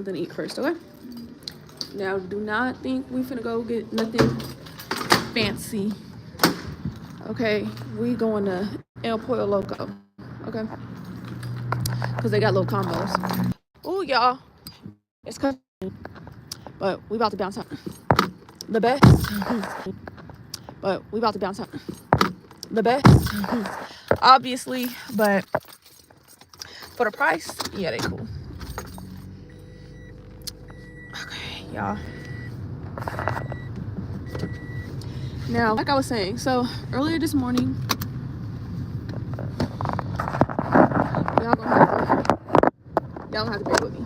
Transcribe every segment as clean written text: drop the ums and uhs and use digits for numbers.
something to eat first, okay? Now, do not think we finna go get nothing fancy. Okay, we going to El Pollo Loco, okay? Because they got little combos. Ooh, y'all, it's coming. But we about to bounce out. The best. But we about to bounce out. The best. Obviously, but for the price, yeah, they cool. Okay, y'all. Now, like I was saying, so earlier this morning, y'all gonna have to bear with me.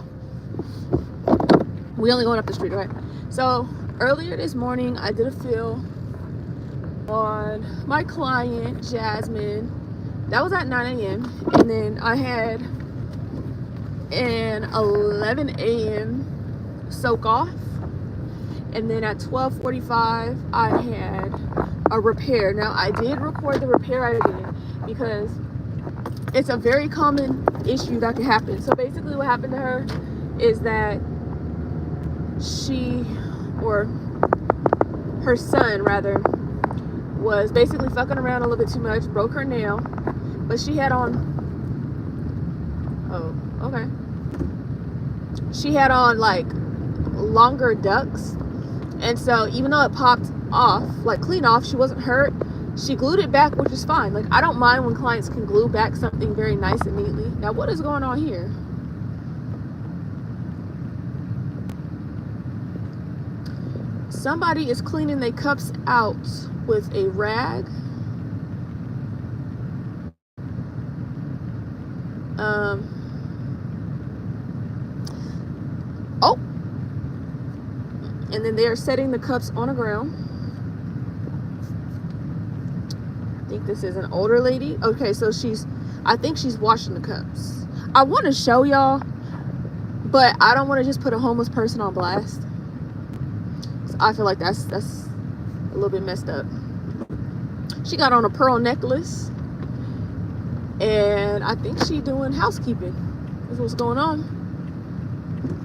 We only going up the street, right? So earlier this morning, I did a fill on my client Jasmine. That was at 9 a.m. and then I had an 11 a.m. soak off, and then at 12:45 I had a repair. Now I did record the repair right again because it's a very common issue that can happen. So basically what happened to her is that she, or her son rather, was basically fucking around a little bit too much, broke her nail, but she had on, oh, okay. She had on like longer ducks, and so even though it popped off, like clean off, she wasn't hurt. She glued it back, which is fine. Like, I don't mind when clients can glue back something very nice and neatly. Now, what is going on here? Somebody is cleaning their cups out with a rag. Oh, and then they are setting the cups on the ground. I think this is an older lady. Okay, so I think she's washing the cups. I want to show y'all, but I don't want to just put a homeless person on blast. So I feel like that's a little bit messed up. She got on a pearl necklace, and I think she doing housekeeping. That's what's going on.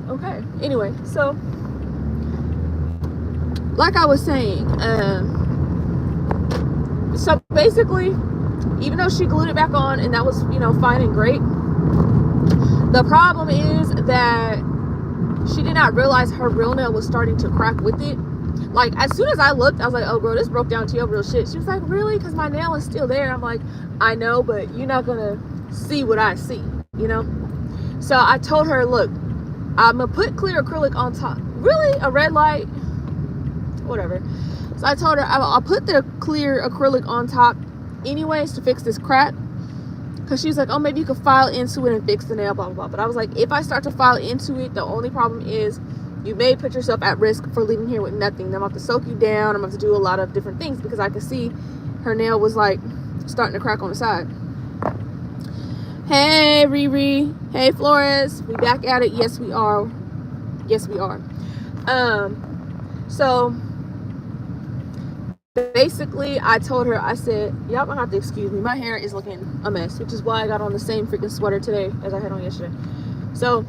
Okay, anyway, so like I was saying, so basically, even though she glued it back on and that was, you know, fine and great, the problem is that she did not realize her real nail was starting to crack with it. Like, as soon as I looked, I was like, oh girl, this broke down to your real shit. She was like, really? Because my nail is still there. I'm like, I know, but you're not gonna see what I see, you know? So I told her, look, I'm gonna put clear acrylic on top. Really? A red light? Whatever. So I told her I'll put the clear acrylic on top anyways to fix this crack, because she's like, oh, maybe you could file into it and fix the nail, blah blah blah. But I was like, if I start to file into it, the only problem is you may put yourself at risk for leaving here with nothing. Then I'm gonna have to soak you down. I'm gonna have to do a lot of different things, because I could see her nail was like starting to crack on the side. Hey Riri, hey Flores, we back at it. Yes we are. Yes we are. So basically I told her, I said, y'all gonna have to excuse me, my hair is looking a mess, which is why I got on the same freaking sweater today as I had on yesterday. So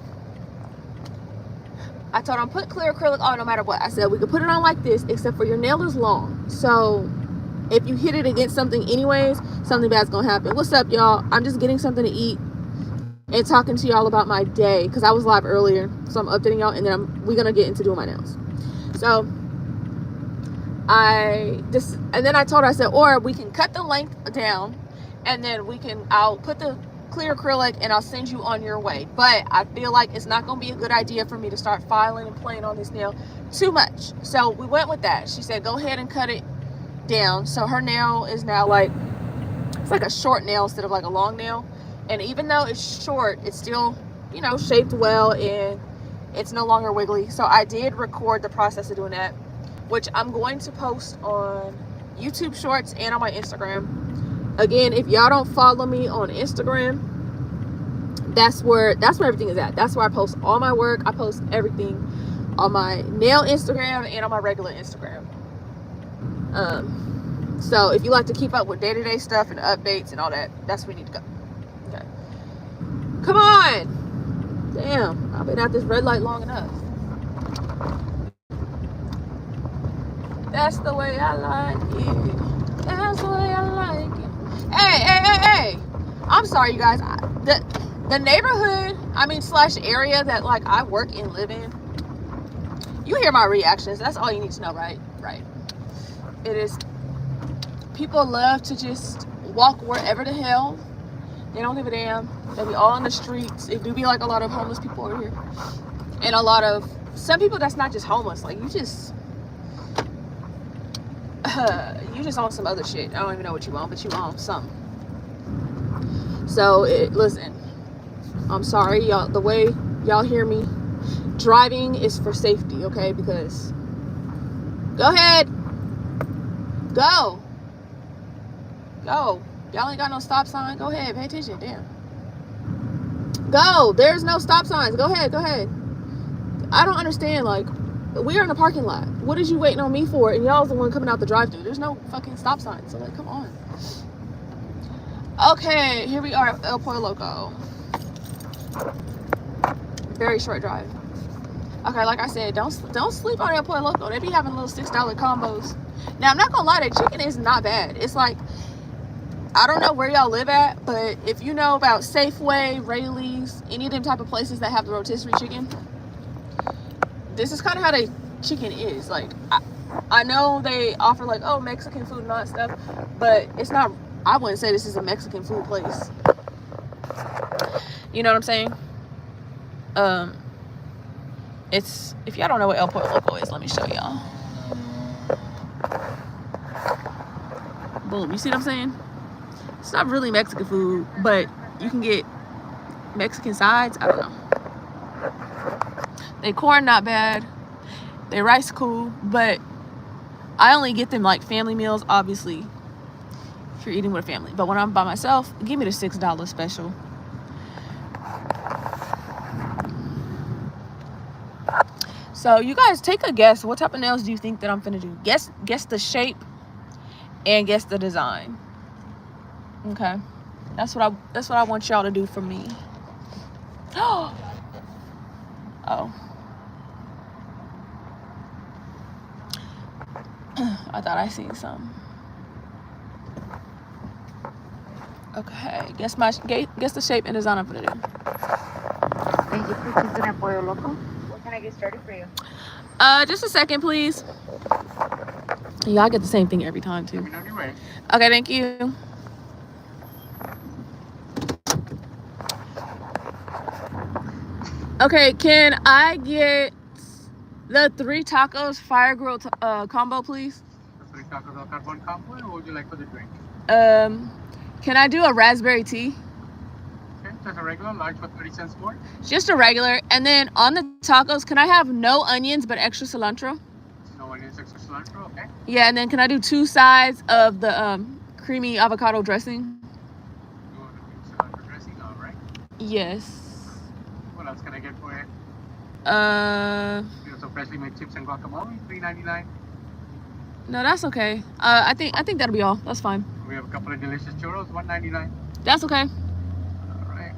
I told her, I'm put clear acrylic on no matter what. I said we could put it on like this, except for your nail is long, so if you hit it against something anyways, something bad's gonna happen. What's up, y'all? I'm just getting something to eat and talking to y'all about my day, because I was live earlier, so I'm updating y'all, and then we're gonna get into doing my nails. So and then I told her, I said, or we can cut the length down, and then I'll put the clear acrylic and I'll send you on your way. But I feel like it's not gonna be a good idea for me to start filing and playing on this nail too much. So we went with that. She said, go ahead and cut it down. So her nail is now like, it's like a short nail instead of like a long nail. And even though it's short, it's still, you know, shaped well and it's no longer wiggly. So I did record the process of doing that, which I'm going to post on YouTube Shorts and on my Instagram. Again, if y'all don't follow me on Instagram, that's where everything is at. That's where I post all my work. I post everything on my nail Instagram and on my regular Instagram. So if you like to keep up with day-to-day stuff and updates and all that, that's where you need to go. Okay. Come on. Damn, I've been at this red light long enough. That's the way I like it. That's the way I like it. Hey. I'm sorry, you guys. The neighborhood, slash area that like I work and live in, you hear my reactions. That's all you need to know, right? Right. It is, people love to just walk wherever the hell. They don't give a damn. They be all in the streets. It do be like a lot of homeless people over here. And a lot of, some people that's not just homeless. Like you just on some other shit. I don't even know what you want, but you want something. So listen, I'm sorry, y'all. The way y'all hear me, driving is for safety, okay? Because go ahead, go. Y'all ain't got no stop sign. Go ahead, pay attention. Damn. Go. There's no stop signs. Go ahead. I don't understand. Like, we're in the parking lot. What is you waiting on me for? And y'all's the one coming out the drive-thru. There's no fucking stop sign. So like, come on. Okay, here we are at El Pollo Loco. Very short drive. Okay, like I said, don't sleep on El Pollo Loco. They be having little $6 combos. Now, I'm not gonna lie, the chicken is not bad. It's like, I don't know where y'all live at, but if you know about Safeway, Rayleigh's, any of them type of places that have the rotisserie chicken, this is kind of how the chicken is. Like, I know they offer like, oh, Mexican food and all that stuff, but it's not, I wouldn't say this is a Mexican food place. You know what I'm saying? It's, if y'all don't know what El Pollo Loco is, let me show y'all. Boom, you see what I'm saying? It's not really Mexican food, but you can get Mexican sides. I don't know. They corn not bad. They rice cool, but I only get them like family meals, obviously, if you're eating with a family. But when I'm by myself, give me the $6 special. So you guys take a guess. What type of nails do you think that I'm finna do? Guess the shape and guess the design. Okay, that's what I want y'all to do for me. Oh, I thought I seen some. Okay, guess the shape and design I'm gonna do. Thank you for choosing El Pollo Loco. What can I get started for you? Just a second, please. Yeah, I get the same thing every time too. Okay, thank you. Okay, can I get the 3 tacos fire grill combo, please? The 3 tacos al carbon combo, and what would you like for the drink? Can I do a raspberry tea? Okay, just a regular, large for 30 cents more. Just a regular. And then on the tacos, can I have no onions but extra cilantro? No onions, extra cilantro, okay. Yeah, and then can I do 2 sides of the creamy avocado dressing? You want the cilantro dressing, all right. Yes. What else can I get for you? You have some freshly made chips and guacamole, $3.99. No, that's okay. I think that'll be all. That's fine. We have a couple of delicious churros, $1.99. That's okay. All right.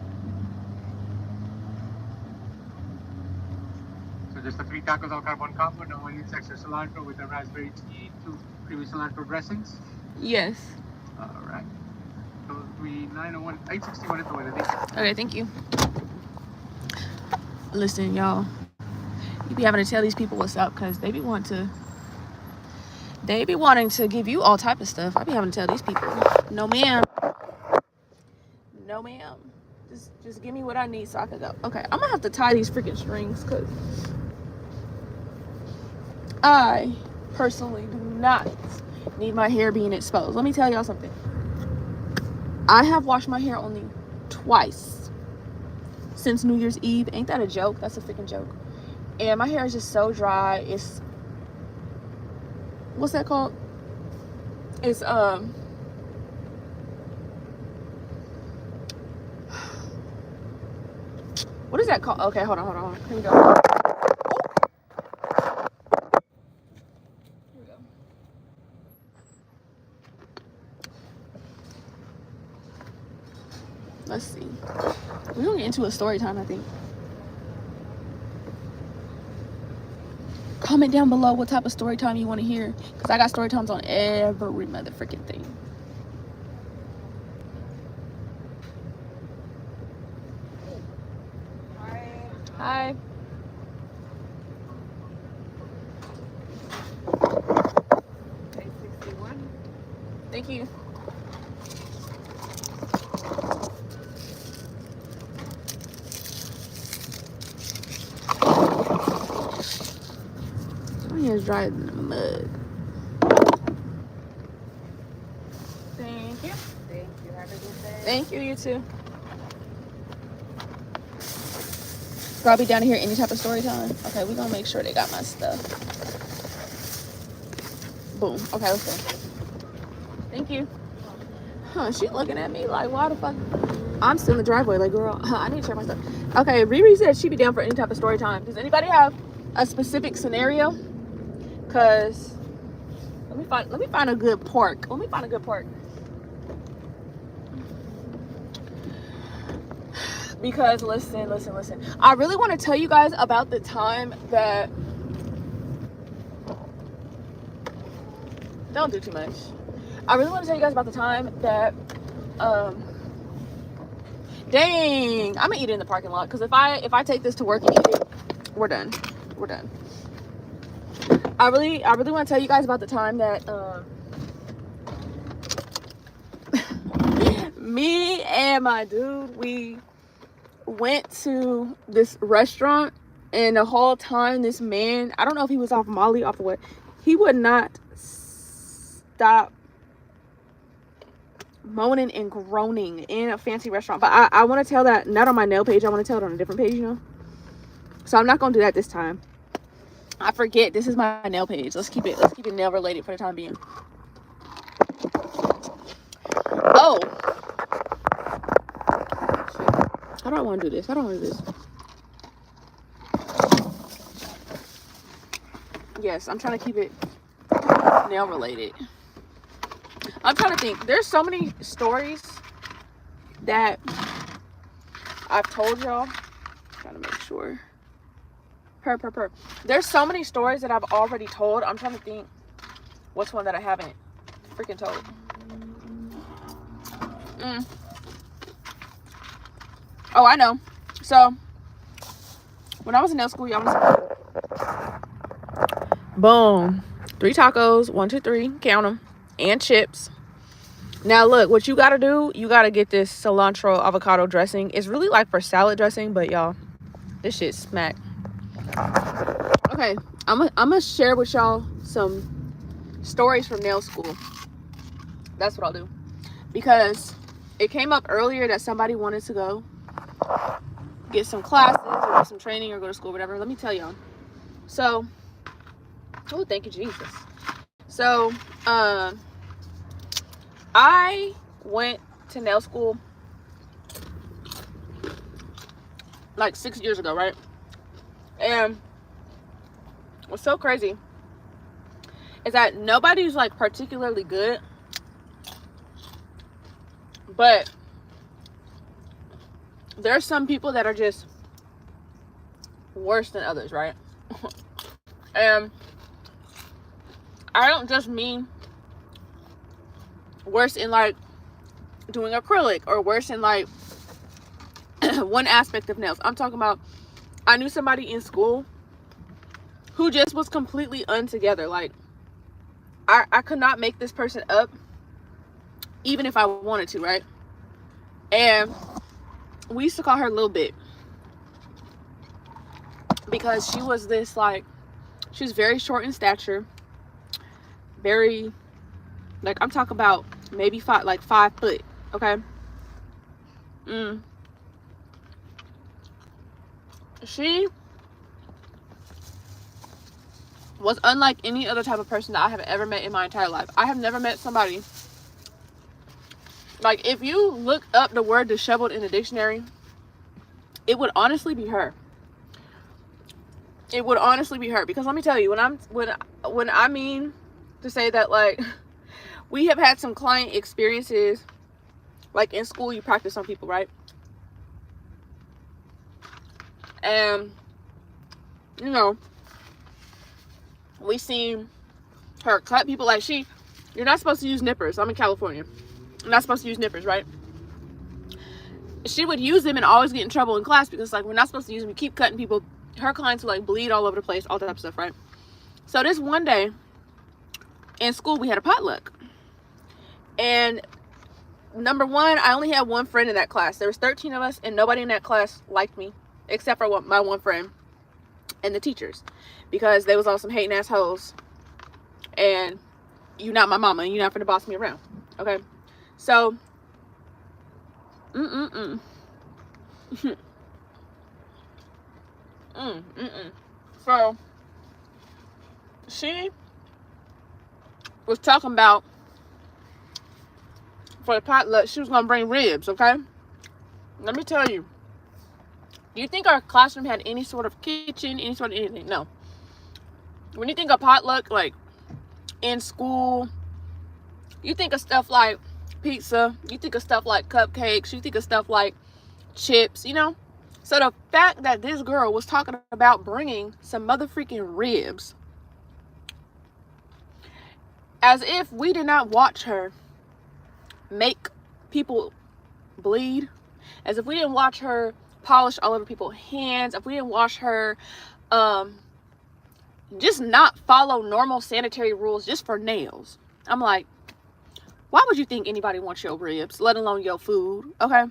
So just the 3 tacos al carbon combo, no onions, extra cilantro with a raspberry tea, 2 creamy cilantro dressings. Yes. All right. So 3,901, 861 at the winner. Okay, thank you. Listen, y'all. You be having to tell these people what's up because they be wanting to give you all type of stuff. I be having to tell these people, no ma'am. No ma'am. Just give me what I need so I can go. Okay, I'm gonna have to tie these freaking strings because I personally do not need my hair being exposed. Let me tell y'all something. I have washed my hair only twice since New Year's Eve. Ain't that a joke? That's a freaking joke. And my hair is just so dry. It's, what's that called? It's what is that called? Okay, hold on. Here we go. Here we go. Let's see. We're gonna get into a story time, I think. Comment down below what type of story time you want to hear, because I got story times on every motherfucking thing. Hi. Thank you. My hair's dry in the mud. Thank you. Thank you. Have a good day. Thank you, you too. Girl, I'll be down here any type of story time. Okay, we're gonna make sure they got my stuff. Boom. Okay, let's go. Thank you. Huh, she looking at me like, why the fuck? I'm still in the driveway, like, girl, I need to check my stuff. Okay, Riri said she'd be down for any type of story time. Does anybody have a specific scenario? Cause let me find a good pork. Let me find a good pork. Because listen. I really want to tell you guys about the time that, don't do too much. I really want to tell you guys about the time that, dang, I'm gonna eat it in the parking lot. Because if I take this to work and eat it, we're done. I really want to tell you guys about the time that me and my dude, we went to this restaurant, and the whole time this man, I don't know if he was off Molly, off of what, he would not stop moaning and groaning in a fancy restaurant. But I want to tell that not on my nail page. I want to tell it on a different page, you know. So I'm not gonna do that this time. I forget this is my nail page. Let's keep it nail related for the time being. Oh, I don't want to do this. Yes, I'm trying to keep it nail related. I'm trying to think. There's so many stories that I've told y'all. Trying to make sure. There's so many stories that I've already told. I'm trying to think what's one that I haven't freaking told. Oh, I know. So when I was in nail school, y'all was boom, 3 tacos, 1, 2, 3, count them, and chips. Now look, what you gotta do, you gotta get this cilantro avocado dressing. It's really like for salad dressing, but y'all, this shit smack. Okay, I'm gonna share with y'all some stories from nail school. That's what I'll do, because it came up earlier that somebody wanted to go get some classes or get some training or go to school, whatever. Let me tell y'all. So, oh, thank you, Jesus. So, I went to nail school like 6 years ago, right? And what's so crazy is that nobody's like particularly good, but there's some people that are just worse than others, right? And I don't just mean worse in like doing acrylic or worse in like one aspect of nails. I'm talking about, I knew somebody in school who just was completely untogether. Like I could not make this person up even if I wanted to, right? And we used to call her Little Bit because she was this like, she was very short in stature, very, like, I'm talking about maybe 5 foot, okay? She was unlike any other type of person that I have ever met in my entire life. I have never met somebody, like, if you look up the word disheveled in the dictionary, it would honestly be her. It would honestly be her, because let me tell you, when I mean to say that, like, we have had some client experiences, like in school you practice on people, right? And you know, We seen her cut people. Like, you're not supposed to use nippers. I'm in California. You're not supposed to use nippers, right? She would use them and always get in trouble in class because, like, we're not supposed to use them. We keep cutting people. Her clients would, like, bleed all over the place, all that type of stuff, right? So this one day in school, we had a potluck. And number one, I only had one friend in that class. There was 13 of us, and nobody in that class liked me except for my one friend and the teachers, because they was all some hating assholes. And you not my mama, and you're not finna boss me around, okay? So, So, she was talking about, for the potluck, she was gonna bring ribs, okay? Let me tell you. Do you think our classroom had any sort of kitchen, any sort of anything? No. When you think of potluck, like, in school, you think of stuff like pizza, you think of stuff like cupcakes, you think of stuff like chips, you know? So the fact that this girl was talking about bringing some mother freaking ribs, as if we did not watch her make people bleed, as if we didn't watch her polish all over people's hands, if we didn't watch her just not follow normal sanitary rules just for nails. I'm like, why would you think anybody wants your ribs, let alone your food? Okay.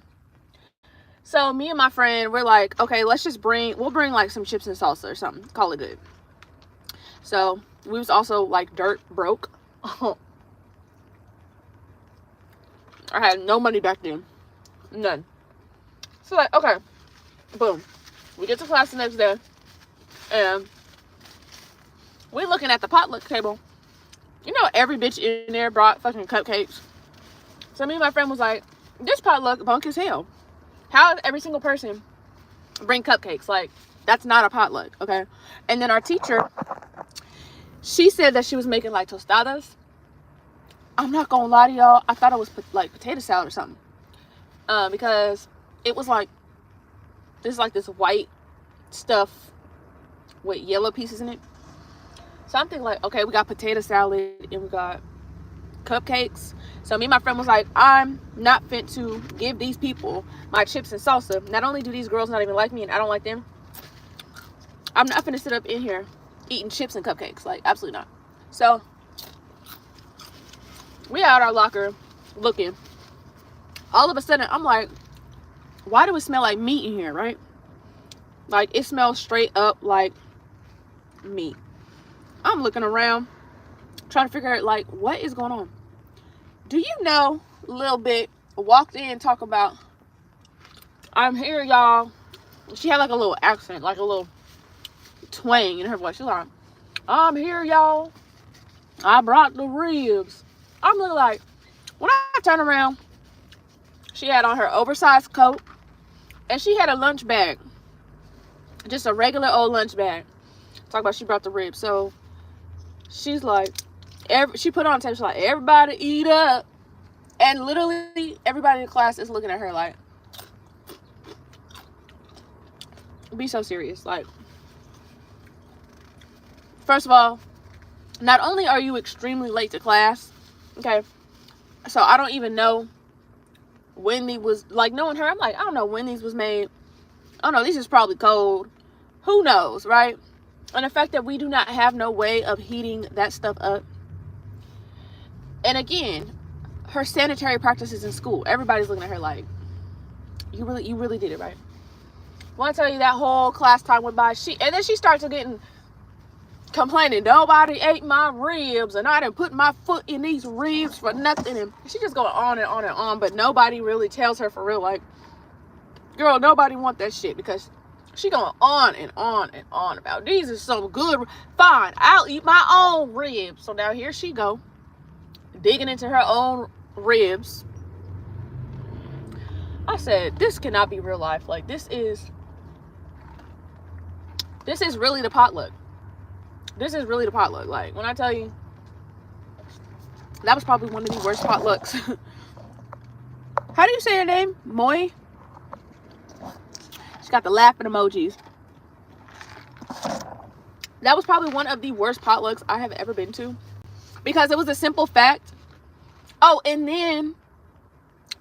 So me and my friend, we're like, okay, let's just we'll bring like some chips and salsa or something, call it good. So we was also like dirt broke. I had no money back then, none. So like, okay, boom, we get to class the next day, and we looking at the potluck table. You know, every bitch in there brought fucking cupcakes. So me and my friend was like, this potluck bunk as hell. How does every single person bring cupcakes? Like, that's not a potluck, okay? And then our teacher, she said that she was making like tostadas. I'm not gonna lie to y'all, I thought it was like potato salad or something. Because it was like, this white stuff with yellow pieces in it. So I'm thinking like, okay, we got potato salad and we got cupcakes. So me and my friend was like, I'm not fit to give these people my chips and salsa. Not only do these girls not even like me and I don't like them, I'm not finna sit up in here eating chips and cupcakes. Like, absolutely not. So we out our locker looking. All of a sudden, I'm like, why do it smell like meat in here, right? Like, it smells straight up like meat. I'm looking around, trying to figure out, like, what is going on? Do you know, Lil Bit walked in talk about, I'm here, y'all. She had, like, a little accent, like a little twang in her voice. She's like, I'm here, y'all. I brought the ribs. I'm looking like, when I turn around, she had on her oversized coat, and she had a lunch bag. Just a regular old lunch bag. Talk about she brought the ribs. So, she's like, she put on tape, she's like, everybody eat up. And literally, everybody in the class is looking at her like, be so serious. Like, first of all, not only are you extremely late to class, okay, so I don't even know when these was, like, knowing her, I'm like, I don't know when these was made. I don't know, these is probably cold. Who knows, right? And the fact that we do not have no way of heating that stuff up. And again, her sanitary practices in school, everybody's looking at her like, you really did it, right? When I tell you that whole class time went by, and then she starts getting complaining, nobody ate my ribs, and I didn't put my foot in these ribs for nothing. And she just going on and on and on, but nobody really tells her for real, like, girl, nobody want that shit, because she going on and on and on about, these are some good, fine, I'll eat my own ribs. So now here she go, digging into her own ribs. I said, this cannot be real life. Like, this is really the potluck. This is really the potluck. Like, when I tell you, that was probably one of the worst potlucks. How do you say her name? Moy? She's got the laughing emojis. That was probably one of the worst potlucks I have ever been to, because it was a simple fact. Oh, and then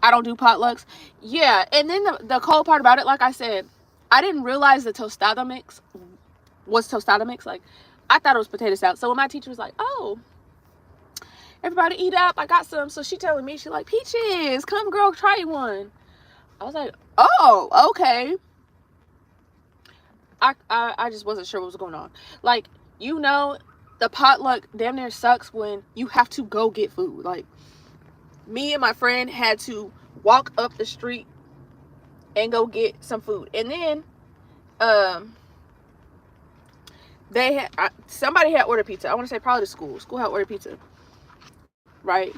I don't do potlucks. Yeah, and then the cold part about it, like I said, I didn't realize the tostada mix was tostada mix. Like, I thought it was potato salad. So when my teacher was like, oh, everybody eat up, I got some. So she telling me, she like, Peaches, come girl, try one. I was like, oh, okay. I just wasn't sure what was going on. Like, you know, the potluck damn near sucks when you have to go get food. Like, me and my friend had to walk up the street and go get some food. And then they had somebody had ordered pizza. I want to say probably the school had ordered pizza, right?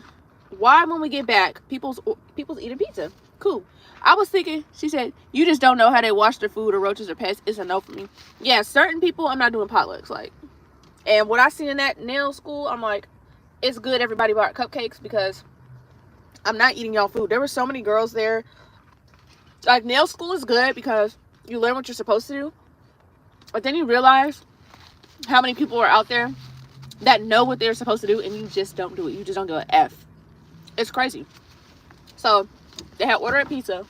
Why, when we get back, people's eating pizza? Cool. I was thinking, she said, you just don't know how they wash their food, or roaches or pests. It's a no for me. Yeah, certain people, I'm not doing potlucks. Like, and what I seen in that nail school, I'm like, it's good everybody bought cupcakes, because I'm not eating y'all food. There were so many girls there. Like, nail school is good because you learn what you're supposed to do, but then you realize how many people are out there that know what they're supposed to do, and you just don't do it. You just don't give a F. It's crazy. So they had ordered pizza,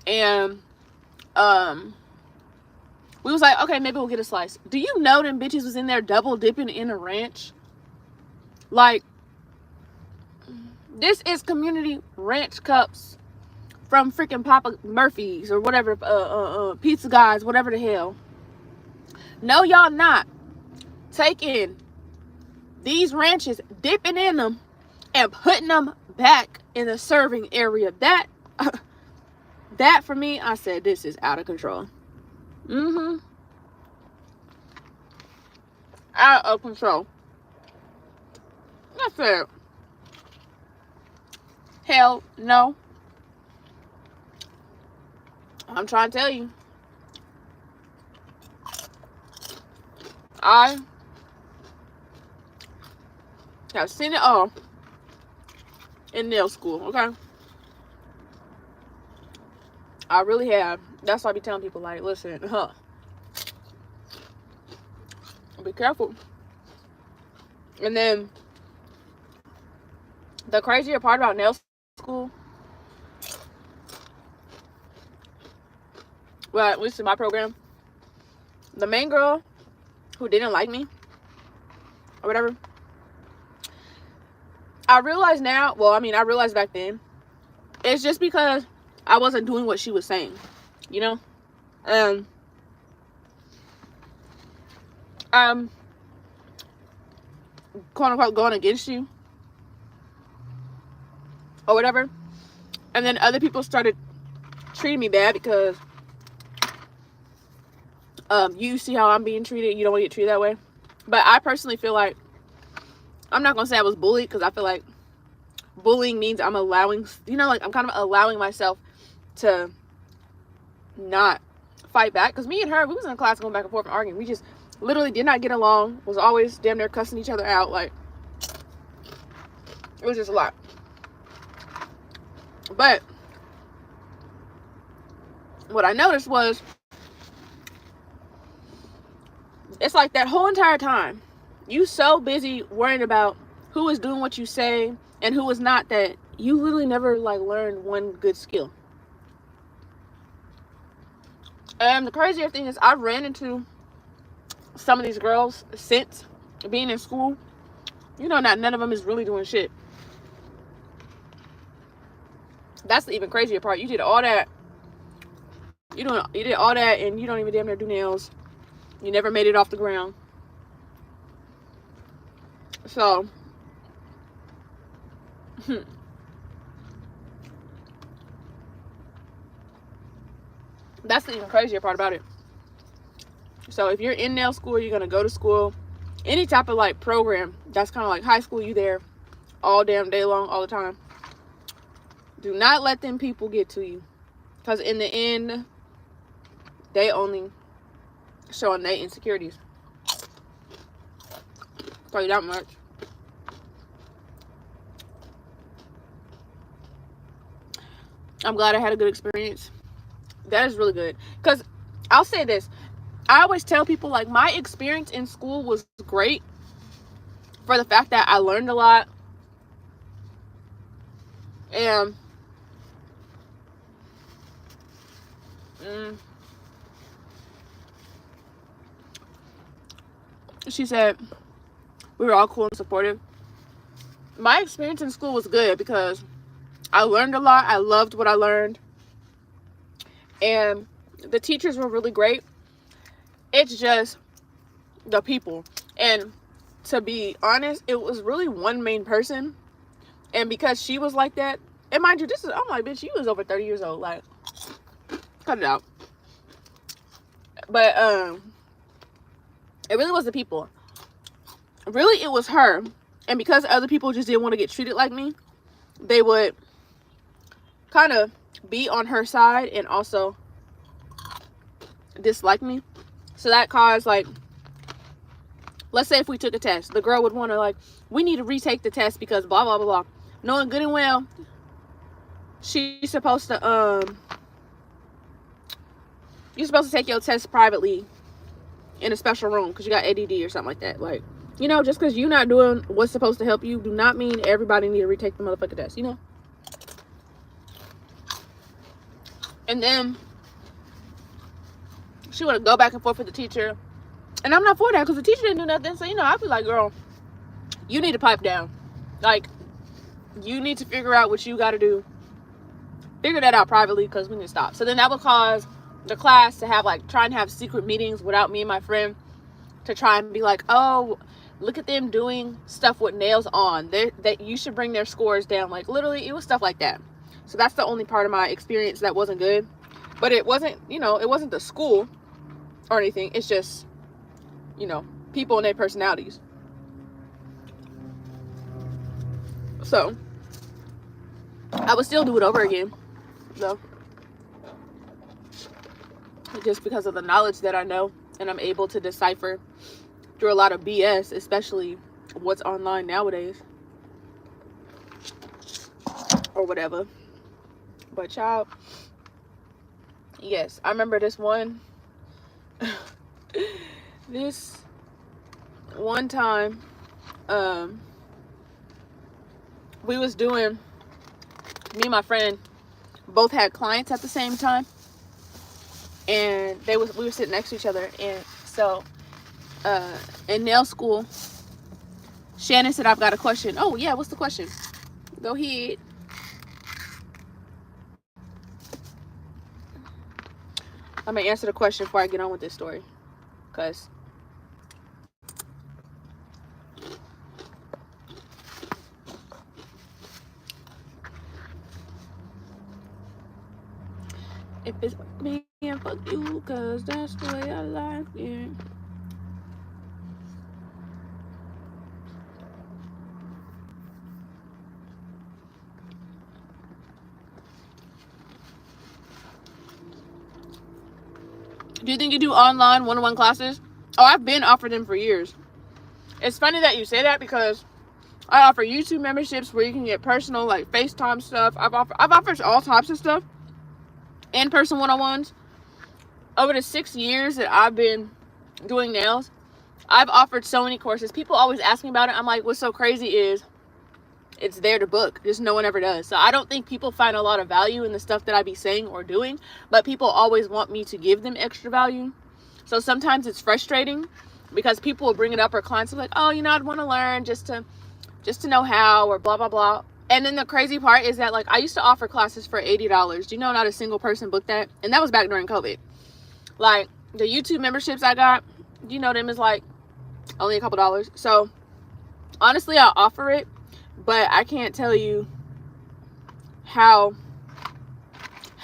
and we was like, okay, maybe we'll get a slice. Do you know them bitches was in there double dipping in a ranch? Like, this is community ranch cups from freaking Papa Murphy's or whatever, Pizza Guys, whatever the hell. No, y'all not taking these ranches, dipping in them, and putting them back in the serving area. That for me, I said, this is out of control. Out of control. I said, hell no. I'm trying to tell you. I have seen it all in nail school, okay? I really have. That's why I be telling people, like, listen, be careful. And then the crazier part about nail school, well, at least in my program, the main girl who didn't like me or whatever, I realize now, well, I mean, I realized back then, it's just because I wasn't doing what she was saying, you know? I'm quote unquote going against you or whatever. And then other people started treating me bad because you see how I'm being treated, you don't want to get treated that way. But I personally feel like, I'm not gonna say I was bullied, because I feel like bullying means I'm allowing, you know, like I'm kind of allowing myself to not fight back. Because me and her, we was in class going back and forth and arguing. We just literally did not get along, was always damn near cussing each other out. Like, it was just a lot. But what I noticed was, it's like that whole entire time, you so busy worrying about who is doing what you say and who is not, that you literally never like learned one good skill. And the crazier thing is, I've ran into some of these girls since being in school. You know, not none of them is really doing shit. That's the even crazier part. You did all that. You did all that, and you don't even damn near do nails. You never made it off the ground. So, that's the even crazier part about it. So if you're in nail school, you're gonna go to school, any type of like program that's kind of like high school, you there all damn day long, all the time. Do not let them people get to you, because in the end, they only showing their insecurities. Tell you that much. I'm glad I had a good experience. That is really good. Because I'll say this, I always tell people, like, my experience in school was great for the fact that I learned a lot. And she said we were all cool and supportive. My experience in school was good because I learned a lot. I loved what I learned. And the teachers were really great. It's just the people. And to be honest, it was really one main person. And because she was like that, and mind you, I'm like, bitch, you was over 30 years old. Like, cut it out. But it really was the people. Really, it was her. And because other people just didn't want to get treated like me, they would kind of be on her side and also dislike me. So that caused, like, let's say if we took a test, the girl would want to, like, we need to retake the test because blah, blah, blah, blah. Knowing good and well, she's supposed to, you're supposed to take your test privately in a special room because you got ADD or something like that. Like, you know, just because you're not doing what's supposed to help you do not mean everybody need to retake the motherfucking test, you know? And then she would go back and forth with the teacher. And I'm not for that because the teacher didn't do nothing. So, you know, I'd be like, girl, you need to pipe down. Like, you need to figure out what you got to do. Figure that out privately because we need to stop. So then that would cause the class to have, like, try and have secret meetings without me and my friend to try and be like, oh, look at them doing stuff with nails on. That you should bring their scores down. Like, literally, it was stuff like that. So that's the only part of my experience that wasn't good. But it wasn't, you know, it wasn't the school or anything. It's just, you know, people and their personalities. So I would still do it over again, though. Just because of the knowledge that I know and I'm able to decipher through a lot of BS, especially what's online nowadays. Or whatever. But child, yes, I remember this one time we was doing, me and my friend both had clients at the same time, and we were sitting next to each other. And so in nail school, Shannon said, I've got a question. Oh yeah, what's the question? Go ahead. I'm gonna answer the question before I get on with this story, because if it's me and fuck you, cause that's the way I like it. Do you think you do online one-on-one classes? Oh, I've been offered them for years. It's funny that you say that because I offer YouTube memberships where you can get personal, like FaceTime stuff. I've offered all types of stuff. In-person one-on-ones. Over the 6 years that I've been doing nails, I've offered so many courses. People always ask me about it. I'm like, what's so crazy is it's there to book. Just no one ever does. So I don't think people find a lot of value in the stuff that I be saying or doing, but people always want me to give them extra value. So sometimes it's frustrating because people will bring it up, or clients are like, oh, you know, I'd want to learn just to know how, or blah, blah, blah. And then the crazy part is that, like, I used to offer classes for $80. Do you know not a single person booked that? And that was back during COVID. Like, the YouTube memberships I got, you know, them is like only a couple dollars. So honestly, I'll offer it, but I can't tell you how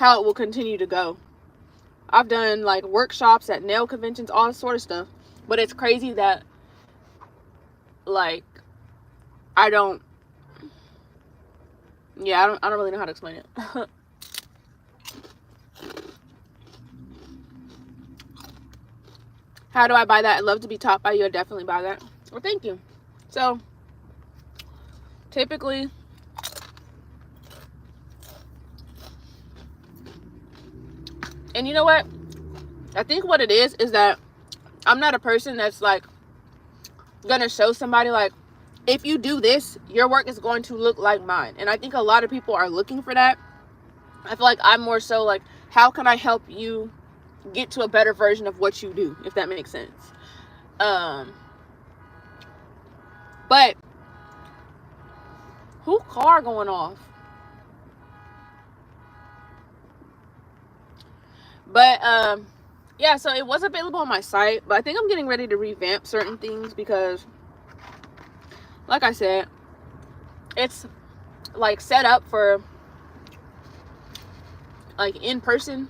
it will continue to go. I've done like workshops at nail conventions, all sort of stuff. But it's crazy that, like, I don't really know how to explain it. How do I buy that? I'd love to be taught by you. I'd definitely buy that. Well, thank you. So typically, and you know what? I think what it is that I'm not a person that's like gonna show somebody like, if you do this, your work is going to look like mine. And I think a lot of people are looking for that. I feel like I'm more so like, how can I help you get to a better version of what you do, if that makes sense. But who car going off? But yeah, so it was available on my site, but I think I'm getting ready to revamp certain things because, like I said, it's like set up for like in-person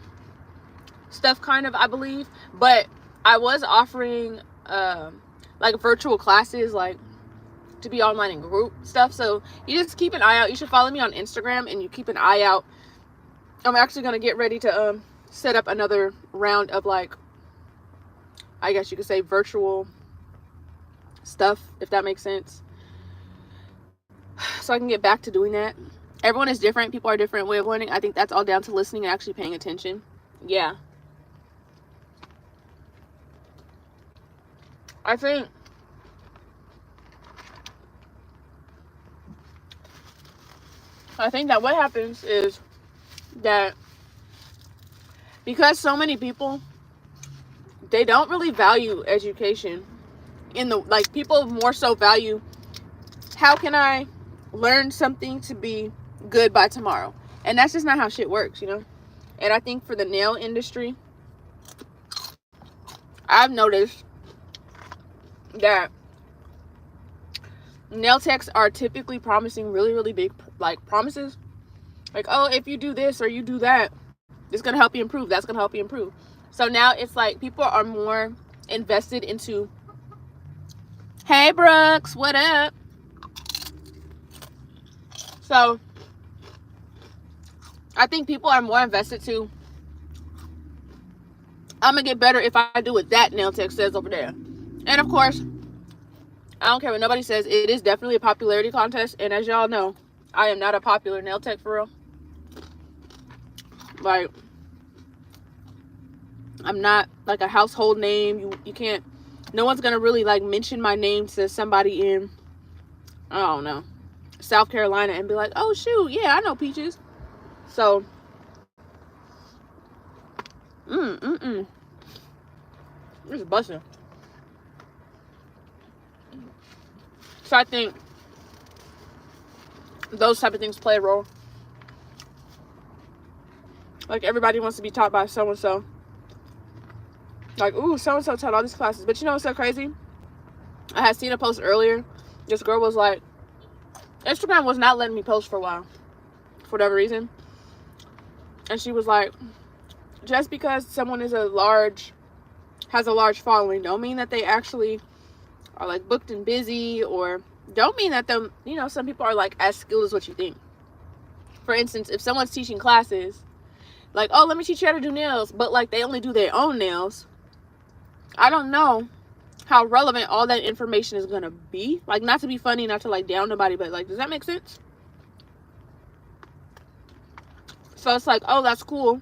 stuff, kind of, I believe. But I was offering like virtual classes, like to be online in group stuff. So you just keep an eye out. You should follow me on Instagram and you keep an eye out. I'm actually gonna get ready to set up another round of, like, I guess you could say virtual stuff, if that makes sense, so I can get back to doing that. Everyone is different. People are different way of learning. I think that's all down to listening and actually paying attention. Yeah, I think that what happens is that because so many people, they don't really value education in the, like, people more so value, how can I learn something to be good by tomorrow? And that's just not how shit works, you know. And I think for the nail industry, I've noticed that nail techs are typically promising really, really big, like, promises, like, oh, if you do this or you do that, it's gonna help you improve, that's gonna help you improve. So now it's like people are more invested into, hey Brooks, what up? So I think people are more invested to, I'm gonna get better if I do what that nail tech says over there. And of course, I don't care what nobody says, it is definitely a popularity contest. And as y'all know, I am not a popular nail tech for real. Like, I'm not like a household name. You can't, no one's gonna really like mention my name to somebody in, I don't know, South Carolina and be like, oh shoot, yeah, I know Peaches. So this is busting. So I think those type of things play a role. Like, everybody wants to be taught by so and so. Like, ooh, so-and-so taught all these classes. But you know what's so crazy? I had seen a post earlier. This girl was like, Instagram was not letting me post for a while, for whatever reason. And she was like, just because someone is has a large following, don't mean that they actually are like booked and busy, or don't mean that them, you know, some people are like as skilled as what you think. For instance, if someone's teaching classes, like, oh, let me teach you how to do nails, but like they only do their own nails, I don't know how relevant all that information is gonna be. Like, not to be funny, not to like down nobody, but like, does that make sense? So it's like, oh, that's cool,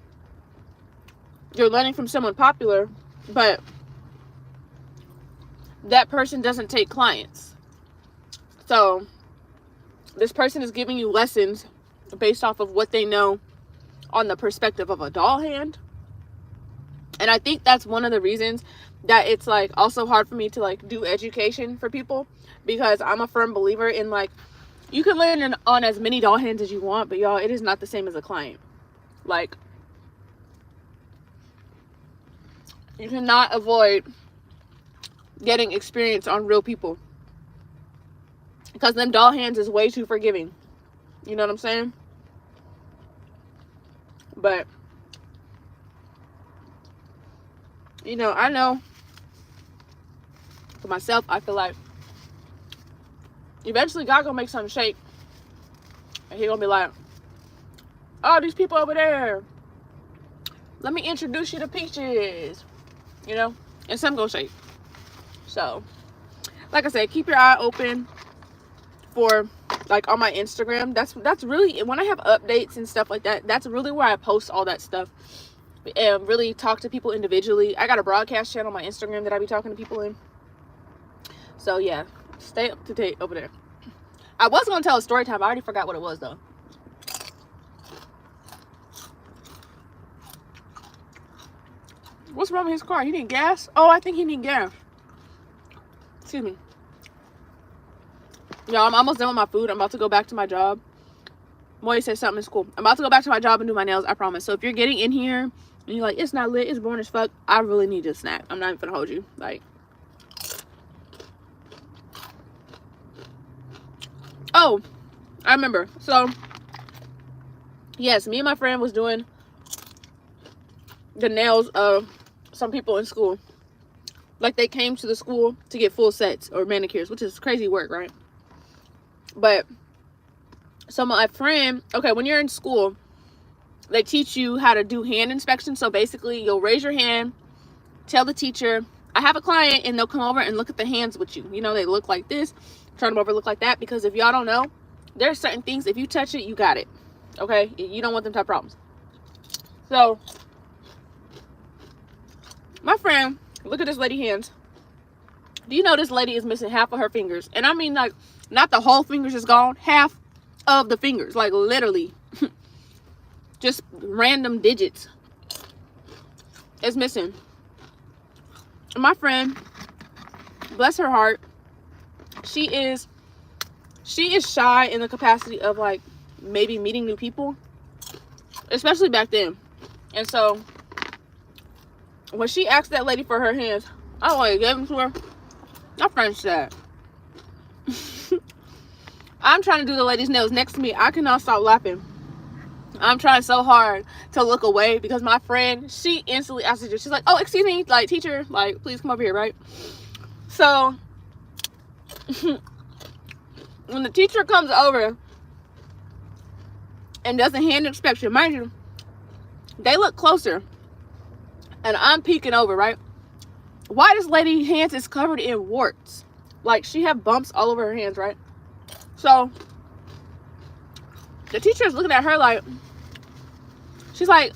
you're learning from someone popular, but that person doesn't take clients. So this person is giving you lessons based off of what they know on the perspective of a doll hand. And I think that's one of the reasons that it's like also hard for me to like do education for people, because I'm a firm believer in, like, you can learn on as many doll hands as you want, but y'all, it is not the same as a client. Like, you cannot avoid getting experience on real people, because them doll hands is way too forgiving. You know what I'm saying? But, you know, I know for myself, I feel like eventually God gonna make something shake, and he gonna be like, oh, these people over there, let me introduce you to Peaches, you know, and something gonna shake. So, like I said, keep your eye open for, like, on my Instagram. That's really, when I have updates and stuff like that, that's really where I post all that stuff. and really talk to people individually. I got a broadcast channel on my Instagram that I be talking to people in. So yeah, stay up to date over there. I was gonna tell a story time. I already forgot what it was though. What's wrong with his car? He need gas? Oh, I think he need gas. Excuse me. Y'all, I'm almost done with my food. I'm about to go back to my job. Moy said something is cool. I'm about to go back to my job and do my nails, I promise. So if you're getting in here and you're like, it's not lit, it's boring as fuck, I really need a snack. I'm not even gonna hold you. Like, oh, I remember. So, yes, me and my friend was doing the nails of some people in school. Like, they came to the school to get full sets or manicures, which is crazy work, right? But so my friend, okay, when you're in school, they teach you how to do hand inspection. So basically, you'll raise your hand, tell the teacher, I have a client, and they'll come over and look at the hands with you. You know, they look like this, turn them over, look like that, because if y'all don't know, there's certain things, if you touch it, you got it. Okay? You don't want them to have problems. So my friend, look at this lady's hands. Do you know this lady is missing half of her fingers? And I mean, like, not the whole fingers is gone, half of the fingers, like literally just random digits is missing. My friend, bless her heart, she is shy in the capacity of like maybe meeting new people, especially back then. And so when she asked that lady for her hands, I only gave them to her. My friend said, I'm trying to do the lady's nails next to me. I cannot stop laughing. I'm trying so hard to look away because my friend, she instantly asked her, she's like, oh, excuse me, like, teacher, like, please come over here, right? So when the teacher comes over and does a hand inspection, mind you, they look closer and I'm peeking over, right? Why this lady's hands is covered in warts? Like, she have bumps all over her hands, right? So the teacher is looking at her like, she's like,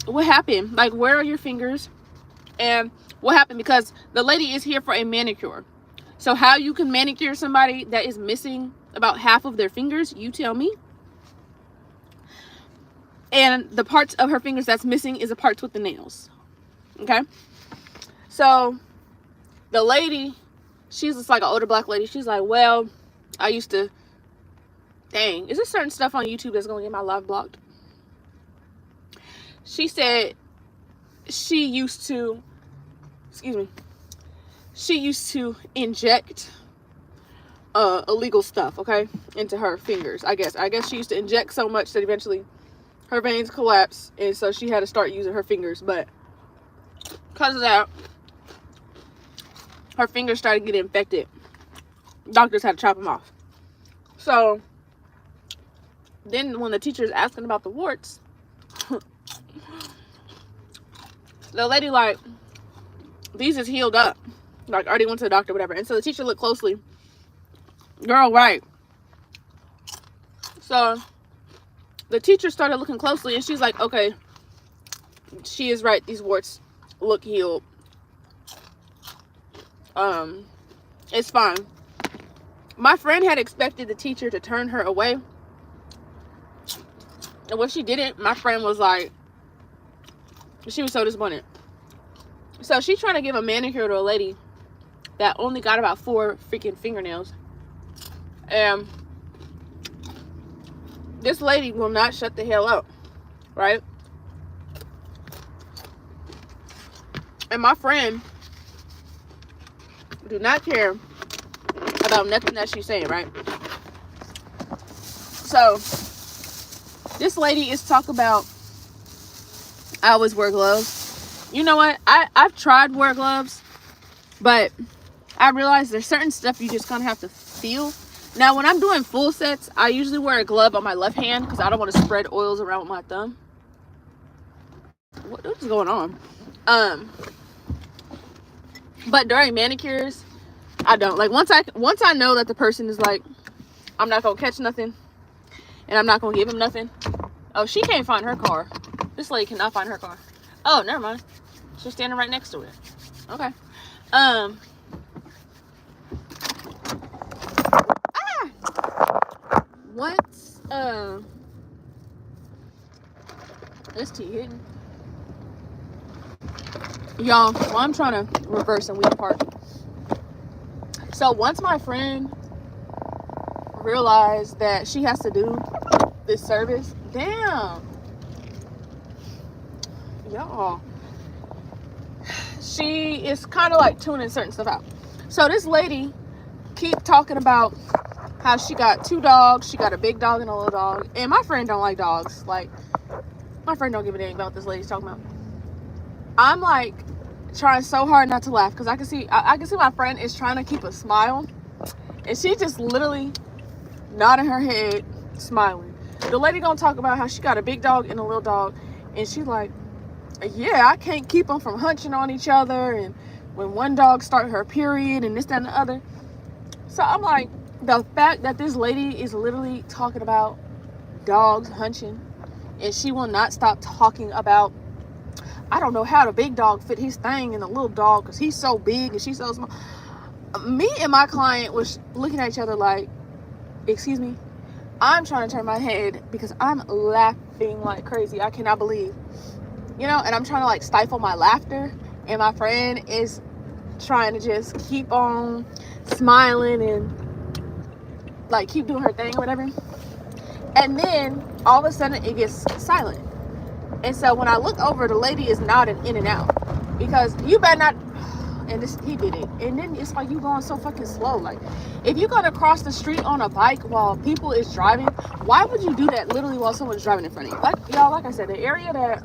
what happened? Like, where are your fingers? And what happened? Because the lady is here for a manicure. So how you can manicure somebody that is missing about half of their fingers, you tell me. And the parts of her fingers that's missing is the parts with the nails. Okay? So the lady, she's just like an older black lady. She's like, well, I used to, dang, is there certain stuff on YouTube that's gonna get my live blocked? She said she used to, excuse me, she used to inject illegal stuff, okay, into her fingers. I guess she used to inject so much that eventually her veins collapsed, and so she had to start using her fingers. But because of that, her fingers started getting infected. Doctors had to chop them off. So then when the teacher is asking about the warts, the lady like, these is healed up, like already went to the doctor, whatever. And so the teacher looked closely. Girl, right. So the teacher started looking closely and she's like, okay, she is right, these warts look healed. It's fine. My friend had expected the teacher to turn her away, and when she didn't, my friend was like, she was so disappointed. So she's trying to give a manicure to a lady that only got about 4 freaking fingernails, and this lady will not shut the hell up, right? And my friend do not care about nothing that she's saying, right? So this lady is talking about, I always wear gloves. You know what? I've tried wear gloves, but I realize there's certain stuff you just kind of have to feel. Now, when I'm doing full sets, I usually wear a glove on my left hand because I don't want to spread oils around with my thumb. What is going on? But during manicures, I don't. Like, once I know that the person is like, I'm not gonna catch nothing and I'm not gonna give him nothing. Oh, she can't find her car. This lady cannot find her car. Oh, never mind. She's standing right next to it. Okay. Ah! Once, this tea hitting. Y'all, well, I'm trying to reverse and weed park. So once my friend realized that she has to do this service, damn, y'all, she is kind of like tuning certain stuff out. So this lady keep talking about how she got 2 dogs. She got a big dog and a little dog. And my friend don't like dogs. Like, my friend don't give a damn about what this lady's talking about. I'm like trying so hard not to laugh because I can see my friend is trying to keep a smile, and she just literally nodding her head, smiling. The lady gonna talk about how she got a big dog and a little dog, and she's like, yeah, I can't keep them from hunching on each other, and when one dog start her period and this, that, and the other. So I'm like, the fact that this lady is literally talking about dogs hunching, and she will not stop talking about, I don't know how the big dog fit his thing in the little dog because he's so big and she's so small. Me and my client was looking at each other like, excuse me. I'm trying to turn my head because I'm laughing like crazy. I cannot believe, and I'm trying to like stifle my laughter, and my friend is trying to just keep on smiling and like keep doing her thing or whatever. And then all of a sudden it gets silent. And so when I look over, the lady is nodding in and out because you better not. And he did it. And then it's like you going so fucking slow. Like, if you're gonna cross the street on a bike while people is driving, why would you do that literally while someone's driving in front of you? Like, y'all, like I said, the area that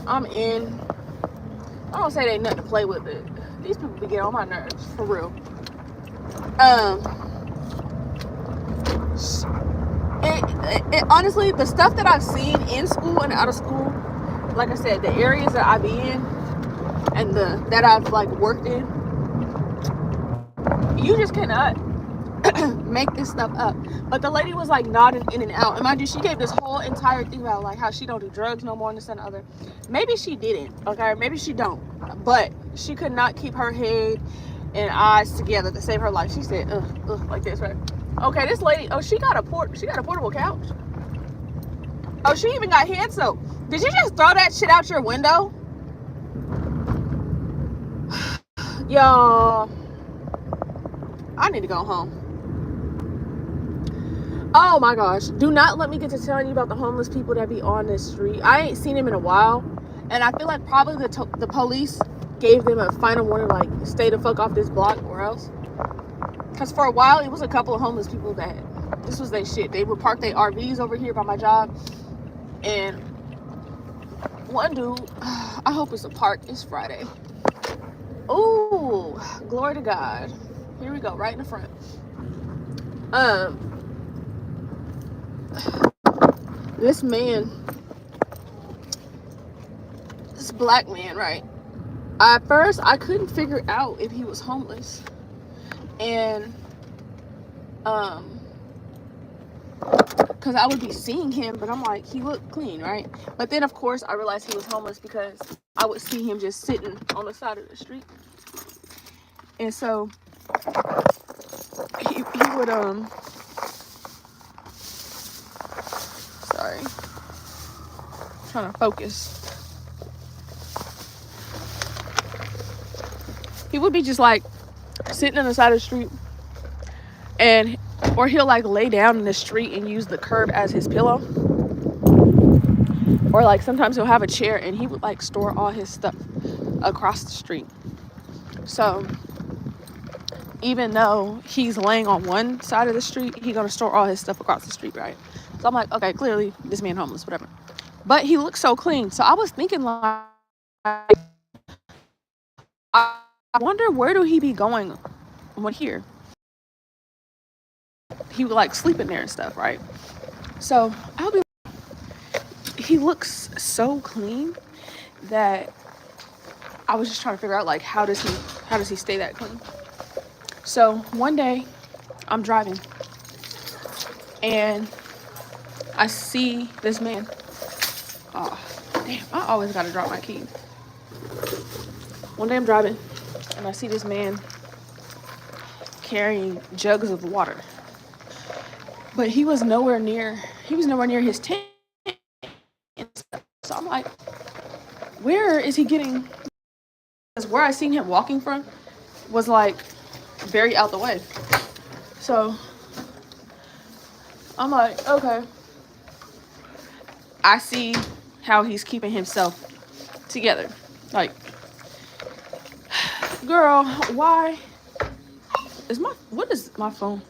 I'm in, I don't say they nothing to play with, but these people be getting on my nerves for real. Honestly, the stuff that I've seen in school and out of school, like I said, the areas that I be in and that I've like worked in, you just cannot make this stuff up. But the lady was like nodding in and out, and mind you, she gave this whole entire thing about like how she don't do drugs no more and this and the other. Maybe she didn't, okay, maybe she don't, but she could not keep her head and eyes together to save her life. She said like this, right? Okay, this lady, she got a portable couch. Oh, she even got hand soap. Did you just throw that shit out your window? Y'all, I need to go home. Oh my gosh, do not let me get to telling you about the homeless people that be on this street. I ain't seen them in a while, and I feel like probably the police gave them a final warning, like, stay the fuck off this block or else. Because for a while, it was a couple of homeless people that, this was their shit. They would park their RVs over here by my job. And one dude, I hope it's a park. It's Friday. Oh, glory to God. Here we go, right in the front. This man, this black man, right? At first, I couldn't figure out if he was homeless. And because I would be seeing him, but I'm like, he looked clean, right? But then of course I realized he was homeless because I would see him just sitting on the side of the street. And so he would sorry, I'm trying to focus. He would be just like sitting on the side of the street, or he'll like lay down in the street and use the curb as his pillow, or like sometimes he'll have a chair and he would like store all his stuff across the street. So even though he's laying on one side of the street, he's gonna store all his stuff across the street, right? So I'm like, okay, clearly this man homeless, whatever. But he looks so clean. So I was thinking, like, I wonder where do he be going when here? He would like sleep in there and stuff, right? So I'll be like, he looks so clean that I was just trying to figure out, like, how does he stay that clean? So one day I'm driving and I see this man. Oh, Damn, I always gotta drop my key. One day I'm driving and I see this man carrying jugs of water. But he was nowhere near his tent. So I'm like, where is he getting? Because where I seen him walking from was like very out the way. So I'm like, okay. I see how he's keeping himself together. Like, girl, why is what is my phone?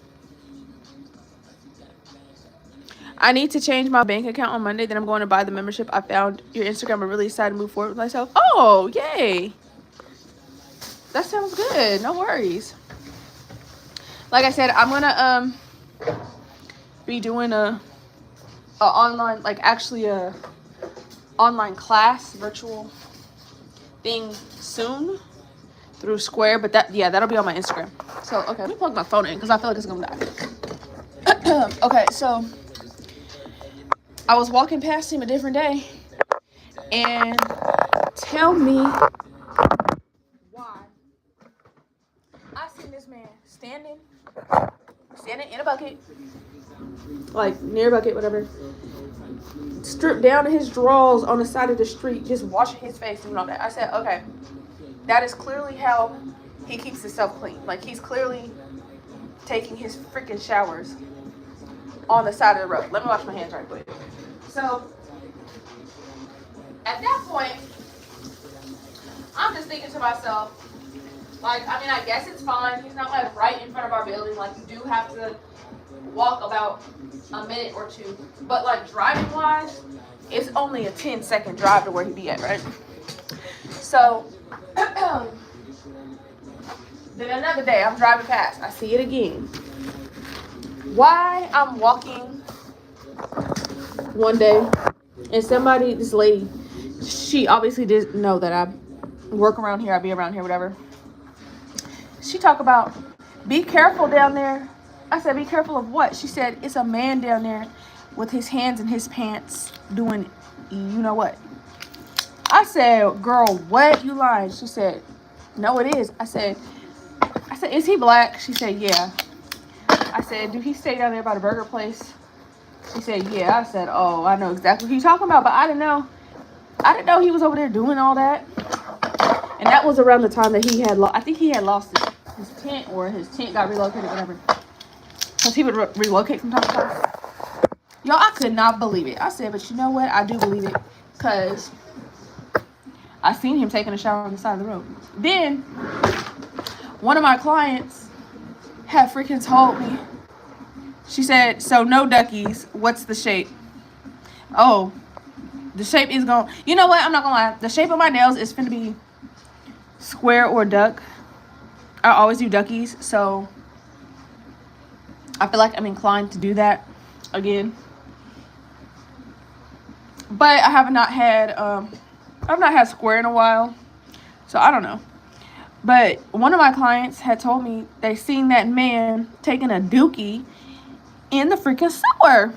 I need to change my bank account on Monday. Then I'm going to buy the membership. I found your Instagram. I'm really excited to move forward with myself. Oh, yay. That sounds good. No worries. Like I said, I'm gonna be doing a online, like actually a online class virtual thing soon through Square, but that'll be on my Instagram. So okay, let me plug my phone in because I feel like it's gonna die. Okay, so I was walking past him a different day, and tell me why I seen this man standing in a bucket, like near a bucket, whatever, stripped down to his drawers on the side of the street, just washing his face and all that. I said, okay, that is clearly how he keeps himself clean. Like, he's clearly taking his freaking showers on the side of the road. Let me wash my hands right quick. So at that point, I'm just thinking to myself, like, I mean, I guess it's fine. He's not like right in front of our building. Like, you do have to walk about a minute or two. But like driving wise, it's only a 10-second drive to where he be at, right? So then another day, I'm driving past. I see it again. Why I'm walking one day, and this lady, she obviously didn't know that I work around here, I be around here, whatever. She talk about, be careful down there. I said, be careful of what? She said, it's a man down there with his hands in his pants doing you know what. I said, girl, what? You lying? She said, no, it is. I said, is he black? She said, yeah. I said, do he stay down there by the burger place? She said, yeah. I said, oh, I know exactly what you're talking about, but I didn't know he was over there doing all that. And that was around the time that he had I think he had lost his tent, or his tent got relocated, whatever. Because he would relocate from time to time. Y'all, I could not believe it. I said, but you know what? I do believe it. Because I seen him taking a shower on the side of the road. Then, one of my clients had freaking told me, she said, so no duckies, what's the shape? Oh, the shape is going, you know what? I'm not going to lie. The shape of my nails is finna be square or duck. I always do duckies, so I feel like I'm inclined to do that again. But I have not had I've not had square in a while, so I don't know. But one of my clients had told me they seen that man taking a dookie in the freaking sewer.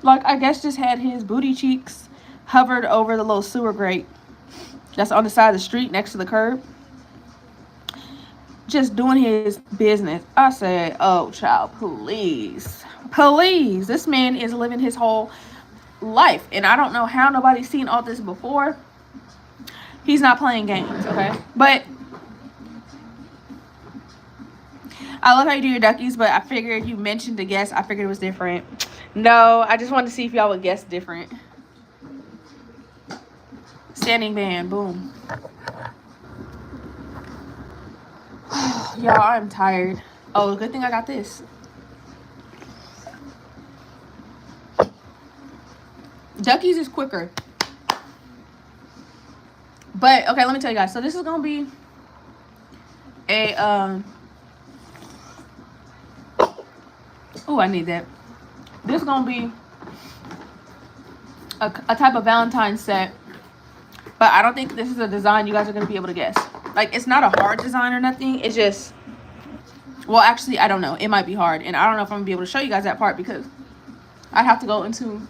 Like, I guess just had his booty cheeks hovered over the little sewer grate that's on the side of the street next to the curb, just doing his business. I said, oh child, please, this man is living his whole life, and I don't know how nobody's seen all this before. He's not playing games, okay? But I love how you do your duckies, but I figured you mentioned to guess. I figured it was different. No, I just wanted to see if y'all would guess different. Standing band, boom. Y'all, I'm tired. Oh, good thing I got this. Duckies is quicker. But, okay, let me tell you guys. So, this is going to be a, oh, I need that. This is going to be a type of Valentine's set. But I don't think this is a design you guys are going to be able to guess. Like, it's not a hard design or nothing. It's just, well, actually, I don't know. It might be hard. And I don't know if I'm going to be able to show you guys that part because I'd have to go into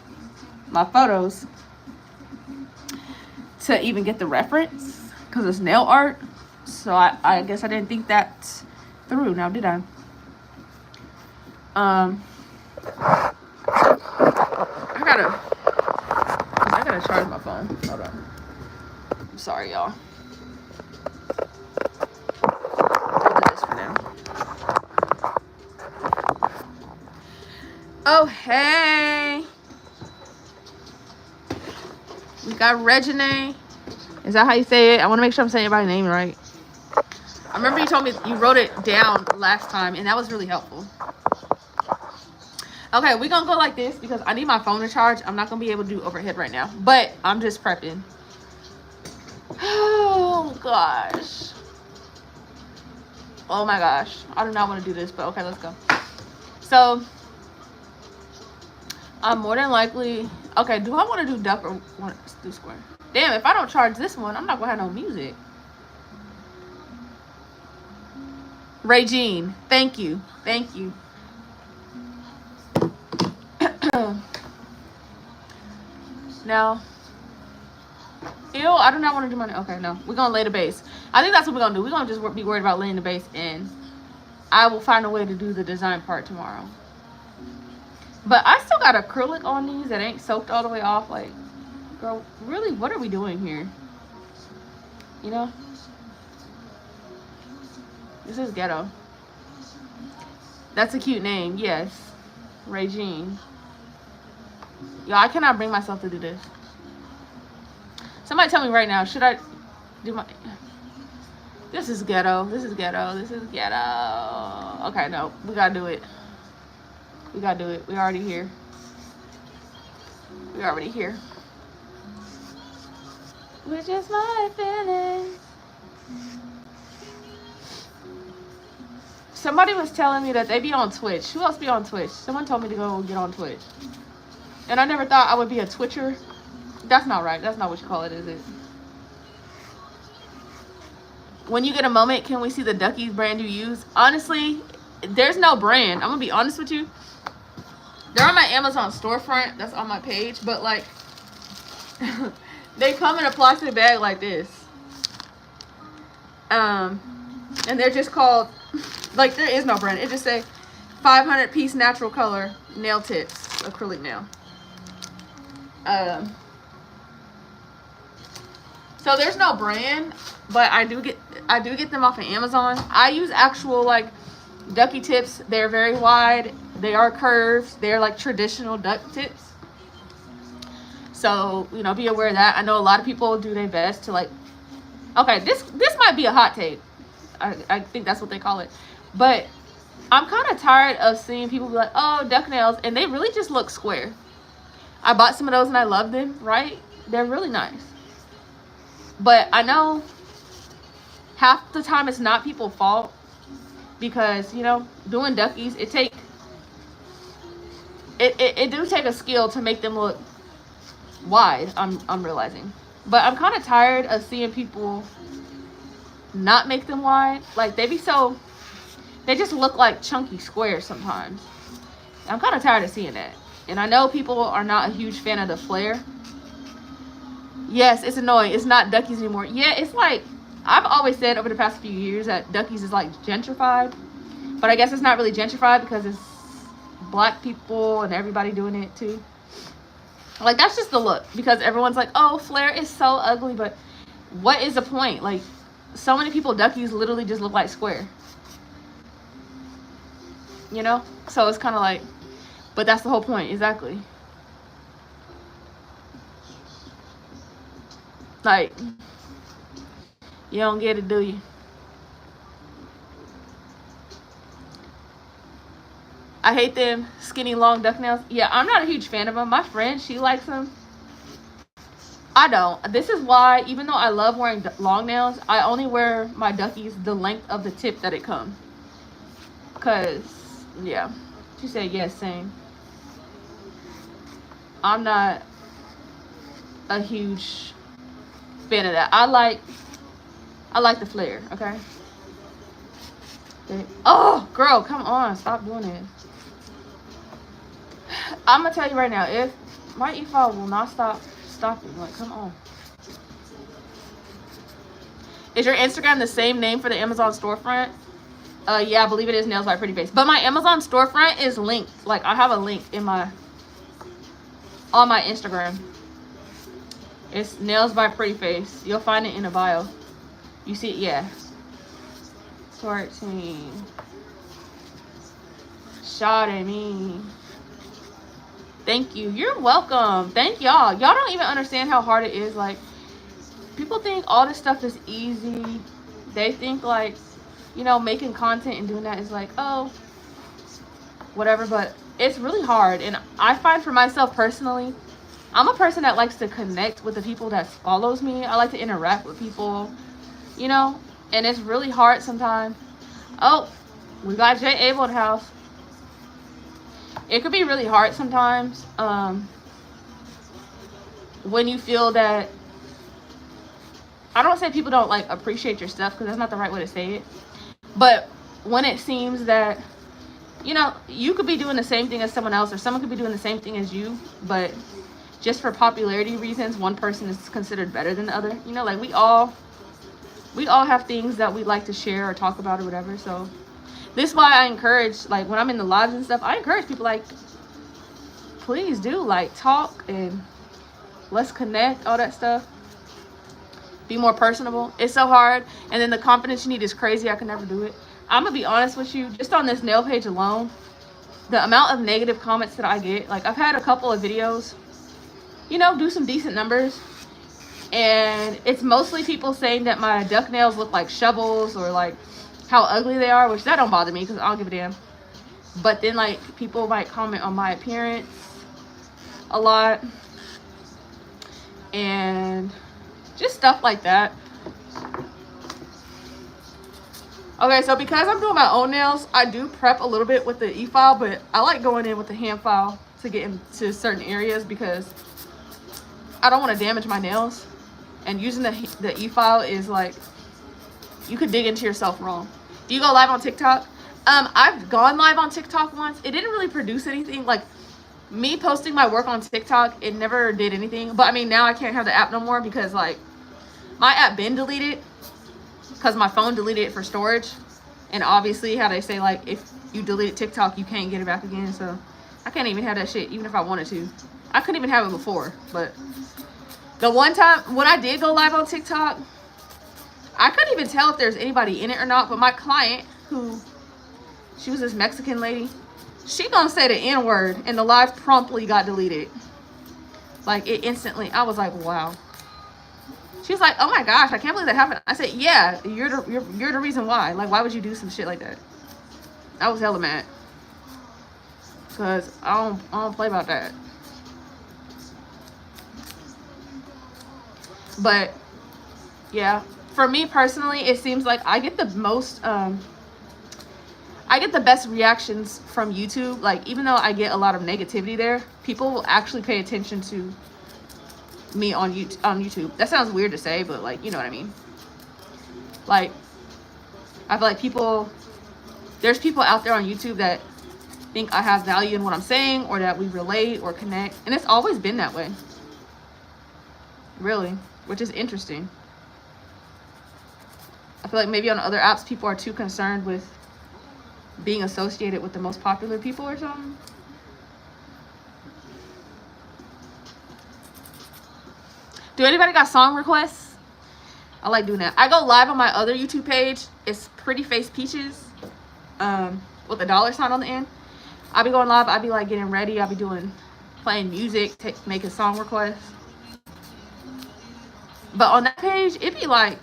my photos. to even get the reference because it's nail art. So I guess I didn't think that through. Now did I? I gotta charge my phone. Hold on. I'm sorry, y'all. I'll do this for now. Oh, hey. We got Regine. Is that how you say it? I want to make sure I'm saying everybody's name right. I remember you told me you wrote it down last time, and that was really helpful. Okay, we're going to go like this because I need my phone to charge. I'm not going to be able to do overhead right now, but I'm just prepping. Oh, gosh. Oh, my gosh. I do not want to do this, but okay, let's go. So, I'm more than likely... Okay, do I want to do duck or want to do square? Damn, if I don't charge this one, I'm not going to have no music. Regine, thank you. Thank you. Now, ew, I do not want to do my... Okay, no. We're going to lay the base. I think that's what we're going to do. We're going to just be worried about laying the base, and I will find a way to do the design part tomorrow. But I still got acrylic on these that ain't soaked all the way off. Like, girl, really, what are we doing here? You know? This is ghetto. That's a cute name, yes. Regine. Yo, I cannot bring myself to do this. Somebody tell me right now, should I do my... This is ghetto. This is ghetto. This is ghetto. Okay, no. We gotta do it. We gotta do it. We're already here. We're already here. We're just my feelings. Somebody was telling me that they be on Twitch. Who else be on Twitch? Someone told me to go get on Twitch. And I never thought I would be a Twitcher. That's not right. That's not what you call it, is it? When you get a moment, can we see the Duckies brand you use? Honestly, there's no brand. I'm going to be honest with you. They're on my Amazon storefront. That's on my page. But, like, they come in a plastic bag like this. And they're just called, like, there is no brand. It just say 500 piece natural color nail tips, acrylic nail. So there's no brand, but I do get them off of Amazon. I use actual, like, ducky tips. They're very wide. They are curved. They're like traditional duck tips. So, you know, be aware of that. I know a lot of people do their best to, like, okay, this might be a hot take. I think that's what they call it. But I'm kind of tired of seeing people be like, oh, duck nails, and they really just look square. I bought some of those and I love them, right? They're really nice. But I know half the time it's not people's fault because, you know, doing duckies, it do take a skill to make them look wide, I'm realizing. But I'm kind of tired of seeing people not make them wide. Like, they just look like chunky squares sometimes. I'm kind of tired of seeing that. And I know people are not a huge fan of the flare. Yes, it's annoying. It's not duckies anymore. Yeah, it's like, I've always said over the past few years that duckies is like gentrified. But I guess it's not really gentrified because it's black people and everybody doing it too. Like, that's just the look. Because everyone's like, oh, flare is so ugly. But what is the point? Like, so many people, duckies literally just look like square. You know? So it's kind of like, but that's the whole point. Exactly. Like, you don't get it, do you? I hate them skinny, long duck nails. Yeah, I'm not a huge fan of them. My friend, she likes them. I don't. This is why, even though I love wearing long nails, I only wear my duckies the length of the tip that it comes. Because, yeah. She said, yes, same. I'm not a huge fan of that. I like the flare, okay? Oh, girl, come on. Stop doing it. I'm going to tell you right now, if my e-file will not stop stopping, like, come on. Is your Instagram the same name for the Amazon storefront? Yeah, I believe it is Nails by PrettyFace. But my Amazon storefront is linked. Like, I have a link in my on my Instagram. It's Nails by PrettyFace. You'll find it in the bio. You see it, yeah. 14. Shot at me. Thank you. You're welcome. Thank y'all. Y'all don't even understand how hard it is. Like, people think all this stuff is easy. They think, like, you know, making content and doing that is like, oh, whatever. But it's really hard. And I find for myself personally, I'm a person that likes to connect with the people that follows me. I like to interact with people, you know, and it's really hard sometimes. Oh, we got Jay Abel in the house. It could be really hard sometimes when you feel that, I don't say people don't like appreciate your stuff, because that's not the right way to say it, but when it seems that, you know, you could be doing the same thing as someone else, or someone could be doing the same thing as you, but just for popularity reasons, one person is considered better than the other. You know, like we all have things that we like to share or talk about or whatever. So this is why I encourage, like when I'm in the lives and stuff, I encourage people, like, please do, like, talk and let's connect, all that stuff. Be more personable. It's so hard. And then the confidence you need is crazy. I can never do it. I'm gonna be honest with you, just on this nail page alone, the amount of negative comments that I get, like I've had a couple of videos, you know, do some decent numbers, and it's mostly people saying that my duck nails look like shovels, or like how ugly they are, which that don't bother me because I don't give a damn. But then, like, people might comment on my appearance a lot and just stuff like that. Okay, so because I'm doing my own nails, I do prep a little bit with the e-file, but I like going in with the hand file to get into certain areas because I don't want to damage my nails. And using the e-file is like, you could dig into yourself wrong. Do you go live on TikTok? I've gone live on TikTok once. It didn't really produce anything. Like, me posting my work on TikTok, it never did anything. But I mean, now I can't have the app no more because, like, my app been deleted because my phone deleted it for storage. And obviously, how they say, like, if you delete TikTok, you can't get it back again. So I can't even have that shit, even if I wanted to. I couldn't even have it before. But the one time when I did go live on TikTok, I couldn't even tell if there's anybody in it or not. But my client, who, she was this Mexican lady, she gonna say the N-word, and the live promptly got deleted. Like, it instantly, I was like, wow. She's like, oh my gosh, I can't believe that happened. I said, yeah, you're the reason why. Like, why would you do some shit like that? I was hella mad. Because I don't play about that. But, yeah. For me personally, it seems like I get the most, I get the best reactions from YouTube. Like, even though I get a lot of negativity there, people will actually pay attention to me on YouTube. That sounds weird to say, but, like, you know what I mean. Like, I feel like there's people out there on YouTube that think I have value in what I'm saying, or that we relate or connect, and it's always been that way, really, which is interesting. I feel like maybe on other apps people are too concerned with being associated with the most popular people or something. Do anybody got song requests? I like doing that. I go live on my other YouTube page. It's PrettyFace Peaches, with a $sign on the end. I'll be going live. I'll be like getting ready. I'll be playing music, making song requests. But on that page, it'd be like,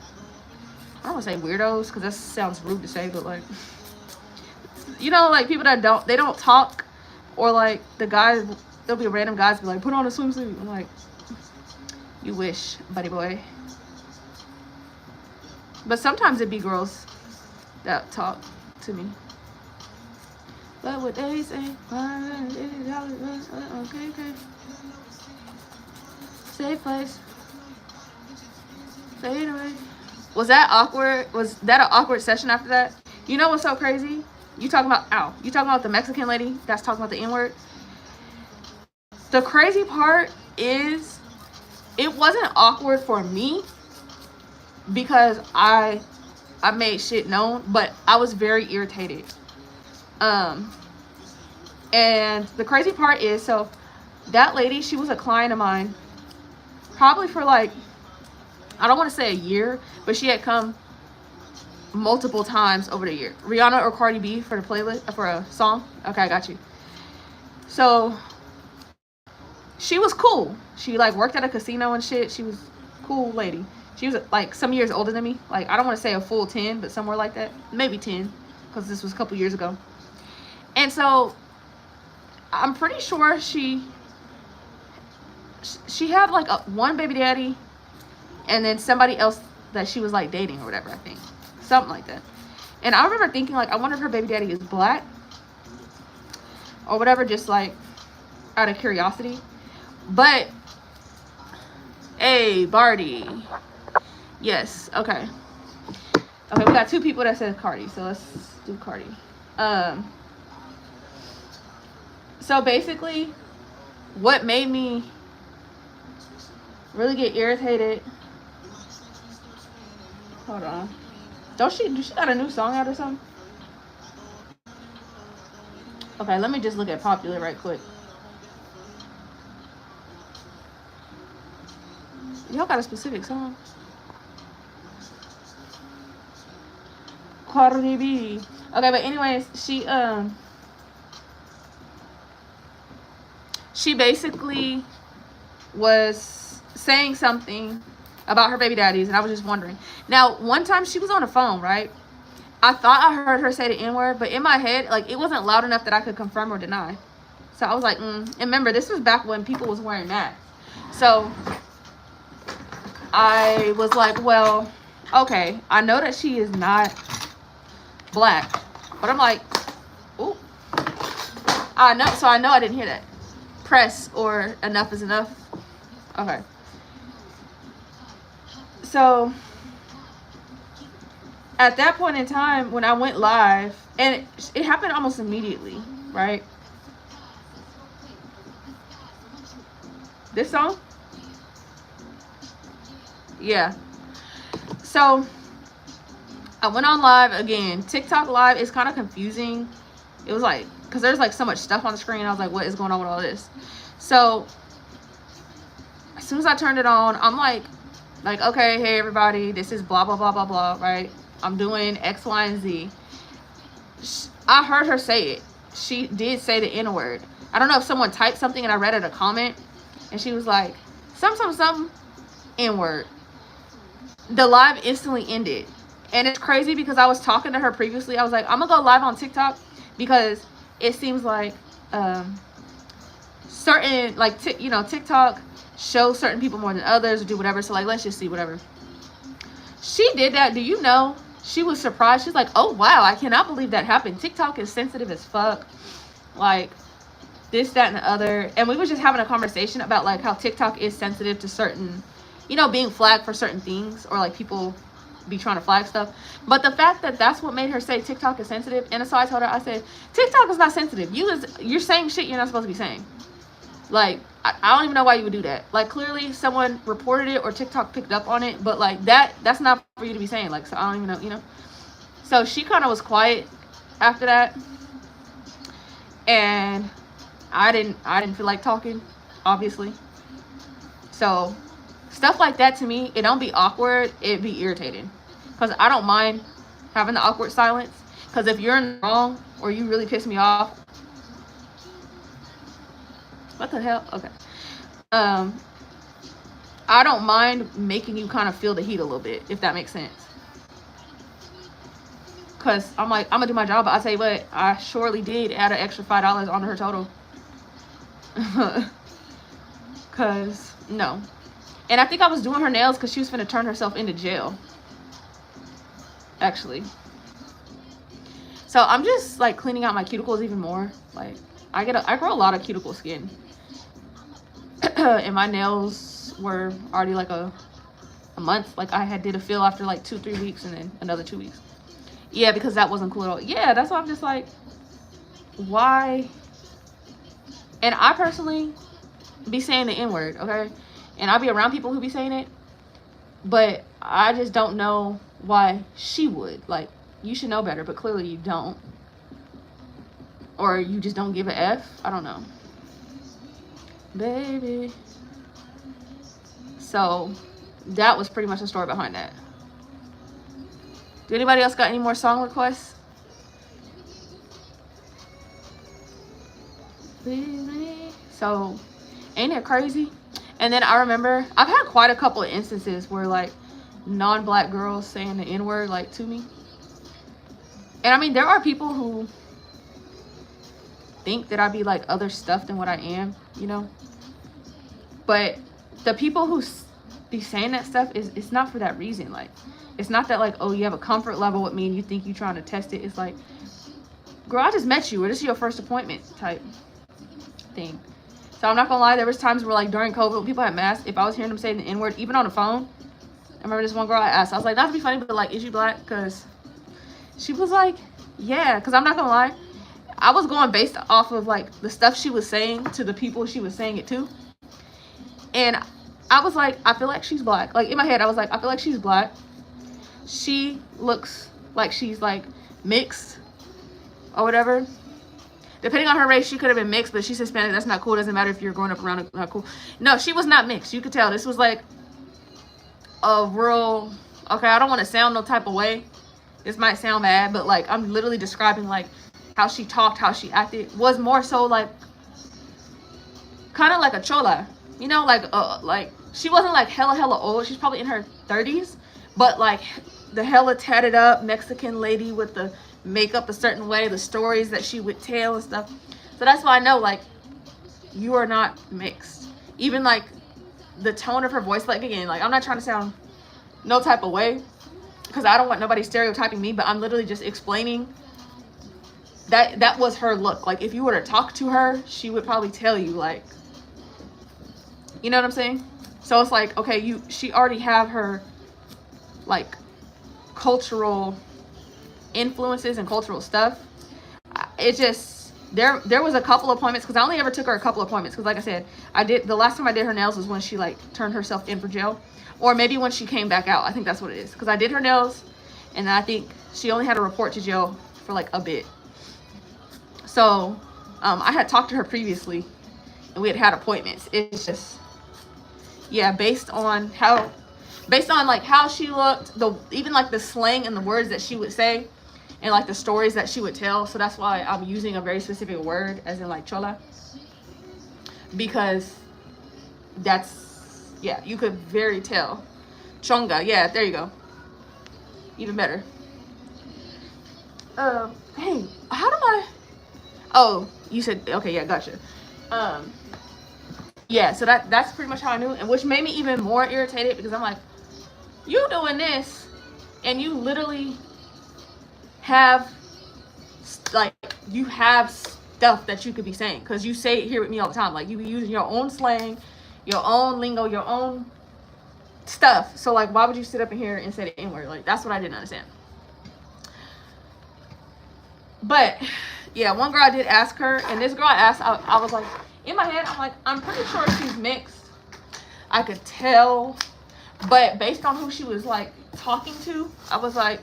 I don't want to say weirdos, because that sounds rude to say, but like, you know, like people that don't talk, or like the guys, there'll be random guys be like, put on a swimsuit. I'm like, you wish, buddy boy. But sometimes it'd be girls that talk to me. But what they say, okay. Safe place. Fade away. Was that awkward? Was that an awkward session after that? You know what's so crazy? You talking about the Mexican lady that's talking about the N-word? The crazy part is, it wasn't awkward for me. because I made shit known, but I was very irritated. And the crazy part is, so that lady, she was a client of mine probably for like, I don't want to say a year, but she had come multiple times over the year. Rihanna or Cardi B for the playlist, for a song. Okay, I got you. So she was cool. She like worked at a casino and shit. She was a cool lady. She was like some years older than me. Like, I don't want to say a full 10, but somewhere like that. Maybe 10, because this was a couple years ago. And so I'm pretty sure she had like one baby daddy and then somebody else that she was like dating or whatever, I think. Something like that. And I remember thinking, like, I wonder if her baby daddy is black or whatever, just like out of curiosity. But hey, Barty. Yes, okay. Okay, we got two people that said Cardi, so let's do Cardi. So basically, what made me really get irritated. Hold on. Do she got a new song out or something? Okay, let me just look at popular right quick. Y'all got a specific song? Cardi B. Okay, but anyways, she basically was saying something about her baby daddies, and I was just wondering. Now, one time she was on the phone, right? I thought I heard her say the N-word, but in my head, like, it wasn't loud enough that I could confirm or deny. So I was like, And remember, this was back when people was wearing masks. So I was like, well, okay, I know that she is not black, but I'm like, ooh, I know I didn't hear that. Press or enough is enough. Okay. So at that point in time, when I went live, and it happened almost immediately, right? This song? Yeah. So I went on live again. TikTok live is kind of confusing. It was like, because there's like so much stuff on the screen. I was like, what is going on with all this? So as soon as I turned it on, I'm like, okay, hey everybody, this is blah, blah, blah, blah, blah, right? I'm doing X, Y, and Z. I heard her say it. She did say the N-word. I don't know if someone typed something and I read it a comment, and she was like, some N-word. The live instantly ended. And it's crazy because I was talking to her previously. I was like, I'm gonna go live on TikTok because it seems like certain, like, TikTok shows certain people more than others or do whatever. So, like, let's just see whatever. She did that. Do you know? She was surprised. She's like, oh, wow, I cannot believe that happened. TikTok is sensitive as fuck. Like, this, that, and the other. And we were just having a conversation about, like, how TikTok is sensitive to certain, being flagged for certain things, or like people be trying to flag stuff. But the fact that that's what made her say TikTok is sensitive, and so I told her, I said, TikTok is not sensitive. You're saying shit you're not supposed to be saying. Like, I don't even know why you would do that. Like, clearly someone reported it or TikTok picked up on it, but like that's not for you to be saying. Like, so I don't even know, So she kind of was quiet after that, and I didn't feel like talking, obviously. So stuff like that, to me, it don't be awkward, it be irritating, because I don't mind having the awkward silence. Because if you're in the wrong or you really piss me off, what the hell? Okay. I don't mind making you kind of feel the heat a little bit, if that makes sense. Because I'm like, I'm gonna do my job, but I'll tell you what, I surely did add an extra $5 onto her total. Because no. And I think I was doing her nails because she was finna turn herself into jail, actually. So I'm just like cleaning out my cuticles even more. Like, I grow a lot of cuticle skin. And my nails were already like a month. Like, I did a fill after like 2-3 weeks, and then another 2 weeks. Yeah, because that wasn't cool at all. Yeah, that's why I'm just like, why? And I personally be saying the N-word, okay? And I'll be around people who be saying it, but I just don't know why she would. Like, you should know better, but clearly you don't. Or you just don't give a F. I don't know. Baby. So that was pretty much the story behind that. Do anybody else got any more song requests? So ain't it crazy? And then I remember I've had quite a couple of instances where like non-black girls saying the N-word like to me. And I mean, there are people who think that I be like other stuff than what I am, you know. But the people who be saying that stuff it's not for that reason. Like, it's not that like, oh, you have a comfort level with me and you think you're trying to test it. It's like, girl, I just met you, or this is your first appointment type thing. So I'm not gonna lie, there was times where like during COVID when people had masks, if I was hearing them saying the N-word, even on the phone, I remember this one girl I asked, I was like, not to be funny, but like, is you black? Because she was like, yeah. Because I'm not gonna lie, I was going based off of like the stuff she was saying to the people she was saying it to. And I was like, I feel like she's black. Like in my head, I was like, I feel like she's black. She looks like she's like mixed or whatever. Depending on her race, she could have been mixed, but she's Hispanic. That's not cool. It doesn't matter if you're growing up around it. Not cool. No, she was not mixed. You could tell. This was like a real, okay, I don't want to sound no type of way. This might sound bad, but like I'm literally describing like how she talked, how she acted. Was more so like kind of like a chola. You know, like she wasn't like hella old. She's probably in her 30s, but like the hella tatted up Mexican lady with the makeup a certain way, the stories that she would tell and stuff. So that's why I know like you are not mixed. Even like the tone of her voice, like again, like I'm not trying to sound no type of way because I don't want nobody stereotyping me, but I'm literally just explaining that was her look. Like if you were to talk to her, she would probably tell you like, you know what I'm saying? So it's like, okay, she already have her like cultural influences and cultural stuff. It just there was a couple appointments because I only ever took her a couple appointments because like I said, the last time I did her nails was when she like turned herself in for jail, or maybe when she came back out. I think that's what it is, because I did her nails and I think she only had to report to jail for like a bit. So I had talked to her previously and we had appointments. It's just, yeah, based on like how she looked, even like the slang and the words that she would say and like the stories that she would tell. So that's why I'm using a very specific word, as in like chola, because that's, yeah, you could very tell. Chonga, yeah, there you go, even better. Hey, how do I, oh, you said, okay, yeah, gotcha. Yeah, so that's pretty much how I knew, and which made me even more irritated because I'm like, you doing this and you literally have like you have stuff that you could be saying, because you say it here with me all the time. Like you be using your own slang, your own lingo, your own stuff. So like, why would you sit up in here and say the N-word? Like, that's what I didn't understand. But yeah, one girl I did ask her, and this girl I asked, I was like, in my head, I'm like, I'm pretty sure she's mixed. I could tell, but based on who she was like talking to, I was like,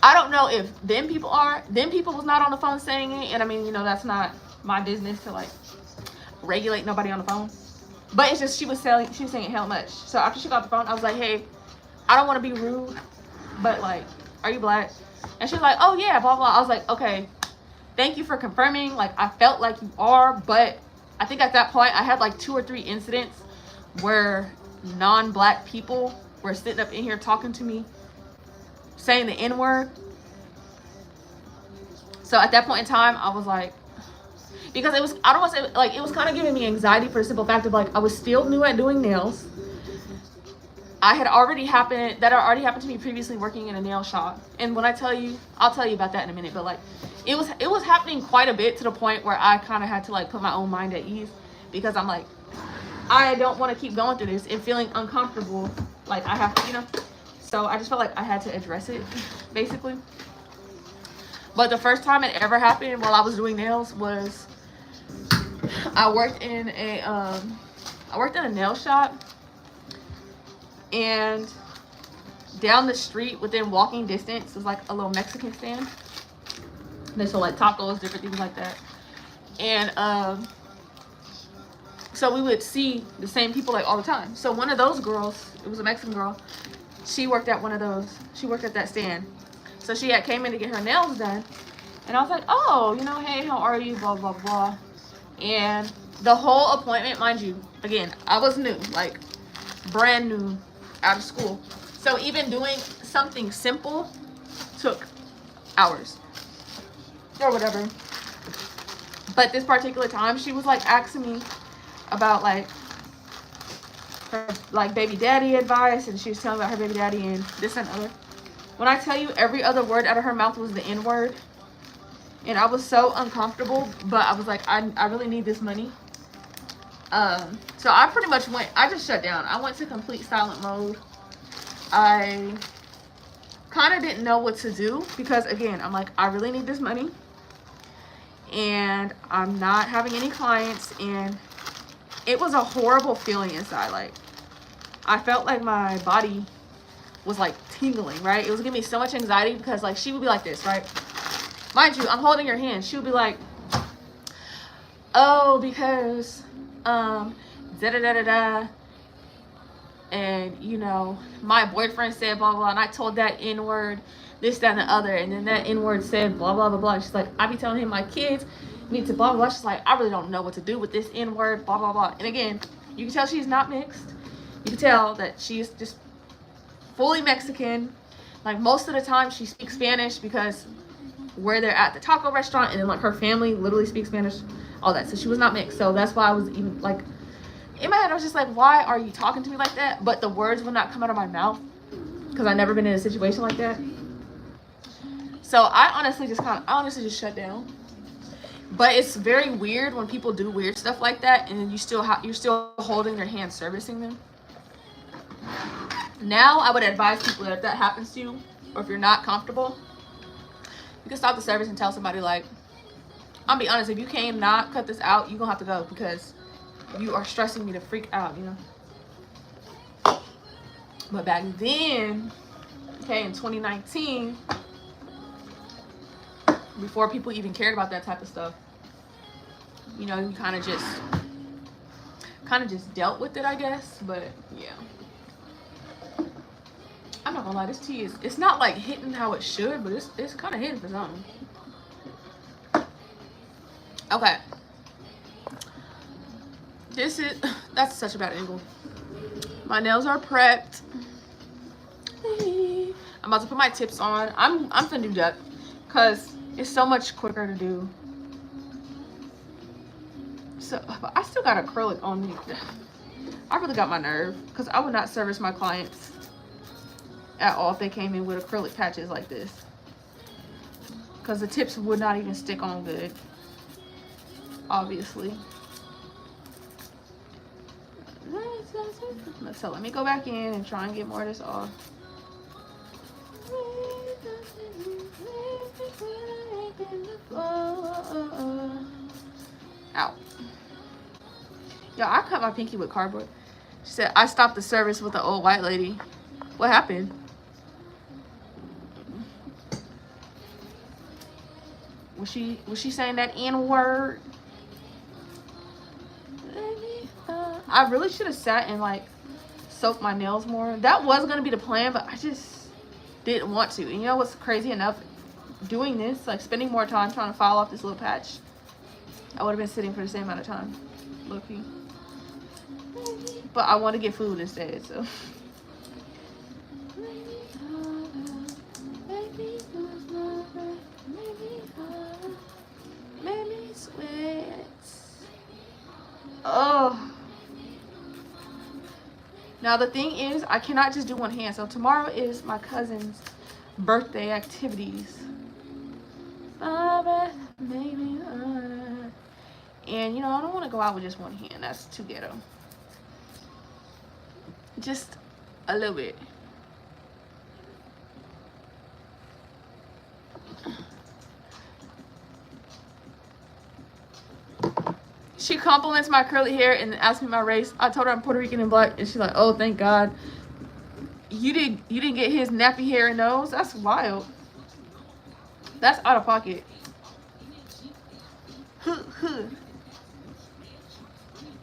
I don't know if them people was not on the phone saying it, and I mean, you know, that's not my business to like regulate nobody on the phone. But it's just she was saying it hell much. So after she got the phone, I was like, hey, I don't want to be rude, but like, are you black? And she was like, oh yeah, blah blah. I was like, okay, thank you for confirming. Like, I felt like you are, but I think at that point I had like 2 or 3 incidents where non-black people were sitting up in here talking to me, saying the N-word. So at that point in time, I was like, because it was, I don't want to say, like, it was kind of giving me anxiety for the simple fact of like, I was still new at doing nails. That had already happened to me previously working in a nail shop. And when I tell you, I'll tell you about that in a minute, but like, it was happening quite a bit, to the point where I kind of had to like put my own mind at ease, because I'm like, I don't want to keep going through this and feeling uncomfortable. Like I have to, you know. So I just felt like I had to address it, basically. But the first time it ever happened while I was doing nails was I worked in a nail shop, and down the street within walking distance was like a little Mexican stand. They sold like tacos, different things like that. And so we would see the same people like all the time. So one of those girls, it was a Mexican girl, she worked at one of those. She worked at that stand. So she had came in to get her nails done. And I was like, oh, you know, hey, how are you? Blah, blah, blah. And the whole appointment, mind you, again, I was new, like brand new out of school. So even doing something simple took hours or whatever. But this particular time, she was like asking me about like her like baby daddy advice, and she was telling me about her baby daddy and this and other. When I tell you, every other word out of her mouth was the N word, and I was so uncomfortable, but I was like, I really need this money. So I pretty much I just shut down. I went to complete silent mode. I kind of didn't know what to do because, again, I'm like, I really need this money, and I'm not having any clients, and it was a horrible feeling inside. Like, I felt like my body was like tingling, right? It was giving me so much anxiety because like she would be like this, right? Mind you, I'm holding her hand. She would be like, oh, because da da da da da, and you know, my boyfriend said blah blah, and I told that N word, this, that, and the other, and then that N word said blah blah blah blah. She's like, I be telling him my kids need to blah blah blah. She's like, I really don't know what to do with this N word, blah blah blah. And again, you can tell she's not mixed. You can tell that she's just fully Mexican. Like most of the time she speaks Spanish because where they're at the taco restaurant, and then like her family literally speaks Spanish, all that. So she was not mixed. So that's why I was even like, in my head I was just like, why are you talking to me like that? But the words would not come out of my mouth because I've never been in a situation like that. So I honestly just shut down. But it's very weird when people do weird stuff like that, and then you're still holding their hand servicing them. Now I would advise people that if that happens to you, or if you're not comfortable, you can stop the service and tell somebody like, I'll be honest, if you can't not cut this out, you're gonna have to go because you are stressing me to freak out, you know. But back then, okay, in 2019, before people even cared about that type of stuff, you know, you kind of just dealt with it, I guess. But yeah, I'm not gonna lie, this tea it's not like hitting how it should, but it's kind of hitting for something. Okay, that's such a bad angle. My nails are prepped. I'm about to put my tips on. I'm finna do that because it's so much quicker to do. So, but I still got acrylic on me. I really got my nerve because I would not service my clients at all if they came in with acrylic patches like this, because the tips would not even stick on good, obviously. So let me go back in and try and get more of this off. Ow. Yo, I cut my pinky with cardboard. She said, I stopped the service with the old white lady. What happened? Was she saying that N word? I really should have sat and like soaked my nails more. That was gonna be the plan, but I just didn't want to. And you know what's crazy enough? Doing this, like spending more time trying to file off this little patch, I would have been sitting for the same amount of time, low-key. But I want to get food instead, so. Oh. Now the thing is, I cannot just do one hand. So tomorrow is my cousin's birthday activities. Maybe. And you know, I don't want to go out with just one hand. That's too ghetto. Just a little bit. She compliments my curly hair and asks me my race. I told her I'm Puerto Rican and black, and she's like, oh, thank God You didn't get his nappy hair and nose? That's wild. That's out of pocket.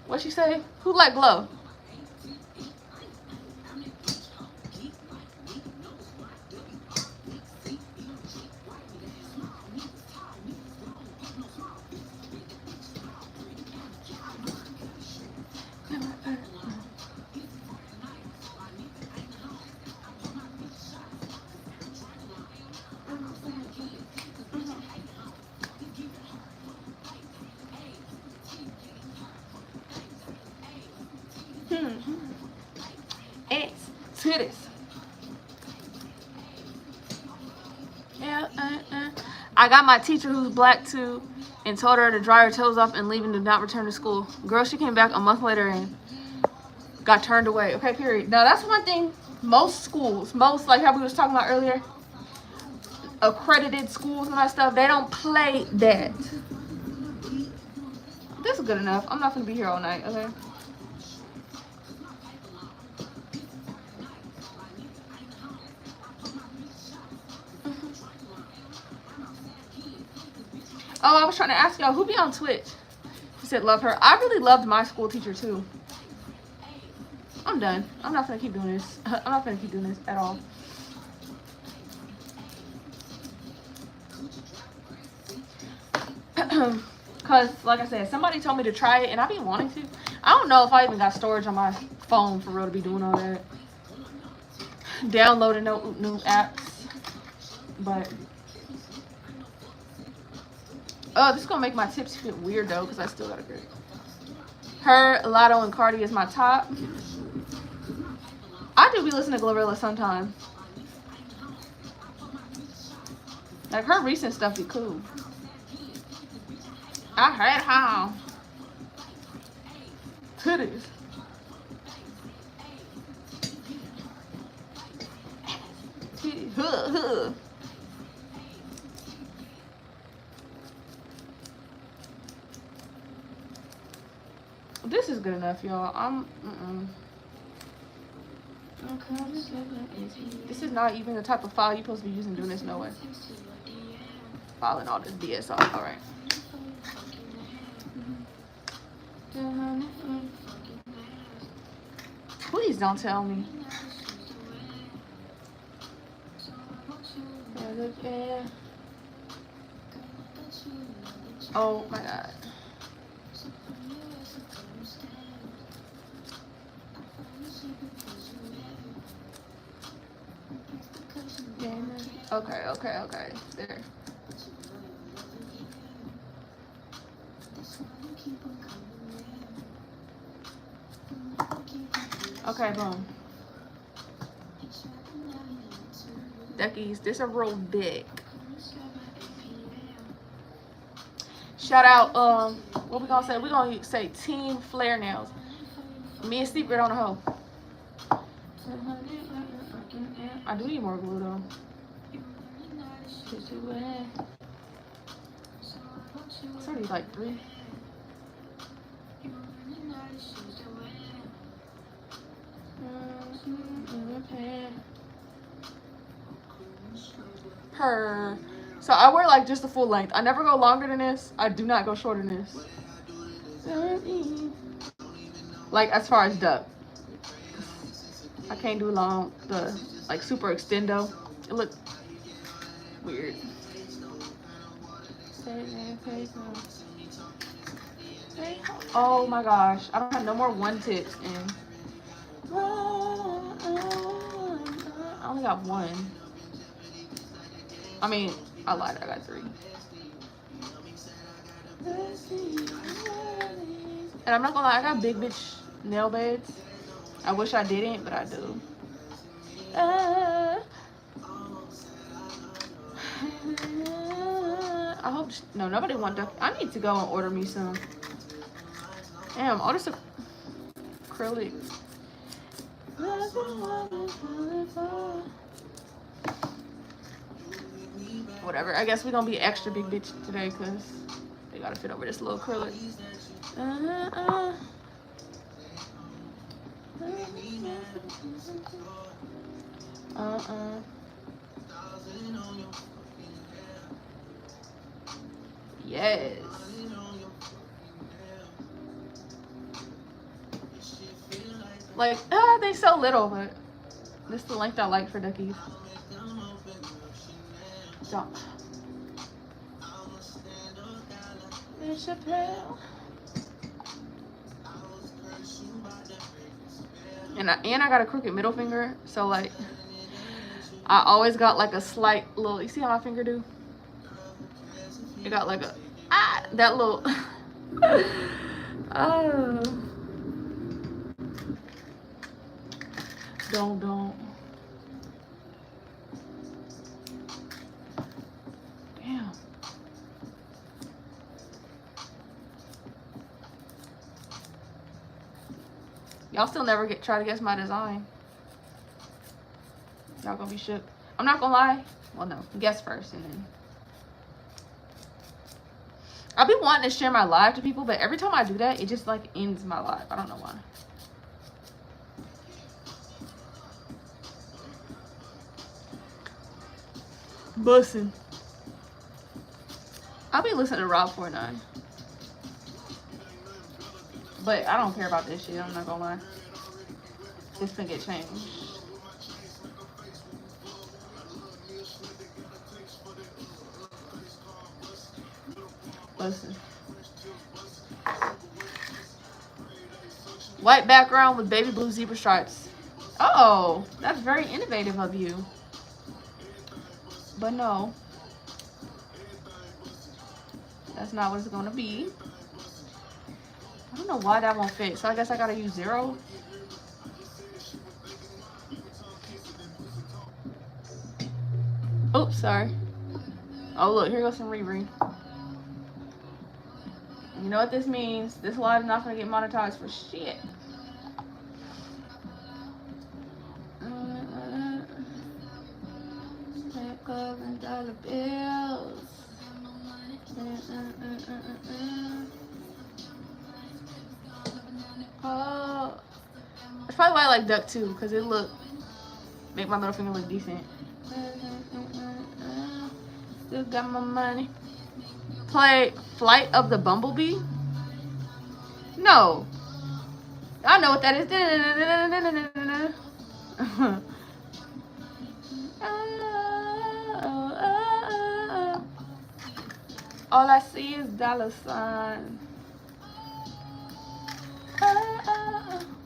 What she say? Who like glow? It's titties. Yeah, I got my teacher who's black too and told her to dry her toes off and leave and do not return to school. Girl, she came back a month later and got turned away. Okay, period. Now that's one thing most schools, like how we was talking about earlier, accredited schools and that stuff, they don't play that. This is good enough. I'm not gonna be here all night, okay? Oh, I was trying to ask y'all, who be on Twitch? She said love her. I really loved my school teacher too. I'm done. I'm not gonna keep doing this. I'm not gonna keep doing this at all. Cause like I said, somebody told me to try it and I've been wanting to. I don't know if I even got storage on my phone for real to be doing all that. Downloading new apps. But oh, this is gonna make my tips fit weird though, because I still got a grade. Her, Lotto, and Cardi is my top. I do be listening to Glorilla sometimes. Like her recent stuff be cool. I heard how. Titties. This is good enough, y'all. This is not even the type of file you're supposed to be using doing this, no way. Filing all this BS off, alright. Please don't tell me. Oh my god. Okay. There. Okay, boom. Duckies, this a real big. Shout out, what we gonna say? We gonna say Team Flare Nails. Me and Secret on the hoe. I do need more glue though. It's already like 3. Her. So I wear like just the full length. I never go longer than this. I do not go shorter than this. Like as far as duck. I can't do long, the like super extendo. It looks weird. Oh my gosh. I don't have no more one tips and I only got 1. I mean, I lied, I got 3. And I'm not gonna lie, I got big bitch nail beds. I wish I didn't, but I do. I hope, no, nobody want duck. I need to go and order me some. Damn, all this acrylic. Whatever, I guess we're gonna be extra big bitch today because they gotta fit over this little acrylic. Yes. Like, they so little, but this is the length I like for duckies. Don't. And I got a crooked middle finger, so like I always got like a slight little, you see how my finger do? It got like a that little oh, don't damn. Y'all still never try to guess my design. Y'all gonna be shook. I'm not gonna lie. Well, no, guess first and then. I'll be wanting to share my live to people, but every time I do that, it just like ends my live. I don't know why. Bussin'. I'll be listening to Rob 49. But I don't care about this shit, I'm not gonna lie. This can get changed. Listen. White background with baby blue zebra stripes. Oh, that's very innovative of you. But no. That's not what it's gonna be. I don't know why that won't fit, so I guess I gotta use 0. Oops, sorry. Oh, look, here goes some Riri. You know what this means? This live is not gonna get monetized for shit. $1 bills. Oh, that's probably why I like duck too, because it make my middle finger look decent. Still got my money. Play Flight of the Bumblebee? No. I know what that is. All I see is dollar sign.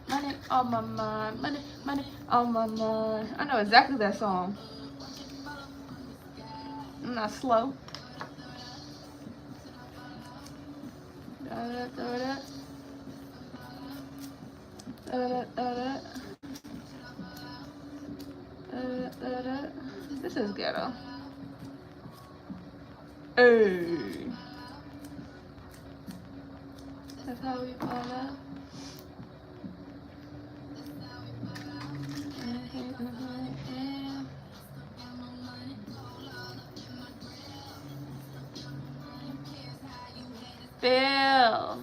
Money on my mind. Money, money on my mind. I know exactly that song. I'm not slow. This is ghetto. Hey. That's how we call that. Bill.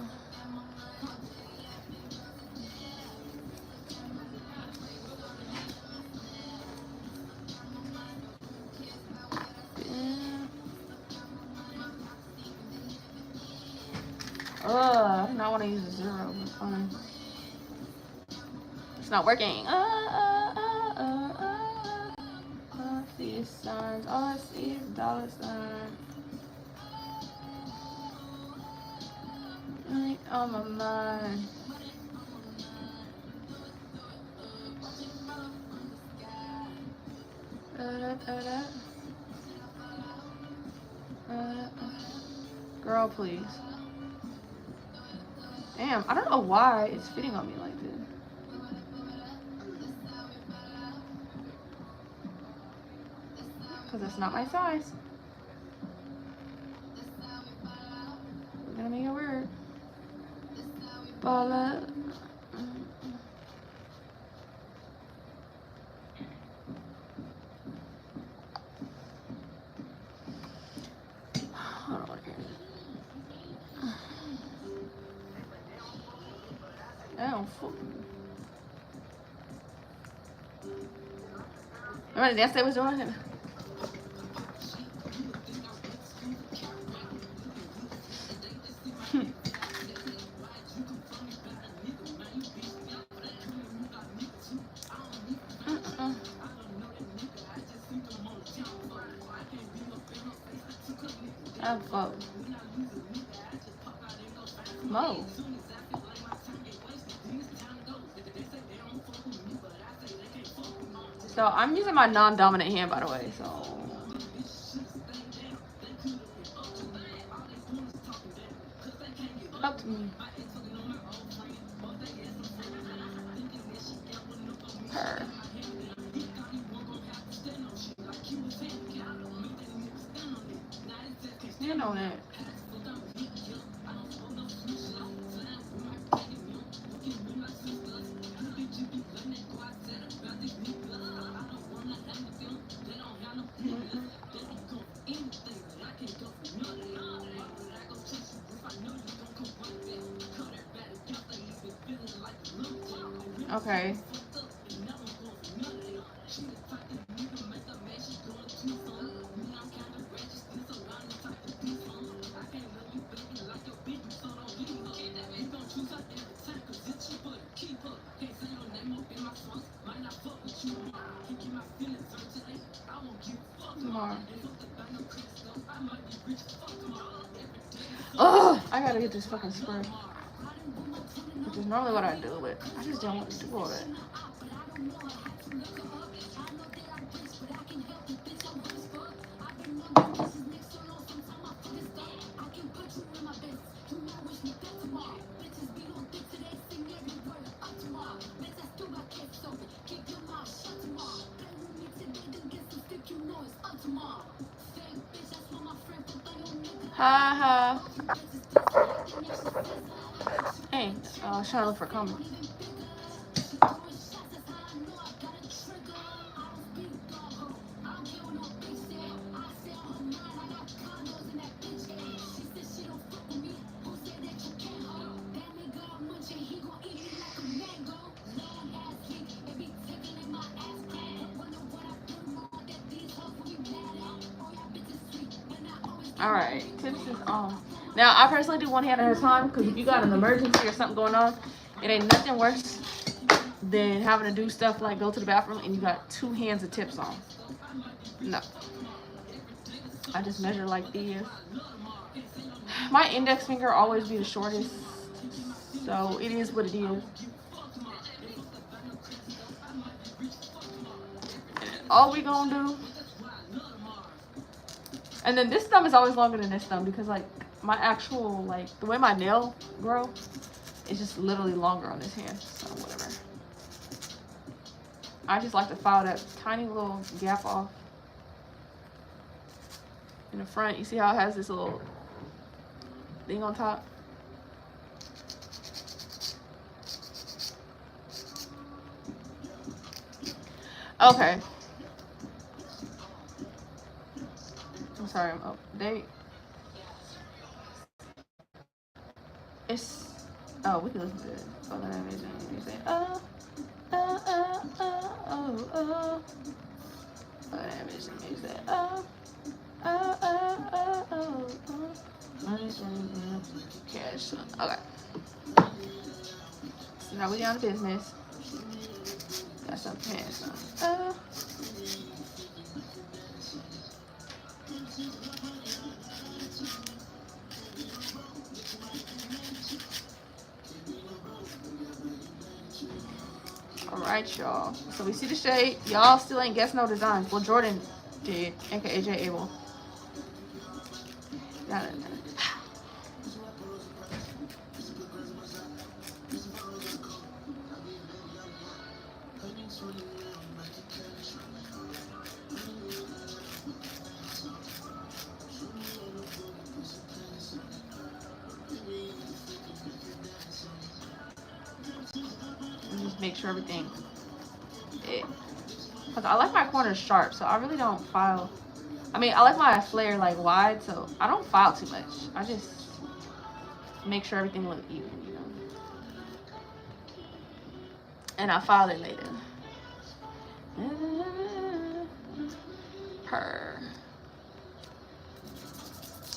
I do not want to use a 0, but fine. It's not working. All I see is signs. All I see is dollar sign. Money on my mind. Girl, please. Damn, I don't know why it's fitting on me like this. Because it's not my size. We're gonna make it work. Ball up. Hold on here. Oh, Remember the dance they was doing? Oh, fuck. Mo. So I'm using my non-dominant hand, by the way. So up to me. Her. Stand on it. Okay. Tomorrow. Oh, I gotta get this fucking spray. Which is normally what I do, but I just don't want to do all that. Ha ha. Hey, I was trying to look for a comment. All right, tips is on. Now, I personally do one hand at a time because if you got an emergency or something going on, it ain't nothing worse than having to do stuff like go to the bathroom and you got 2 hands of tips on. No. I just measure like these. My index finger always be the shortest, so it is what it is. And all we gonna do. And then this thumb is always longer than this thumb because like my actual, like the way my nail grow is just literally longer on this hand. So whatever. I just like to file that tiny little gap off in the front. You see how it has this little thing on top? Okay. I'm sorry, I'm up to date. It's, oh, we can listen to it. Oh, that amazing. You say, oh, oh, oh, oh, oh, oh. Oh, that amazing music. Oh, oh, oh, oh, oh, oh. Cash. Okay. So now we down to business. Got some pants on. Oh. Alright, y'all. So we see the shade. Y'all still ain't guessed no designs. Well, Jordan did, aka J Abel. Got it. Just make sure everything. Because I like my corners sharp, so I really don't file. I mean, I like my flare like wide, so I don't file too much. I just make sure everything looks even, you know. And I file it later. Purr.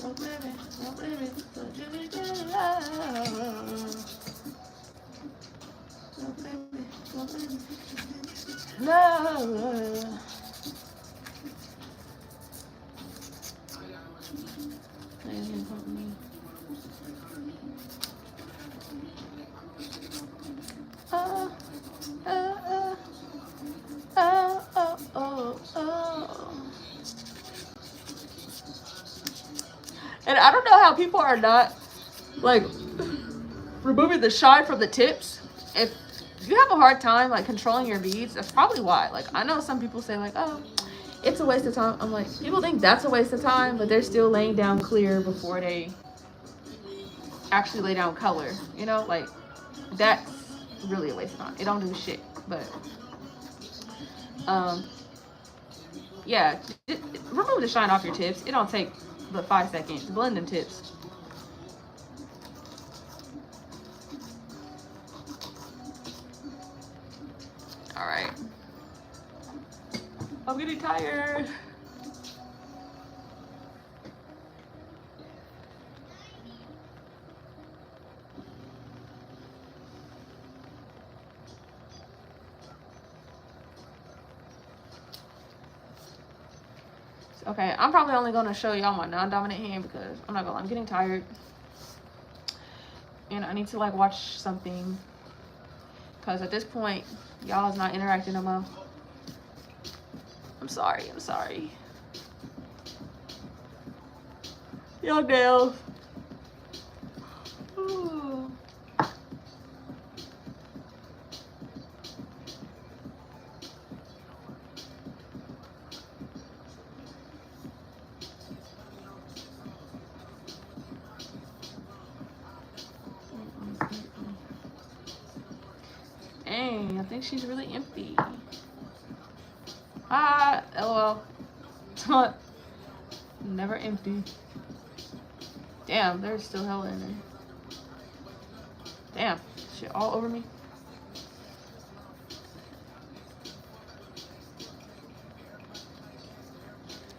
Oh, baby, oh, baby, so give me good love. Oh, baby, oh, baby. No. Oh, oh, oh, oh, oh, oh, oh. And I don't know how people are not like removing the shine from the tips. If you have a hard time like controlling your beads, that's probably why. Like I know some people say like, oh, it's a waste of time. I'm like, people think that's a waste of time, but they're still laying down clear before they actually lay down color. You know, like that's really a waste of time. It don't do shit. But yeah, remove the shine off your tips. It don't take but 5 seconds. Blend them tips. All right. I'm getting tired. Okay, I'm probably only going to show y'all my non-dominant hand because I'm not gonna lie, I'm getting tired. And I need to like watch something. Because at this point, y'all is not interacting no more. I'm sorry, I'm sorry. Y'all nails. Ooh. Dang, I think she's really empty. Ah, lol. Never empty. Damn, there's still hella in there. Damn, shit all over me.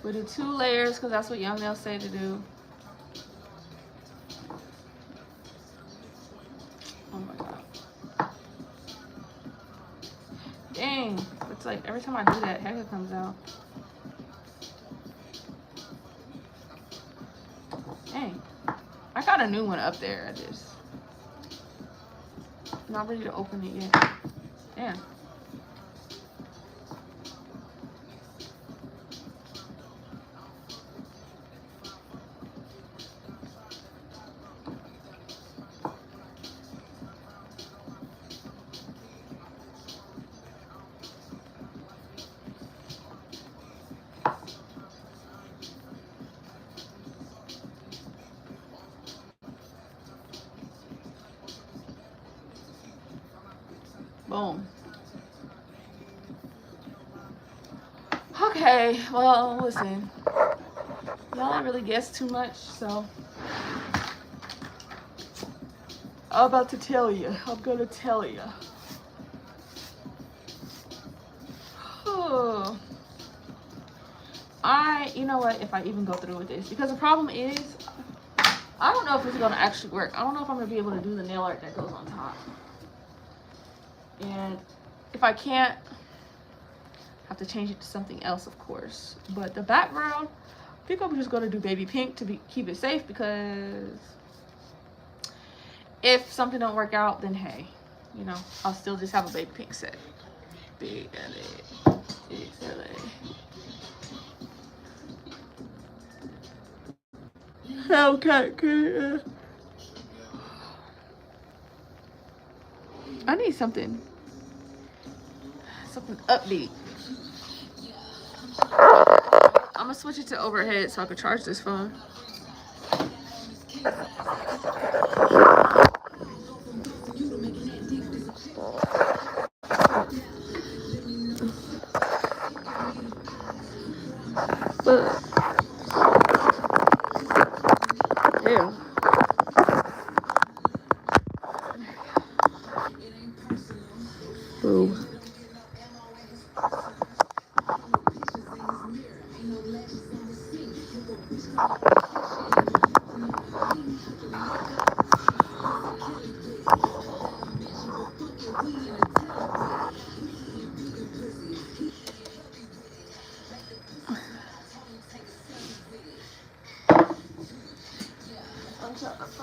We do 2 layers because that's what Young Nails say to do. Oh my god. Dang, it's like every time I do that, hair comes out. Dang, I got a new one up there. I just not ready to open it yet. Damn. Boom. Okay, well, listen. Y'all ain't really guessed too much, so I'm about to tell you. I'm gonna tell you. Oh. You know what, if I even go through with this, because the problem is, I don't know if this is gonna actually work. I don't know if I'm gonna be able to do the nail art that goes on top. And if I can't, I have to change it to something else, of course. But the background, I think I'm just gonna do baby pink to keep it safe, because if something don't work out, then hey, you know, I'll still just have a baby pink set. Big LA, big LA. Okay. I need something upbeat. I'm gonna switch it to overhead so I can charge this phone. But yeah. Boom.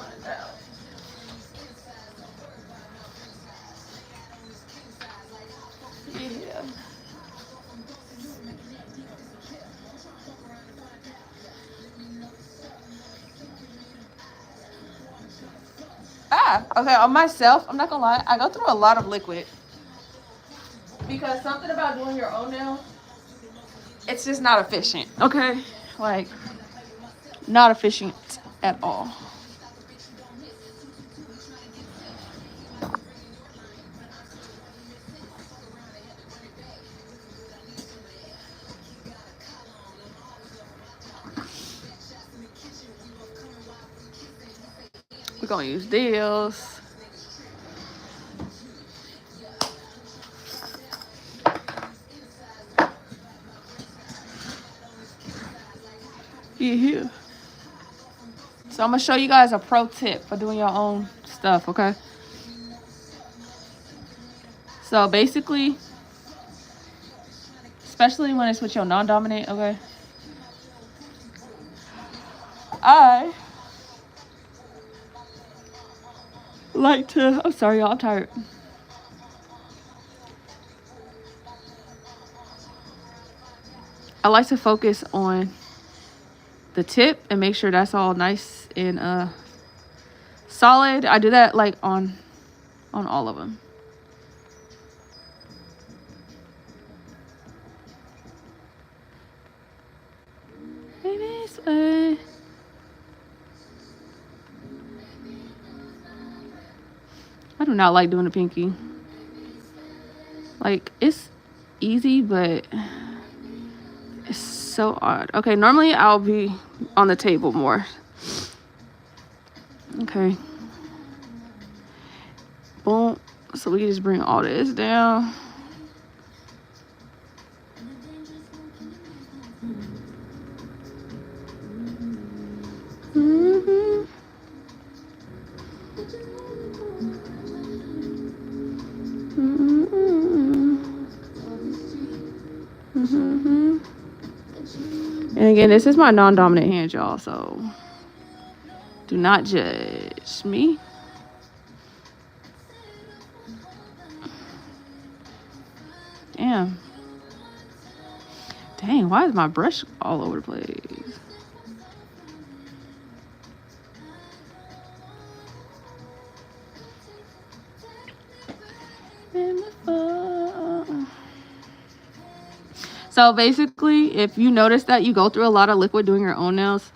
find out. Yeah. Okay, on myself, I'm not gonna lie, I go through a lot of liquid. Because something about doing your own nails, it's just not efficient, okay? Like, not efficient at all. We're gonna use deals. Yeah. So I'm gonna show you guys a pro tip for doing your own stuff, okay? So basically, especially when it's with your non-dominant, okay? I like to, I'm sorry y'all, I'm tired. I like to focus on the tip and make sure that's all nice and solid. I do that like on all of them. Maybe this way. I do not like doing the pinky. Like, it's easy, but it's so odd. Okay, normally I'll be on the table more. Okay. Boom. So we can just bring all this down. Mm-hmm. Mm-hmm. And again, this is my non-dominant hand, y'all, so do not judge me. Damn. Dang, why is my brush all over the place? So basically, if you notice that you go through a lot of liquid doing your own nails,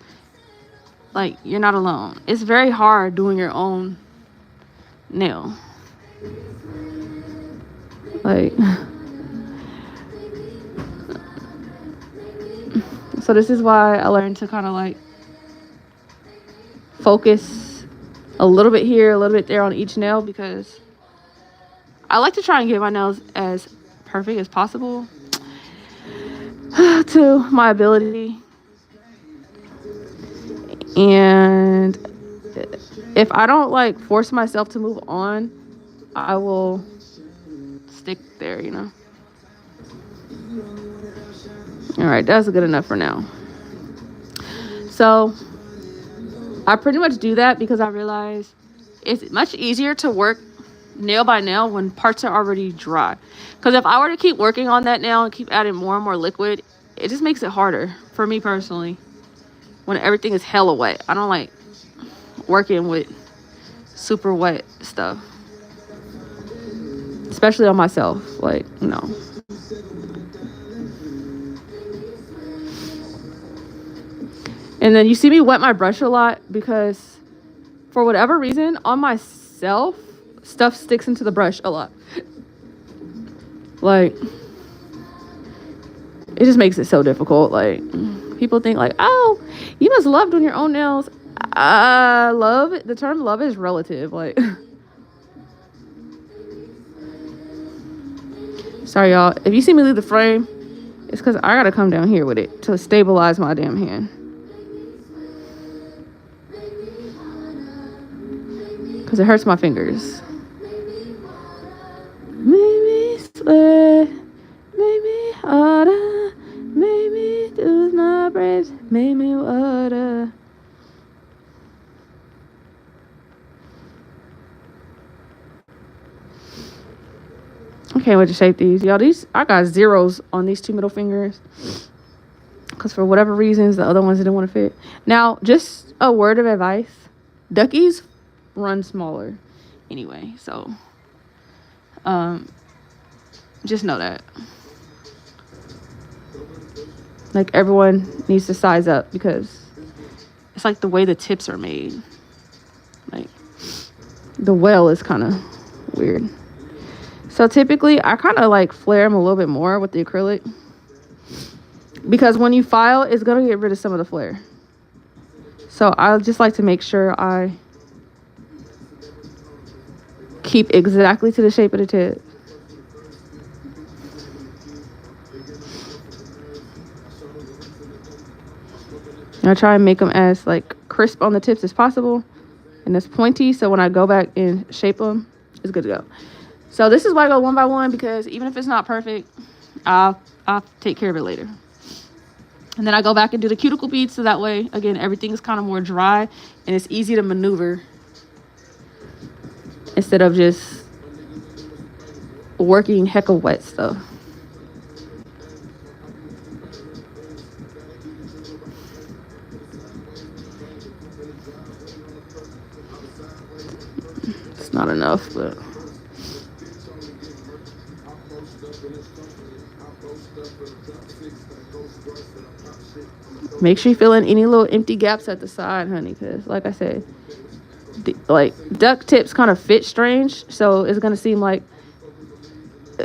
like, you're not alone. It's very hard doing your own nail. Like, so this is why I learned to kind of like focus a little bit here, a little bit there on each nail, because I like to try and get my nails as perfect as possible to my ability. And if I don't like force myself to move on, I will stick there, you know. All right, that's good enough for now. So I pretty much do that because I realize it's much easier to work nail by nail when parts are already dry. Because if I were to keep working on that nail and keep adding more and more liquid, it just makes it harder for me personally when everything is hella wet. I don't like working with super wet stuff, especially on myself. Like, no. And then you see me wet my brush a lot because for whatever reason on myself, stuff sticks into the brush a lot. Like, it just makes it so difficult. Like, people think like, oh, you must love doing your own nails. Love, the term love is relative. Like, sorry y'all, if you see me leave the frame, it's because I gotta come down here with it to stabilize my damn hand, because it hurts my fingers. Maybe sweat, maybe harder, maybe lose my breath, maybe water. can't wait to shape these. Y'all, I got zeros on these 2 middle fingers. Because for whatever reasons, the other ones didn't want to fit. Now, just a word of advice. Duckies run smaller anyway. So, just know that. Like, everyone needs to size up because it's like the way the tips are made. Like, the well is kind of weird. So typically I kind of like flare them a little bit more with the acrylic because when you file, it's going to get rid of some of the flare. So I just like to make sure I keep exactly to the shape of the tip. And I try and make them as like crisp on the tips as possible and as pointy, so when I go back and shape them, it's good to go. So this is why I go one by one, because even if it's not perfect, I'll take care of it later. And then I go back and do the cuticle beads, so that way, again, everything is kind of more dry and it's easy to maneuver instead of just working hecka wet stuff. It's not enough, but make sure you fill in any little empty gaps at the side, honey, because like I said, like duck tips kind of fit strange, so it's gonna seem like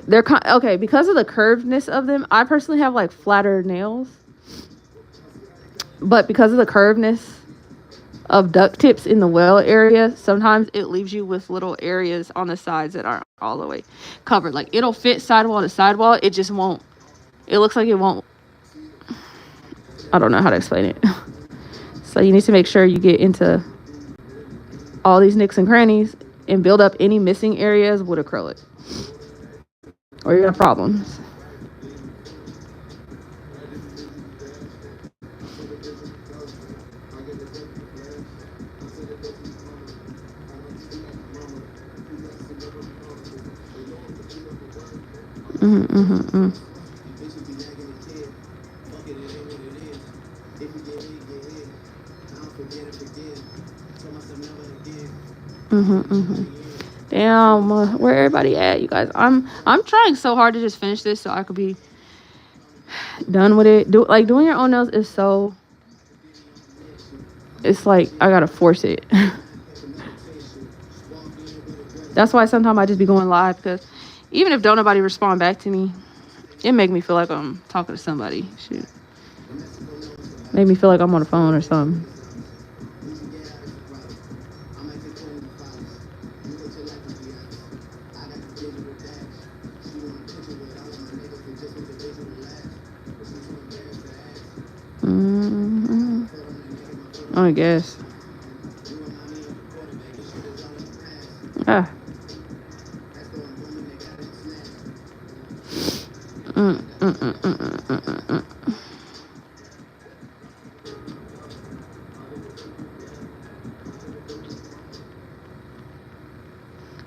they're okay because of the curvedness of them. I personally have like flatter nails, but because of the curvedness of duck tips in the well area, sometimes it leaves you with little areas on the sides that aren't all the way covered. Like it'll fit sidewall to sidewall, it just won't, it looks like it won't, I don't know how to explain it. So you need to make sure you get into all these nicks and crannies and build up any missing areas with acrylic, or you have problems. Damn, where everybody at, you guys? I'm trying so hard to just finish this so I could be done with it. Doing your own nails is so, it's like I gotta force it. That's why sometimes I just be going live, because even if don't nobody respond back to me, it make me feel like I'm talking to somebody. Shoot, make me feel like I'm on the phone or something. I guess.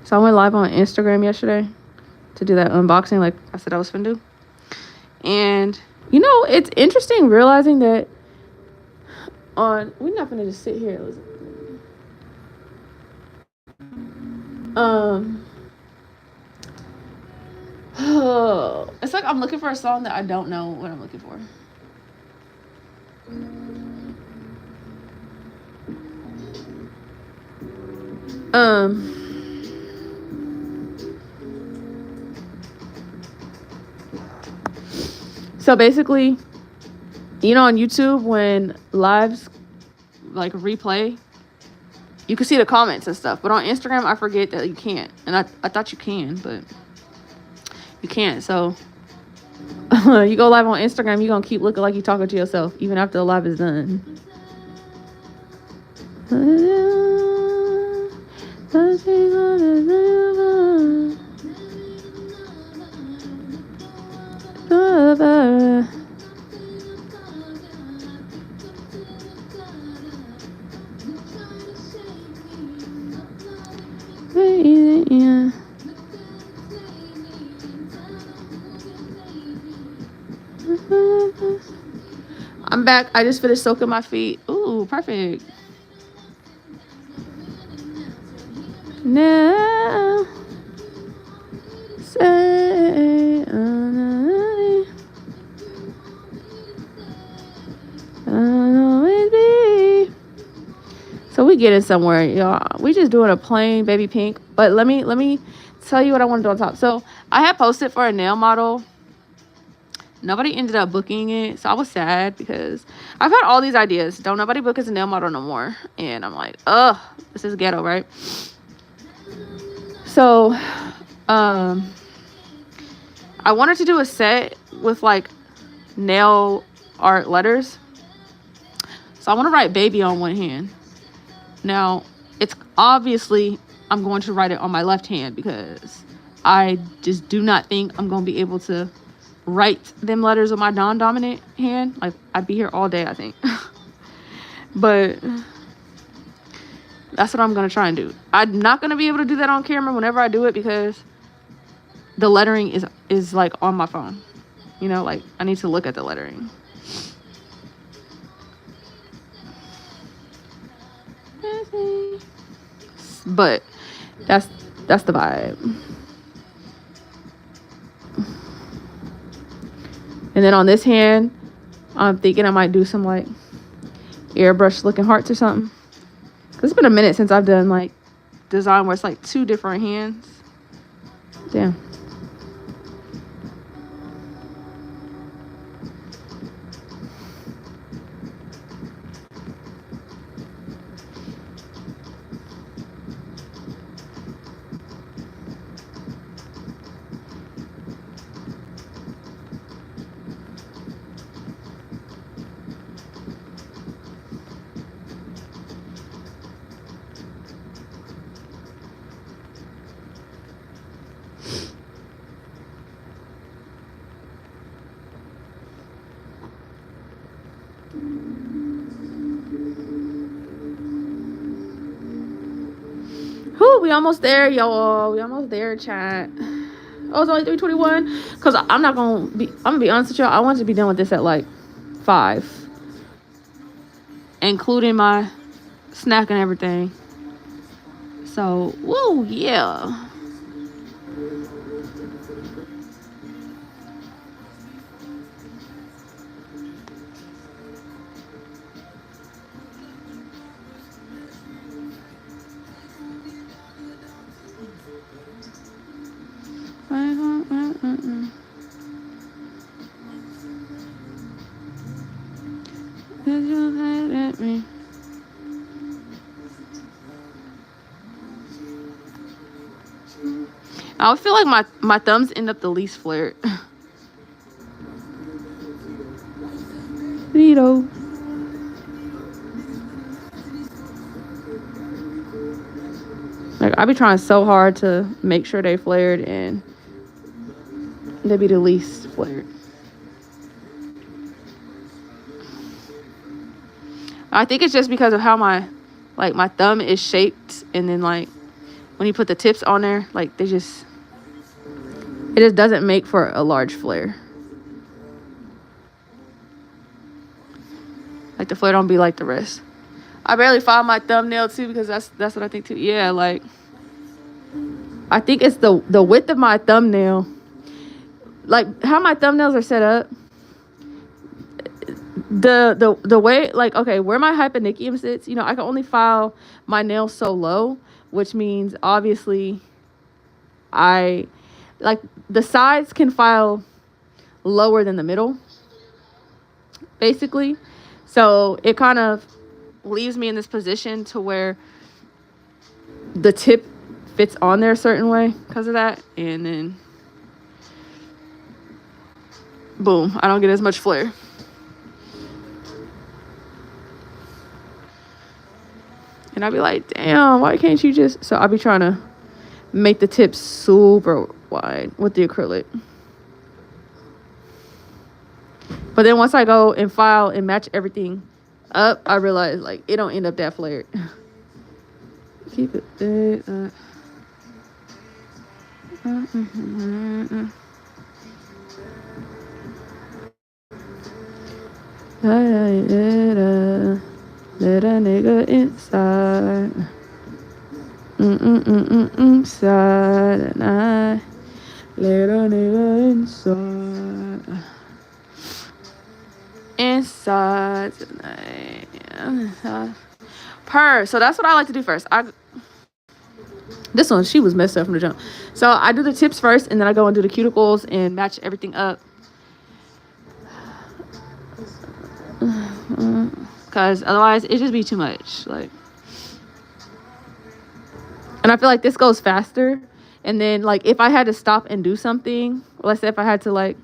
So I went live on Instagram yesterday to do that unboxing like I said I was finna do. And you know, it's interesting realizing that we're not gonna just sit here. It's like I'm looking for a song that I don't know what I'm looking for. So basically, you know, on YouTube when lives like replay, you can see the comments and stuff, but on Instagram I forget that you can't, and I thought you can, but you can't. So you go live on Instagram, you're gonna keep looking like you're talking to yourself even after the live is done. I'm back. I just finished soaking my feet. Ooh, perfect. Now say I'll always be. So we getting somewhere, y'all. We just doing a plain baby pink. But let me tell you what I want to do on top. So I had posted for a nail model. Nobody ended up booking it, so I was sad because I've had all these ideas. Don't nobody book as a nail model no more, and I'm like, ugh, this is ghetto, right? So I wanted to do a set with like nail art letters. So I want to write baby on one hand. Now it's obviously I'm going to write it on my left hand because I just do not think I'm going to be able to write them letters with my non-dominant hand. Like, I'd be here all day, I think. But that's what I'm gonna try and do. I'm not gonna be able to do that on camera whenever I do it because the lettering is like on my phone, you know, like I need to look at the lettering. But that's the vibe. And then on this hand, I'm thinking I might do some like airbrush looking hearts or something. Cause it's been a minute since I've done like design where it's like two different hands. Damn. Whew, we almost there, y'all. We almost there, chat. Oh, it's only 3:21. Cause I'm gonna be honest with y'all. I want to be done with this at like 5, including my snack and everything. So, woo, yeah. I feel like my thumbs end up the least flared. Neato. Like I be trying so hard to make sure they flared and they be the least flared. I think it's just because of how my thumb is shaped, and then like when you put the tips on there, like it just doesn't make for a large flare. Like the flare don't be like the rest. I barely file my thumbnail too because that's what I think too. Yeah, like I think it's the width of my thumbnail, like how my thumbnails are set up. The way, like, okay, where my hyponychium sits, you know, I can only file my nails so low, which means obviously I like the sides can file lower than the middle, basically. So it kind of leaves me in this position to where the tip fits on there a certain way because of that, and then boom, I don't get as much flare. And I'd be like, damn, why can't you just... So I'll be trying to make the tips super wide with the acrylic. But then once I go and file and match everything up, I realize, like, it don't end up that flared. Keep it there. Let a nigga inside. Inside. And I let a nigga inside. Inside tonight. Purr. So that's what I like to do first. This one, she was messed up from the jump. So I do the tips first, and then I go and do the cuticles and match everything up. Because otherwise, it just be too much. Like, and I feel like this goes faster. And then, like, if I had to stop and do something, let's say if I had to, like,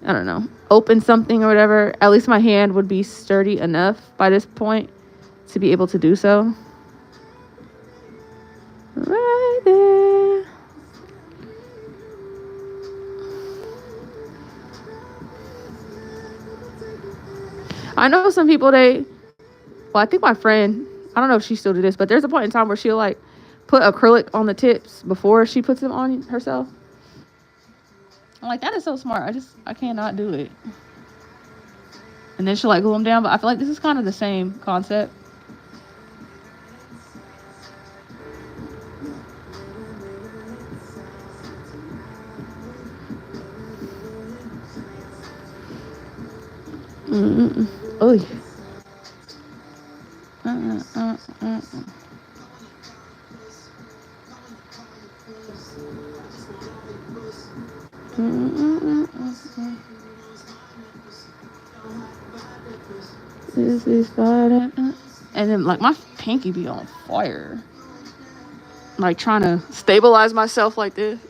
I don't know, open something or whatever, at least my hand would be sturdy enough by this point to be able to do so. Right there. I know some people, well, I think my friend, I don't know if she still do this, but there's a point in time where she'll, like, put acrylic on the tips before she puts them on herself. I'm like, that is so smart. I cannot do it. And then she'll, like, glue them down. But I feel like this is kind of the same concept. Oh. This is fire. And then, like, my pinky be on fire. Like, trying to stabilize myself like this.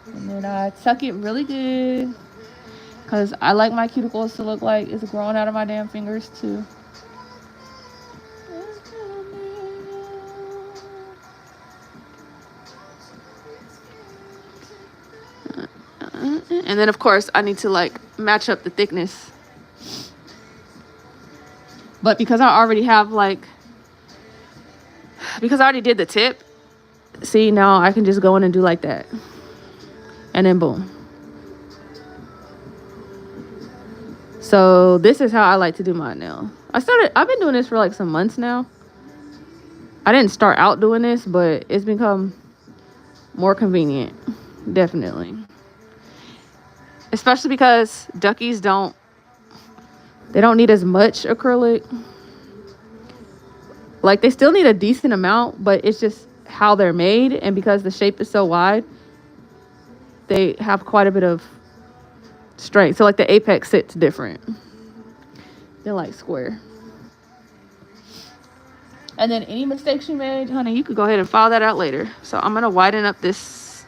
And then I tuck it really good, because I like my cuticles to look like it's growing out of my damn fingers too. And then, of course, I need to, like, match up the thickness. But because I already have, like, because I already did the tip, see, now I can just go in and do like that. And then boom. So this is how I like to do my nail. I've been doing this for, like, some months now. I didn't start out doing this, but it's become more convenient. Definitely. Especially because duckies don't need as much acrylic. Like, they still need a decent amount, but it's just how they're made. And because the shape is so wide, they have quite a bit of strength. So, like, the apex sits different than, like, square. And then any mistakes you made, honey, you could go ahead and file that out later. So I'm going to widen up this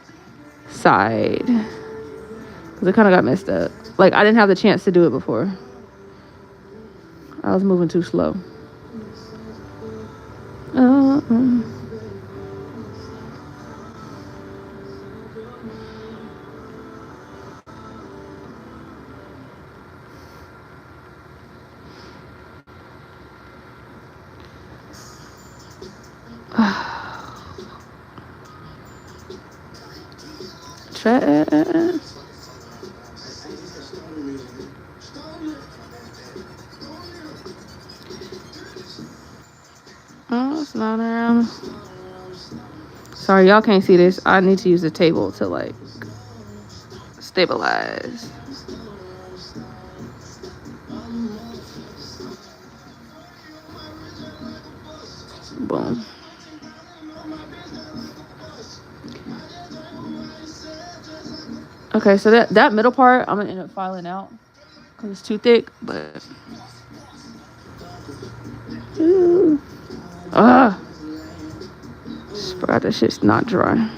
side, because it kind of got messed up. Like, I didn't have the chance to do it before. I was moving too slow. Oh, it's not around. Sorry, y'all can't see this. I need to use the table to, like, stabilize. Boom. Okay, so that middle part, I'm gonna end up filing out because it's too thick, but just forgot that shit's not dry.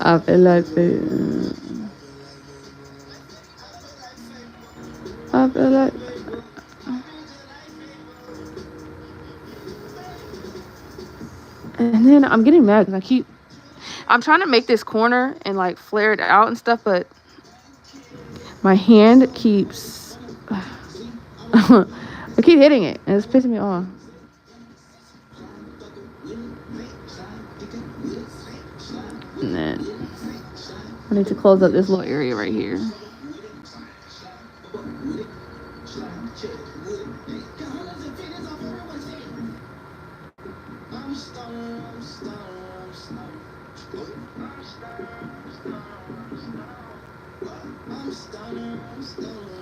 I feel like it. I feel like. And then I'm getting mad because I'm trying to make this corner and, like, flare it out and stuff, but my hand keeps I keep hitting it, and it's pissing me off. And then I need to close up this little area right here.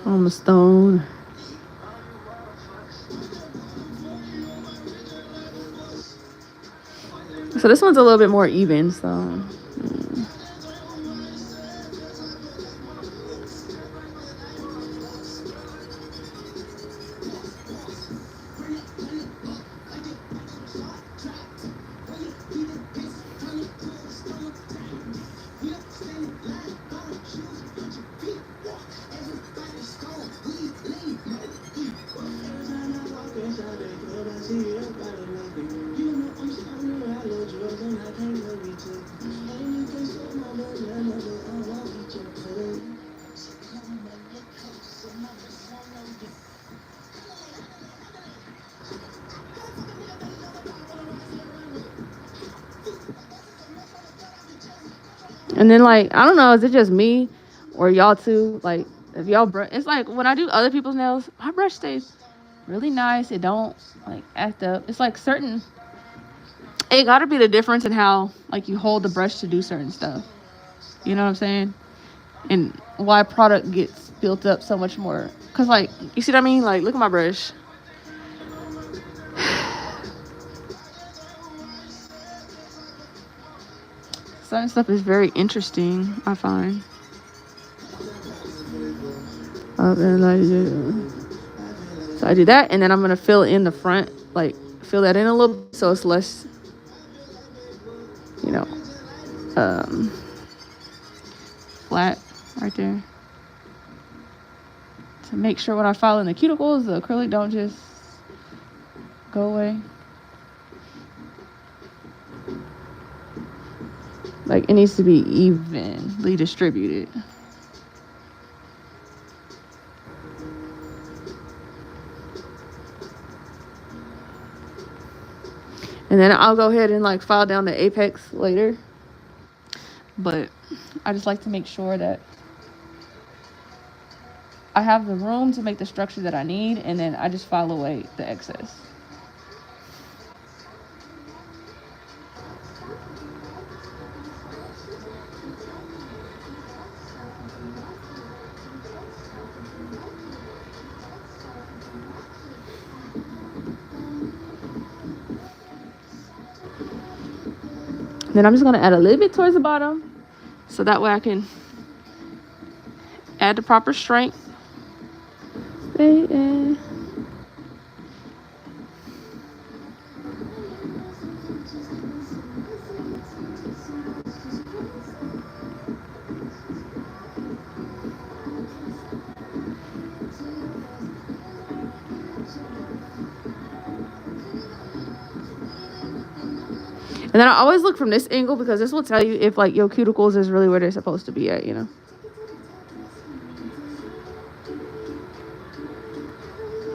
I'm a stone. So this one's a little bit more even, so and then like I don't know, is it just me or y'all too? Like if y'all brush, it's like when I do other people's nails, my brush stays really nice. It don't like act up. It's like certain. It gotta be the difference in how like you hold the brush to do certain stuff. You know what I'm saying? And why product gets built up so much more. Cause like you see what I mean? Like look at my brush. Certain stuff is very interesting, I find. So I do that, and then I'm gonna fill in the front, like fill that in a little bit so it's less, you know, flat right there. To make sure when I file in the cuticles, the acrylic don't just go away. Like it needs to be evenly distributed. And then I'll go ahead and like file down the apex later. But I just like to make sure that I have the room to make the structure that I need, and then I just file away the excess. Then I'm just going to add a little bit towards the bottom so that way I can add the proper strength. And then I always look from this angle because this will tell you if like your cuticles is really where they're supposed to be at, you know.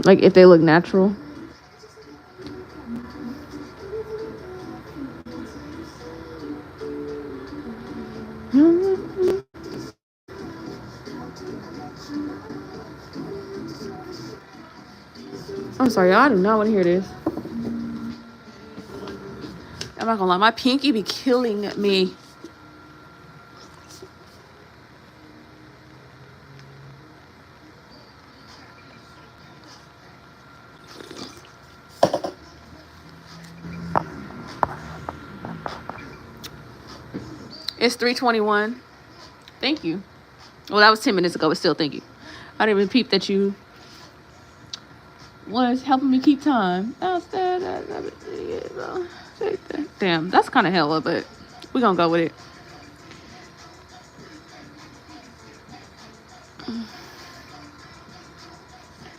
Like if they look natural. I'm sorry, y'all. I do not want to hear this. I'm not gonna lie, my pinky be killing me. It's 3:21. Thank you. Well, that was 10 minutes ago, but still thank you. I didn't even peep that you was helping me keep time. Damn, that's kind of hella, but we're gonna go with it.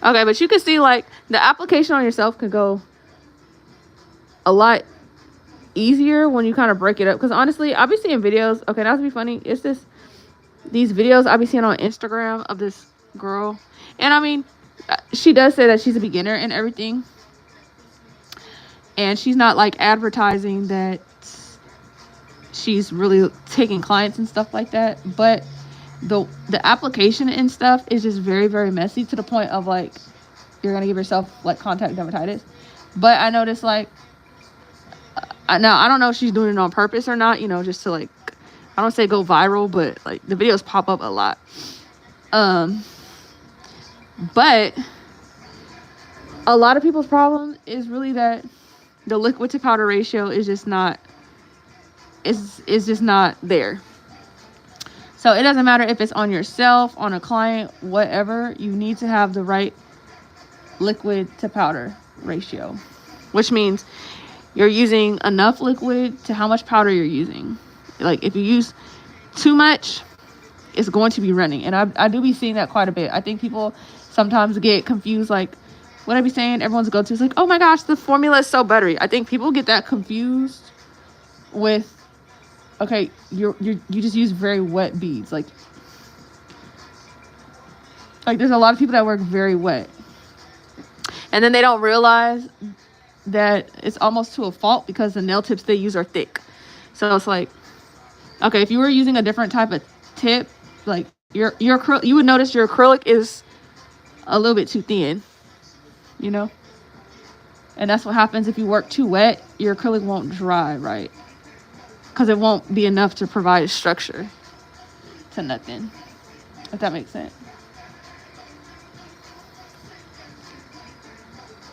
Okay, but you can see like the application on yourself can go a lot easier when you kind of break it up. Because honestly, I'll be seeing videos. Okay, not to be funny, it's these videos I'll be seeing on Instagram of this girl. And I mean, she does say that she's a beginner and everything, and she's not like advertising that she's really taking clients and stuff like that, but the application and stuff is just very, very messy, to the point of like you're gonna give yourself like contact dermatitis. But I noticed like now I don't know if she's doing it on purpose or not, you know, just to like, I don't say go viral, but like the videos pop up a lot. But a lot of people's problem is really that the liquid to powder ratio is just not, is just not there. So it doesn't matter if it's on yourself, on a client, whatever, you need to have the right liquid to powder ratio, which means you're using enough liquid to how much powder you're using. Like if you use too much, it's going to be running. And I do be seeing that quite a bit. I think people sometimes get confused, like what I be saying, everyone's go-to is like, oh my gosh, the formula is so buttery. I think people get that confused with, okay, you just use very wet beads. Like there's a lot of people that work very wet, and then they don't realize that it's almost to a fault because the nail tips they use are thick. So it's like, okay, if you were using a different type of tip, like you would notice your acrylic is a little bit too thin, you know? And that's what happens if you work too wet. Your acrylic won't dry right, because it won't be enough to provide structure to nothing, if that makes sense.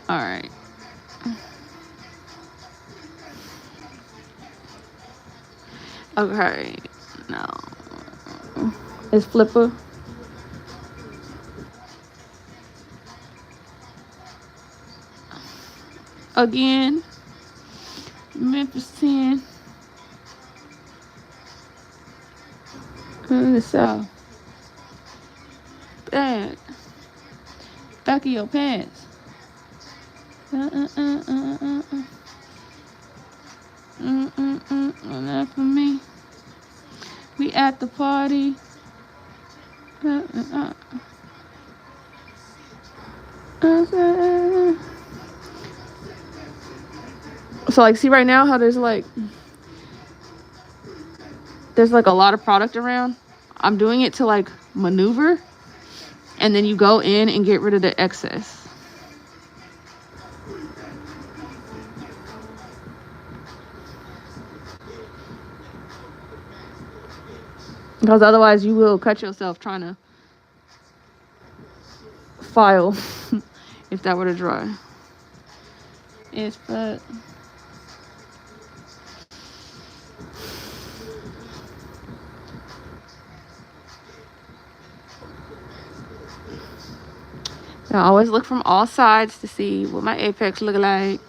All right. Okay, now it's Flipper. Again, Memphis 10. In the south. Back of your pants. Not for me. We at the party. So like, see right now how there's like a lot of product around. I'm doing it to like maneuver, and then you go in and get rid of the excess. Because otherwise you will cut yourself trying to file if that were to dry. It's but I always look from all sides to see what my apex look like.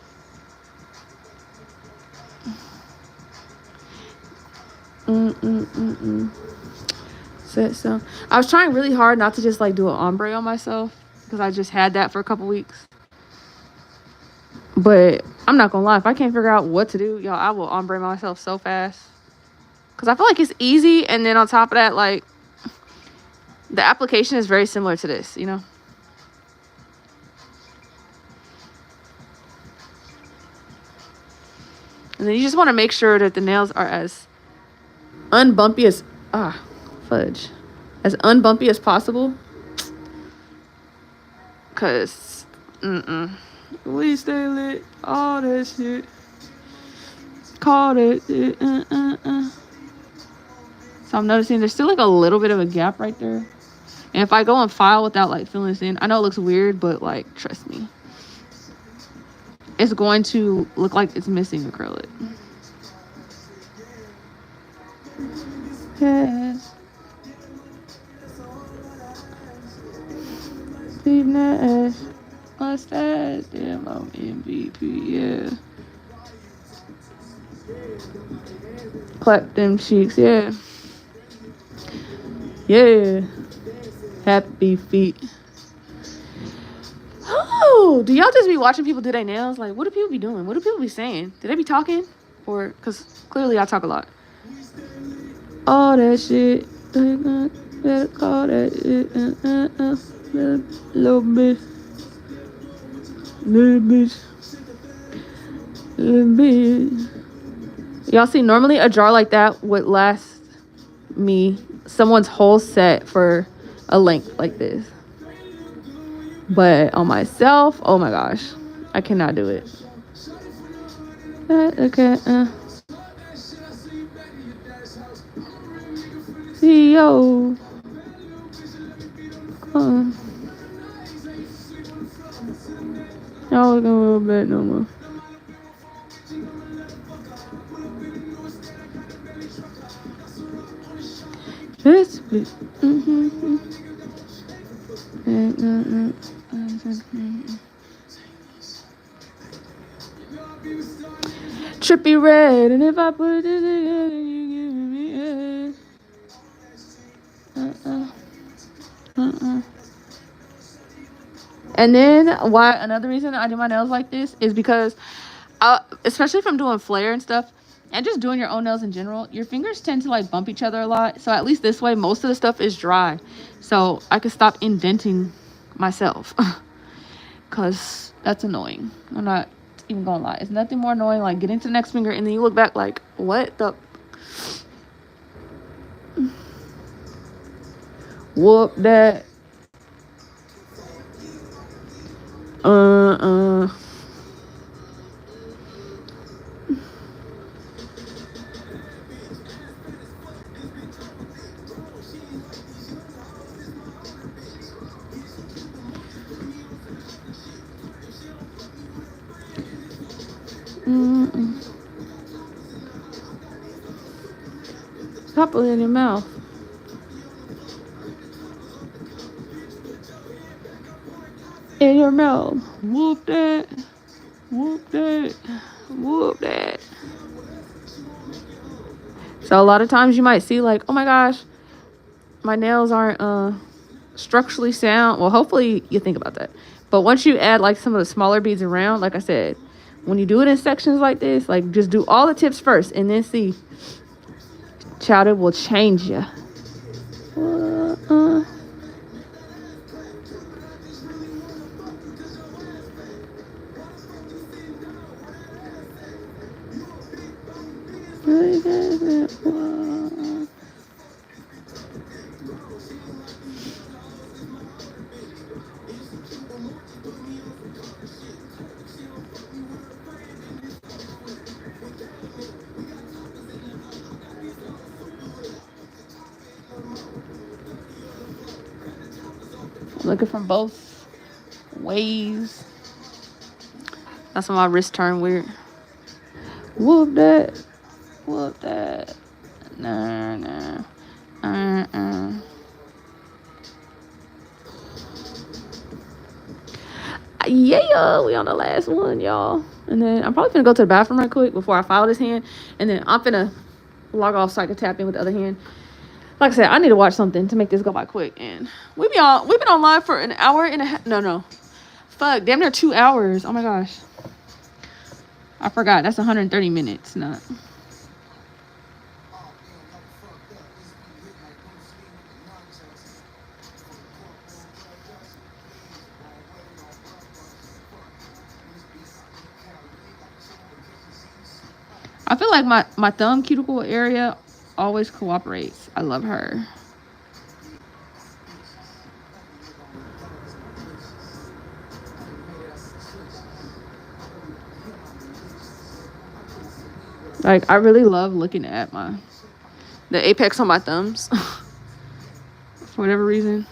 So I was trying really hard not to just like do an ombre on myself, because I just had that for a couple weeks. But I'm not gonna lie, if I can't figure out what to do, y'all, I will ombre myself so fast, because I feel like it's easy. And then on top of that, like the application is very similar to this, you know. And then you just want to make sure that the nails are as unbumpy as as unbumpy as possible, because we stay lit, all that shit, call it. So I'm noticing there's still like a little bit of a gap right there, and if I go and file without like filling this in, I know it looks weird, but like trust me, it's going to look like it's missing acrylic. Yes. Steve Nash, mustache, damn, I'm MVP, yeah. Clap them cheeks, yeah. Yeah. Happy feet. Oh, do y'all just be watching people do their nails? Like, what do people be doing? What do people be saying? Do they be talking? Or, because clearly I talk a lot. All that shit. Better call that shit. Little bit. Y'all see, normally a jar like that would last me someone's whole set for a length like this. But on myself, oh my gosh, I cannot do it. Okay. See yo. Y'all looking a little bit no more. This bitch. Trippy red, and if I put it in, you give me it. And then why another reason I do my nails like this is because especially if I'm doing flare and stuff and just doing your own nails in general, your fingers tend to like bump each other a lot. So at least this way most of the stuff is dry, so I can stop indenting myself because that's annoying. I'm not even gonna lie, it's nothing more annoying like getting to the next finger and then you look back like, what the whoop that. Stop it in your mouth. In your mouth. Whoop that. Whoop that. Whoop that. So a lot of times you might see like, oh my gosh, my nails aren't structurally sound. Well, hopefully you think about that. But once you add like some of the smaller beads around, like I said, when you do it in sections like this, like just do all the tips first and then see. Child, it will change you. Looking from both ways. That's when my wrist turned weird. Whoop that. Whoop that. Nah. Yeah, we on the last one, y'all. And then I'm probably gonna go to the bathroom right quick before I file this hand. And then I'm finna log off so I can tap in with the other hand. Like I said, I need to watch something to make this go by quick. And we've been on live for an hour and a half. No. Fuck, damn near 2 hours. Oh my gosh. I forgot. That's 130 minutes. Not. I feel like my thumb cuticle area always cooperates. I love her. Like, I really love looking at the apex on my thumbs. For whatever reason.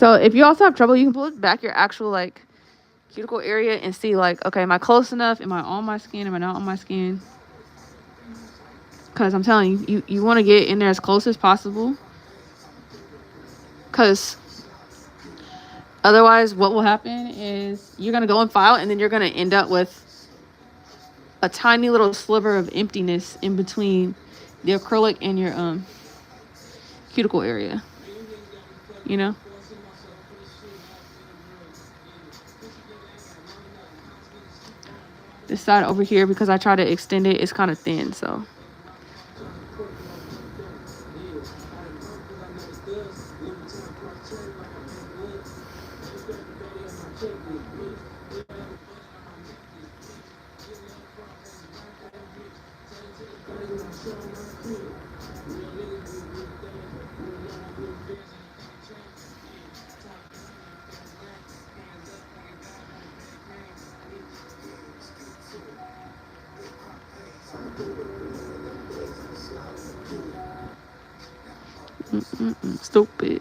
So if you also have trouble, you can pull back your actual like cuticle area and see like, okay, am I close enough? Am I on my skin? Am I not on my skin? Because I'm telling you, you want to get in there as close as possible. Because otherwise what will happen is you're going to go and file, and then you're going to end up with a tiny little sliver of emptiness in between the acrylic and your cuticle area, you know? This side over here, because I try to extend it, it's kind of thin, so. Stupid.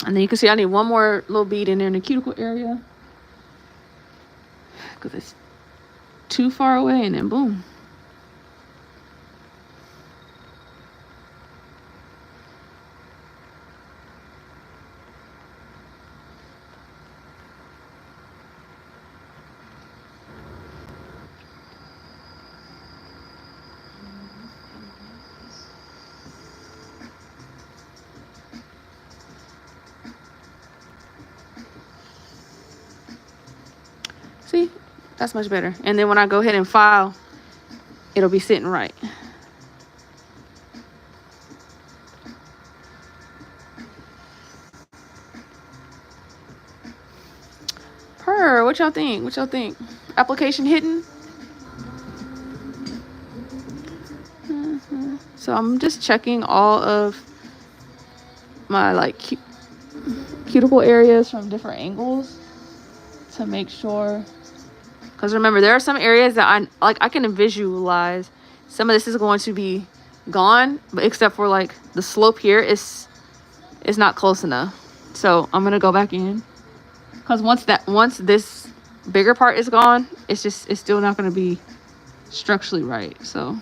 And then you can see I need one more little bead in there in the cuticle area, because it's too far away, and then boom. See, that's much better. And then when I go ahead and file, it'll be sitting right. What y'all think? What y'all think? Application hidden? So I'm just checking all of my like cuticle areas from different angles to make sure. Because remember, there are some areas that I can visualize some of this is going to be gone, but except for like the slope here is not close enough. So I'm gonna go back in, because once this bigger part is gone, it's still not gonna be structurally right. So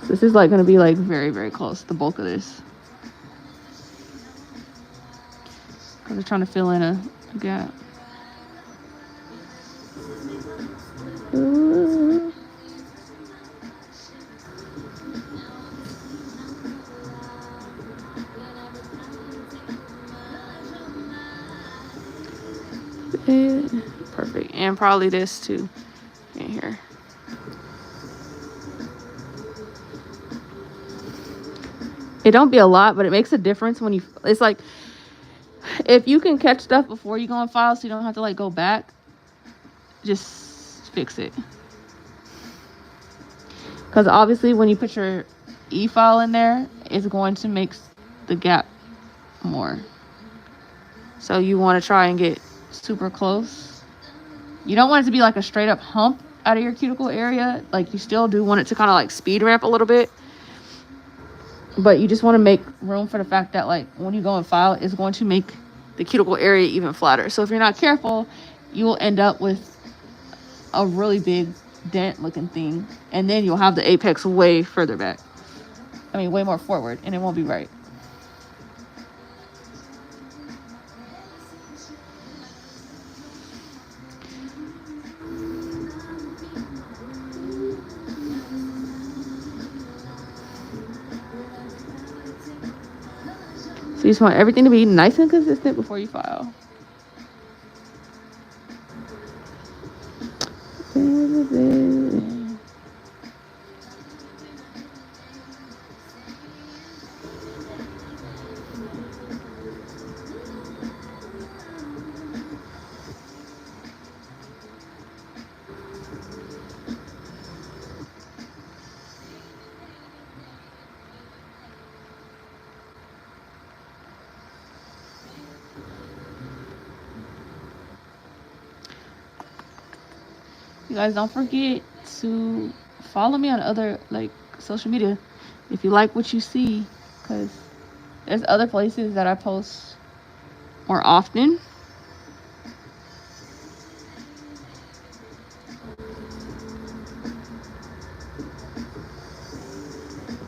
this is like going to be like very, very close, the bulk of this. Because I'm trying to fill in a gap. Perfect. And probably this too in here. It don't be a lot, but it makes a difference when it's like, if you can catch stuff before you go on file, so you don't have to like go back, just fix it. Because obviously when you put your e-file in there, it's going to make the gap more. So you want to try and get super close. You don't want it to be like a straight up hump out of your cuticle area. Like, you still do want it to kind of like speed ramp a little bit. But you just want to make room for the fact that like when you go and file, it's going to make the cuticle area even flatter. So if you're not careful, you will end up with a really big dent looking thing. And then you'll have the apex way further back. I mean, way more forward, and it won't be right. So you just want everything to be nice and consistent before you file. You guys don't forget to follow me on other like social media if you like what you see, because there's other places that I post more often.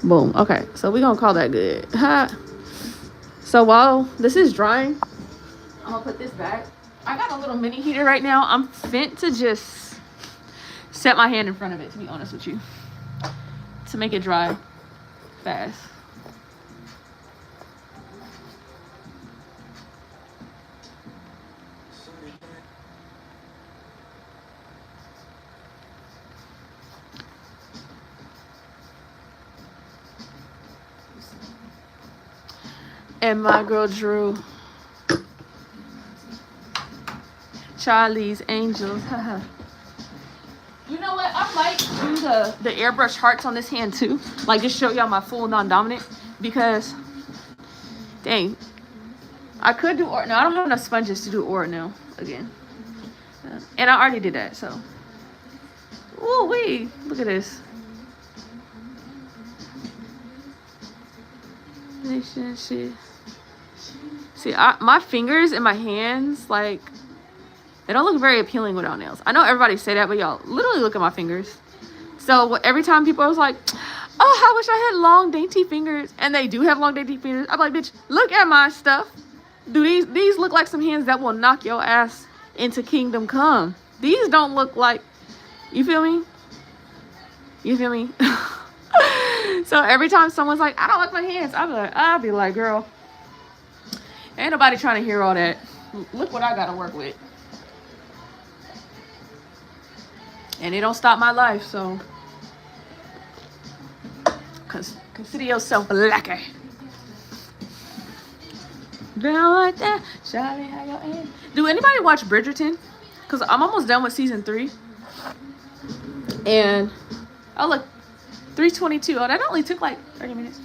Boom. Okay, so we're gonna call that good. So while this is drying, I'm gonna put this back. I got a little mini heater right now. I'm fit to just set my hand in front of it, to be honest with you, to make it dry fast. And my girl Drew, Charlie's Angels. You know what? I might do the airbrush hearts on this hand too. Like, just show y'all my full non-dominant, because dang, I could do no, I don't have enough sponges to do aura nail again. And I already did that, so. Ooh wee, look at this. Shit. See, my fingers and my hands, like, they don't look very appealing without nails. I know everybody say that, but y'all literally look at my fingers. So every time people was like, oh, I wish I had long, dainty fingers, and they do have long, dainty fingers, I'm like, bitch, look at my stuff. Do these look like some hands that will knock your ass into kingdom come? These don't look like, you feel me? You feel me? So every time someone's like, I don't like my hands, I'll be like, girl, ain't nobody trying to hear all that. Look what I gotta work with. And it don't stop my life, so consider yourself lucky. Down like that, Charlie, how your end? Do anybody watch Bridgerton? Because I'm almost done with season 3. And oh look, 3:22. Oh, that only took like 30 minutes.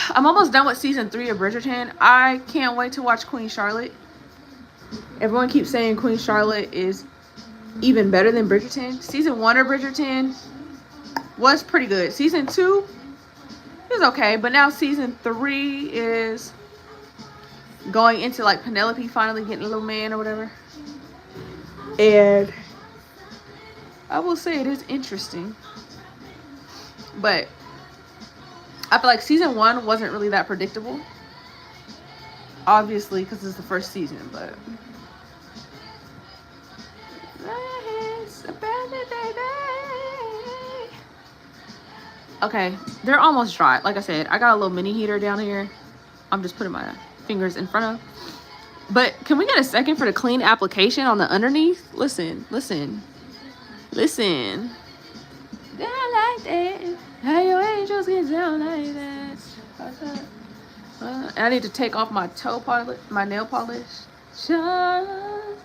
I'm almost done with season 3 of Bridgerton. I can't wait to watch Queen Charlotte. Everyone keeps saying Queen Charlotte is even better than Bridgerton. Season 1 of Bridgerton was pretty good. Season 2 is okay, but now season 3 is going into like Penelope finally getting a little man or whatever. And I will say it is interesting, but I feel like season 1 wasn't really that predictable, obviously because it's the first season, but okay, they're almost dry. Like I said, I got a little mini heater down here. I'm just putting my fingers in front of. But can we get a second for the clean application on the underneath? Listen. Down like that. How your angels get down like that. I need to take off my toe polish, my nail polish. Just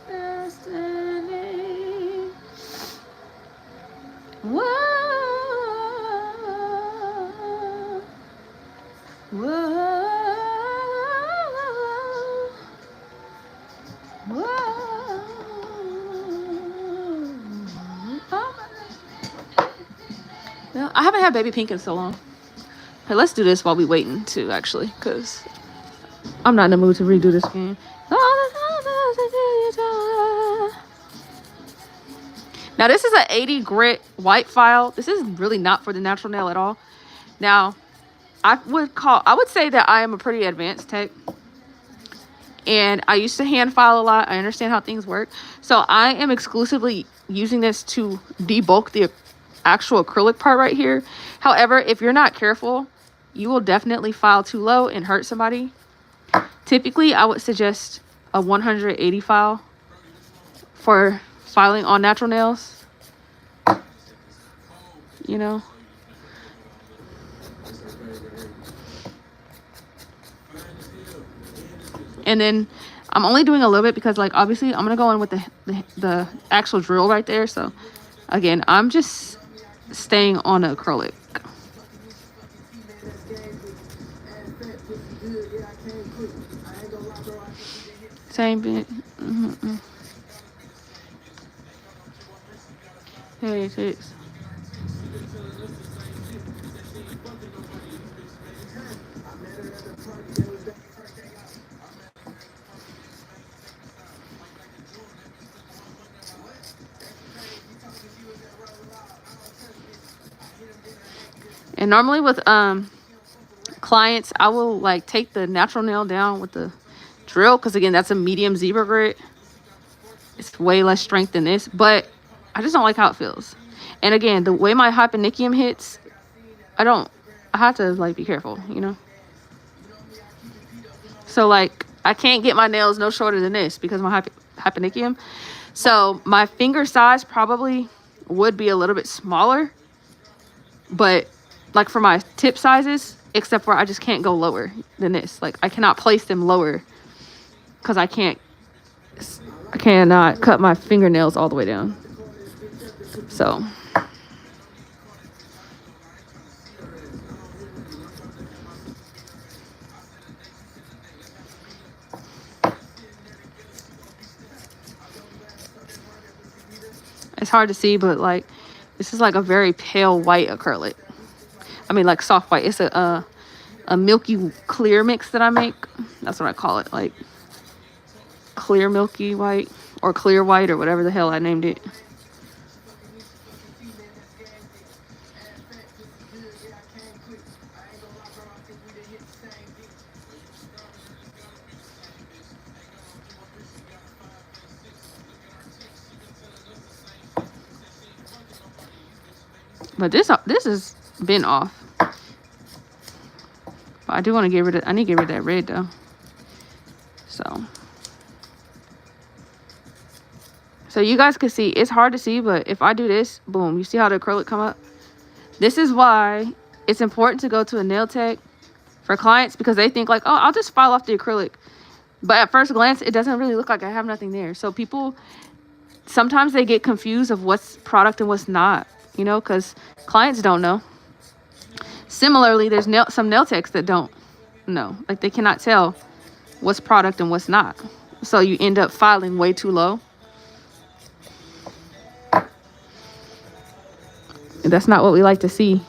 destiny. Whoa. No, I haven't had baby pink in so long. Hey, let's do this while we waiting too, actually, because I'm not in the mood to redo this game. Now this is an 80 grit white file. This is really not for the natural nail at all. Now, I would say that I am a pretty advanced tech, and I used to hand file a lot. I understand how things work. So I am exclusively using this to debulk the actual acrylic part right here. However, if you're not careful, you will definitely file too low and hurt somebody. Typically, I would suggest a 180 file for filing on natural nails, you know. And then I'm only doing a little bit because, like, obviously I'm gonna go in with the actual drill right there. So again, I'm just staying on the acrylic. Same bit. Hey, thanks. And normally with clients, I will like take the natural nail down with the drill, because again, that's a medium zebra grit. It's way less strength than this, but I just don't like how it feels. And again, the way my hyponychium hits, I have to like be careful, you know. So like I can't get my nails no shorter than this because of my hyponychium. So my finger size probably would be a little bit smaller, but like for my tip sizes, except for I just can't go lower than this. Like I cannot place them lower because I cannot cut my fingernails all the way down. So it's hard to see, but like this is like a very pale white acrylic. I mean like soft white. It's a milky clear mix that I make. That's what I call it, like clear milky white or clear white or whatever the hell I named it. But this has been off. But I do want to get rid of, I need to get rid of that red though. So you guys can see, it's hard to see, but if I do this, boom, you see how the acrylic come up? This is why it's important to go to a nail tech for clients, because they think like, oh, I'll just file off the acrylic. But at first glance, it doesn't really look like I have nothing there. So people, sometimes they get confused of what's product and what's not, you know, because clients don't know. Similarly, there's some nail techs that don't know. Like they cannot tell what's product and what's not. So you end up filing way too low. And that's not what we like to see.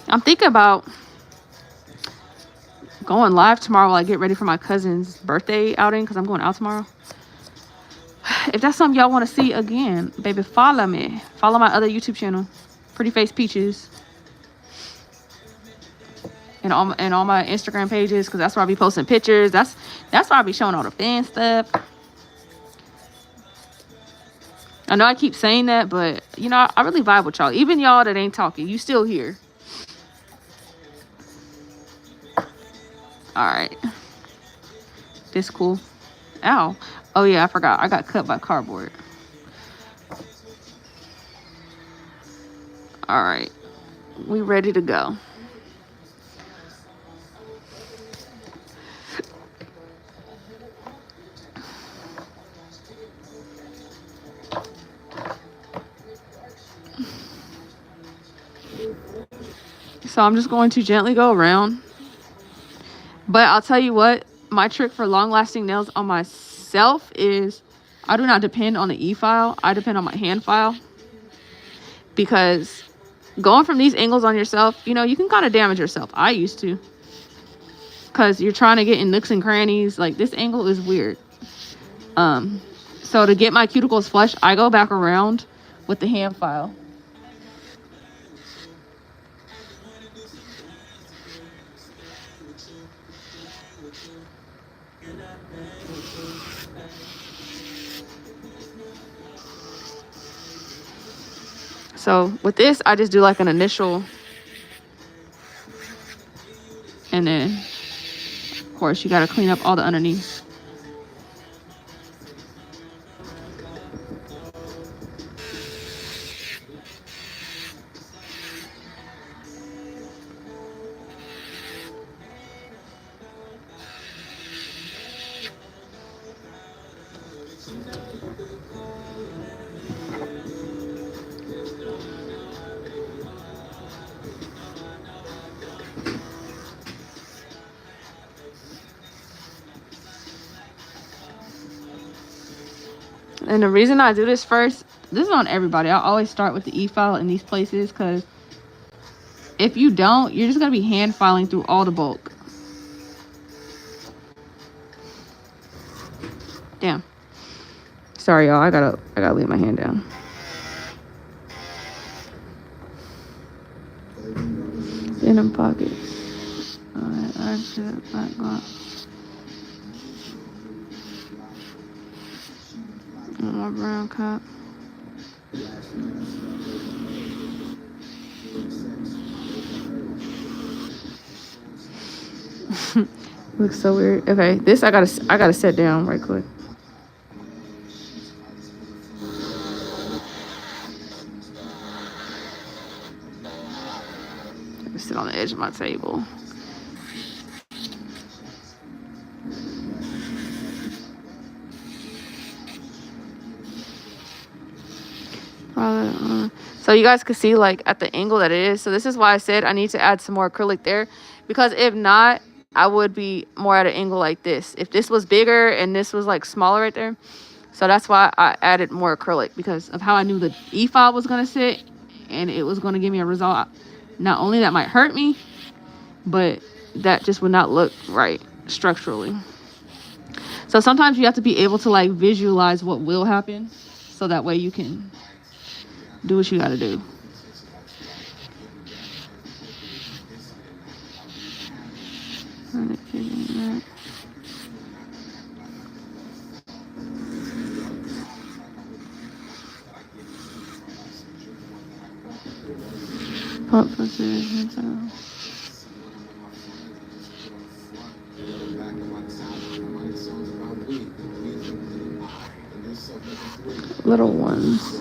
I'm thinking about going live tomorrow while I get ready for my cousin's birthday outing, because I'm going out tomorrow. If that's something y'all want to see again, baby, follow me. Follow my other YouTube channel, PrettyFace Peaches. And all my Instagram pages, because that's where I'll be posting pictures. That's where I'll be showing all the fan stuff. I know I keep saying that, but you know, I really vibe with y'all. Even y'all that ain't talking, you still here. All right. This cool. Ow. Oh yeah, I forgot. I got cut by cardboard. All right. We ready to go. So I'm just going to gently go around. But I'll tell you what, my trick for long-lasting nails on myself is I do not depend on the e-file. I depend on my hand file. Because going from these angles on yourself, you know, you can kind of damage yourself. I used to. Because you're trying to get in nooks and crannies. Like, this angle is weird. So to get my cuticles flush, I go back around with the hand file. So with this, I just do like an initial, and then of course you got to clean up all the underneath. And the reason I do this first, this is on everybody. I always start with the e-file in these places because if you don't, you're just going to be hand filing through all the bulk. Damn. Sorry, y'all. I gotta leave my hand down. In them pockets. Alright, I should back up. My brown cup. Looks so weird. Okay, this I gotta sit down right quick. Sit on the edge of my table. So you guys can see like at the angle that it is. So this is why I said I need to add some more acrylic there, because if not, I would be more at an angle like this. If this was bigger and this was like smaller right there. So that's why I added more acrylic, because of how I knew the e-file was going to sit and it was going to give me a result. Not only that might hurt me, but that just would not look right structurally. So sometimes you have to be able to like visualize what will happen, so that way you can do what you got to do. Pump position. Little ones.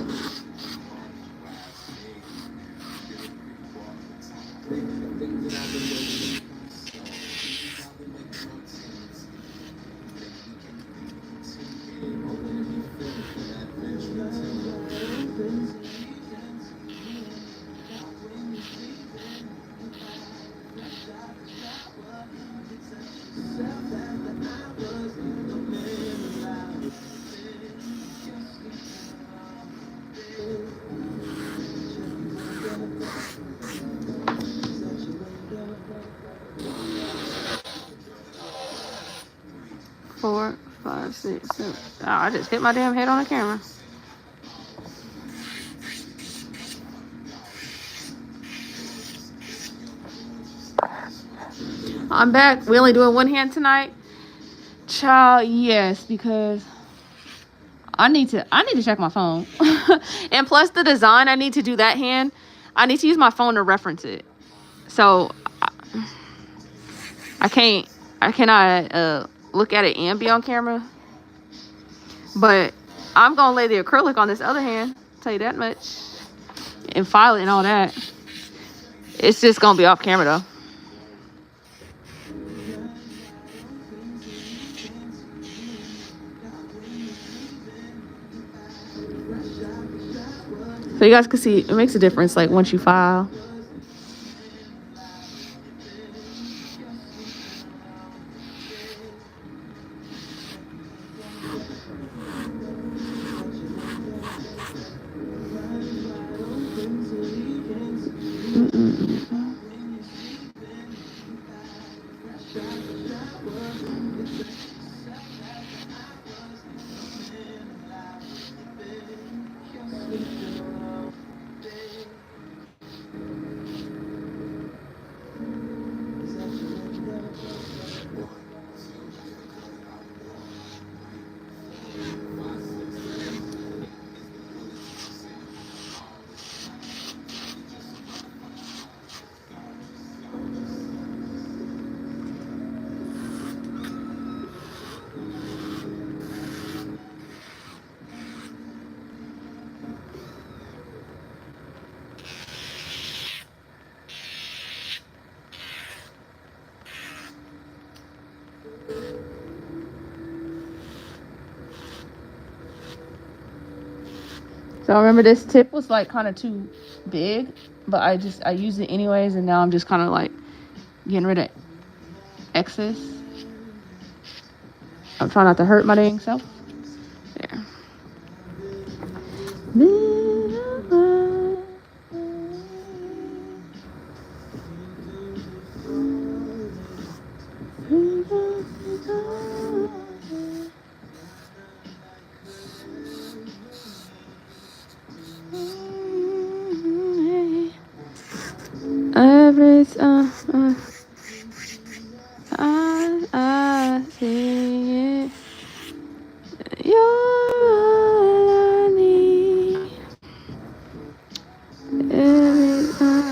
Four, five, six, seven. Oh, I just hit my damn head on the camera. I'm back. We only doing one hand tonight. Child, yes, because I need to check my phone. And plus the design, I need to do that hand. I need to use my phone to reference it. So I cannot look at it and be on camera. But I'm gonna lay the acrylic on this other hand, tell you that much, and file it and all that. It's just gonna be off camera though. So you guys can see it makes a difference, like once you file. So I remember this tip was like kind of too big, but I used it anyways, and now I'm just kind of like getting rid of excess. I'm trying not to hurt my dang self. There. Every time I see it, you're all I need. Every time.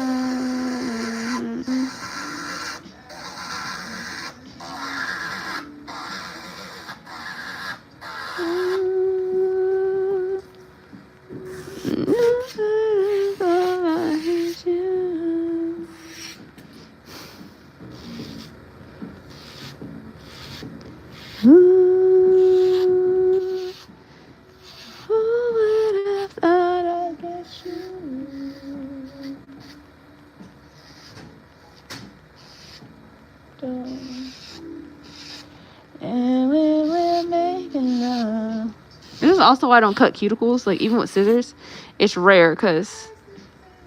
And we were making love. This is also why I don't cut cuticles, like even with scissors. It's rare because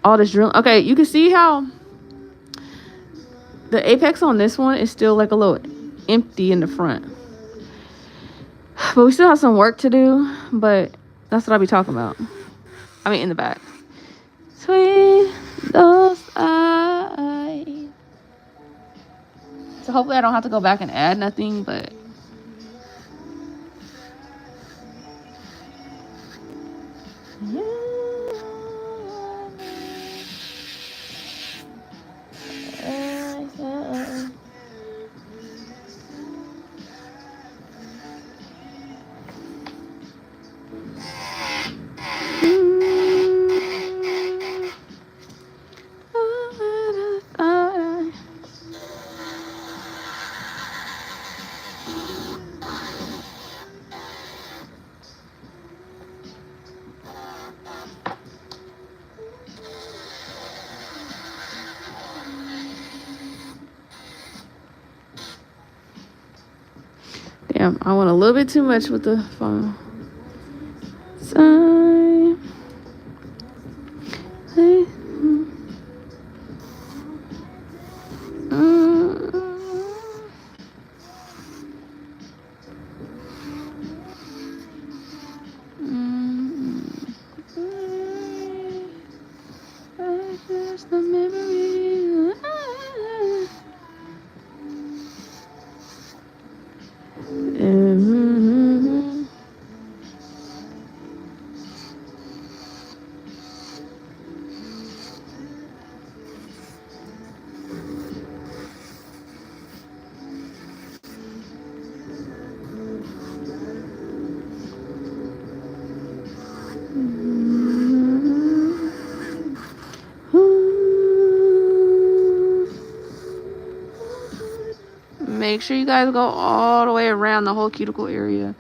all this drill. Okay, you can see how the apex on this one is still like a little empty in the front. But we still have some work to do, but that's what I'll be talking about. I mean, in the back. Sweet those eyes. So hopefully I don't have to go back and add nothing, but damn, I went a little bit too much with the phone. The memory. Make sure you guys go all the way around the whole cuticle area.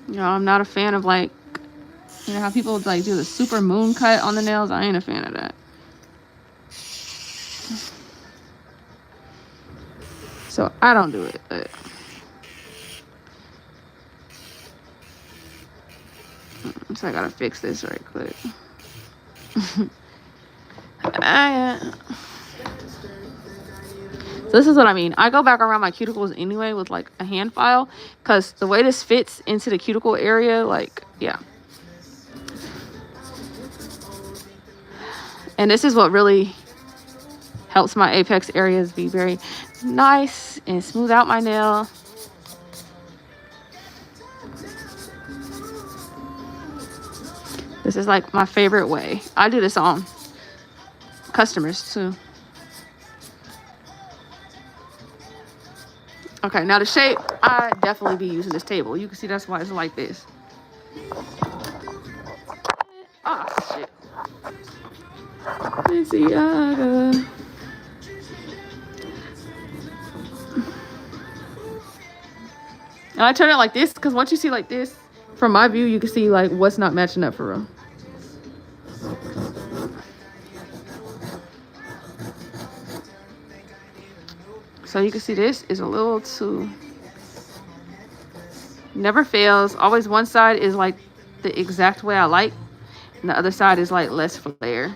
You know, I'm not a fan of, like, you know how people like do the super moon cut on the nails? I ain't a fan of that. So I don't do it, but so I gotta fix this right quick. So this is what I mean. I go back around my cuticles anyway with like a hand file, because the way this fits into the cuticle area, like, yeah. And this is what really helps my apex areas be very nice and smooth out my nail. This is like my favorite way. I do this on customers too. Okay, now the shape, I definitely be using this table. You can see that's why it's like this. Ah, shit. Balenciaga. And I turn it like this because once you see like this, from my view, you can see like what's not matching up for real. So you can see this is a little too... Never fails. Always one side is like the exact way I like, and the other side is like less flare.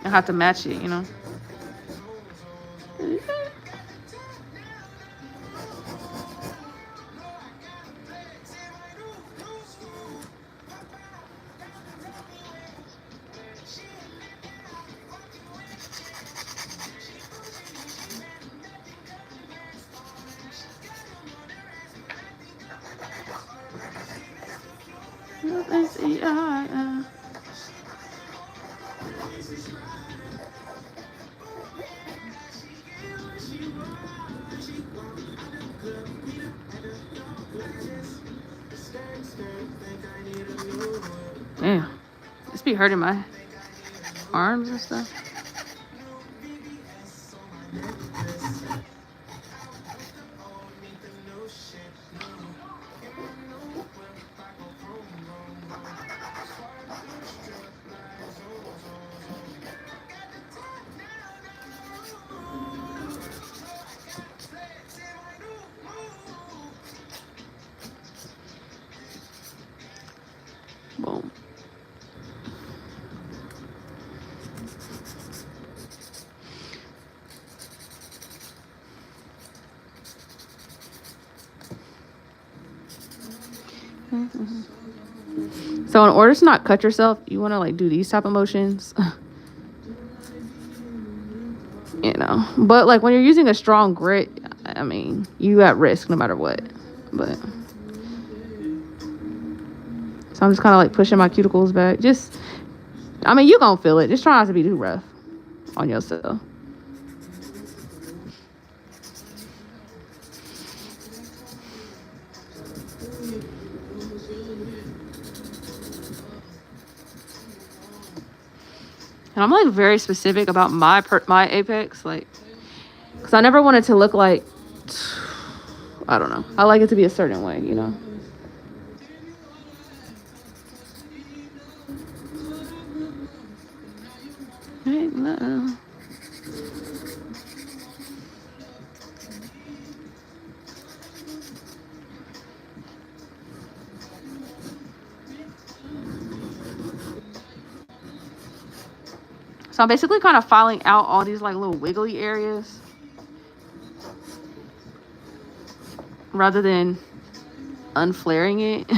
I have to match it, you know. Damn, this be hurting my arms and stuff. Boom. So in order to not cut yourself, you want to like do these type of motions. You know, but like when you're using a strong grit, I mean, you at risk no matter what. But so I'm just kind of like pushing my cuticles back. Just, I mean, you gonna feel it. Just try not to be too rough on yourself. And I'm like very specific about my apex, like, because I never want it to look like, I don't know. I like it to be a certain way, you know. So I'm basically kind of filing out all these like little wiggly areas rather than unflaring it.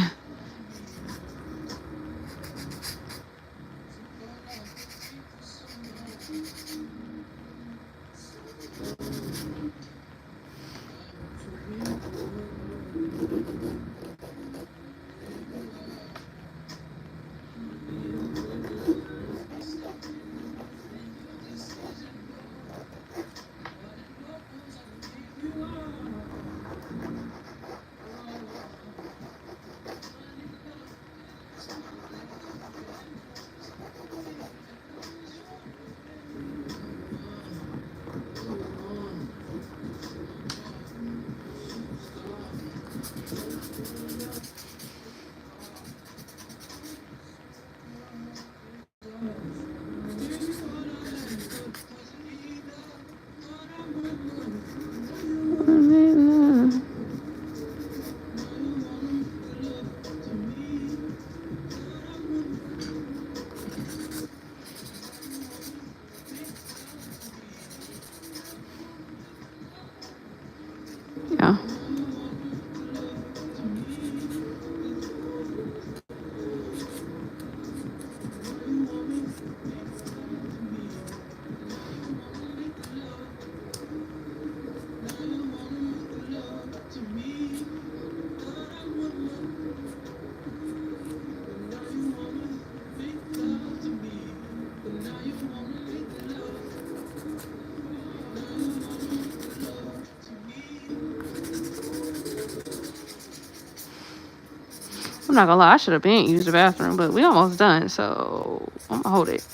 I'm not gonna lie, I should have been used the bathroom, but we almost done, so I'm gonna hold it.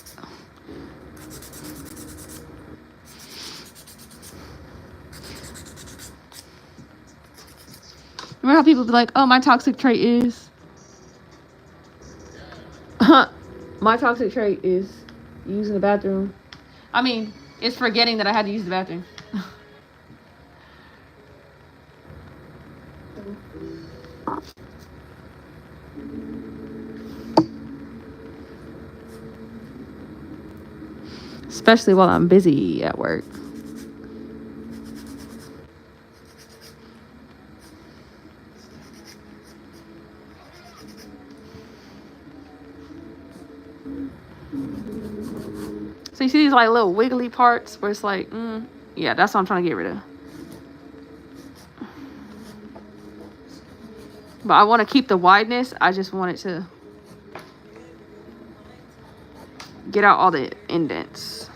Remember how people be like, oh, my toxic trait is... my toxic trait is using the bathroom. I mean, it's forgetting that I had to use the bathroom. Especially while I'm busy at work. So you see these like little wiggly parts where it's like, yeah, that's what I'm trying to get rid of. But I want to keep the wideness. I just want it to get out all the indents.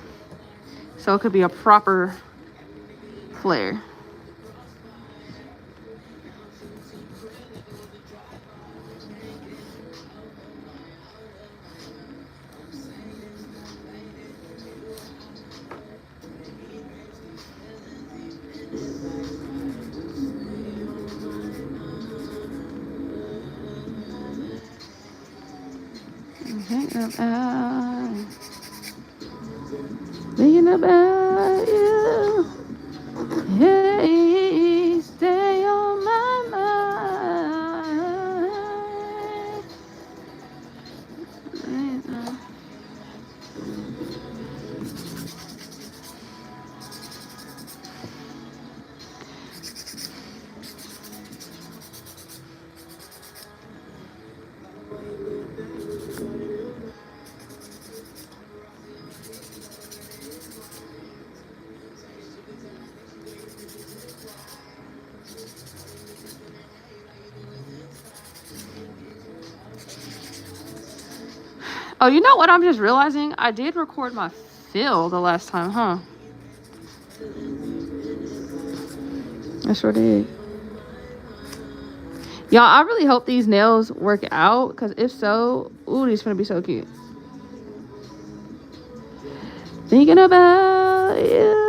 So it could be a proper flare. Thinking about you. Hey, stay on my mind. Oh, you know what I'm just realizing? I did record my fill the last time, huh? I sure did. Y'all, I really hope these nails work out, because if so, ooh, these gonna be so cute. Thinking about you.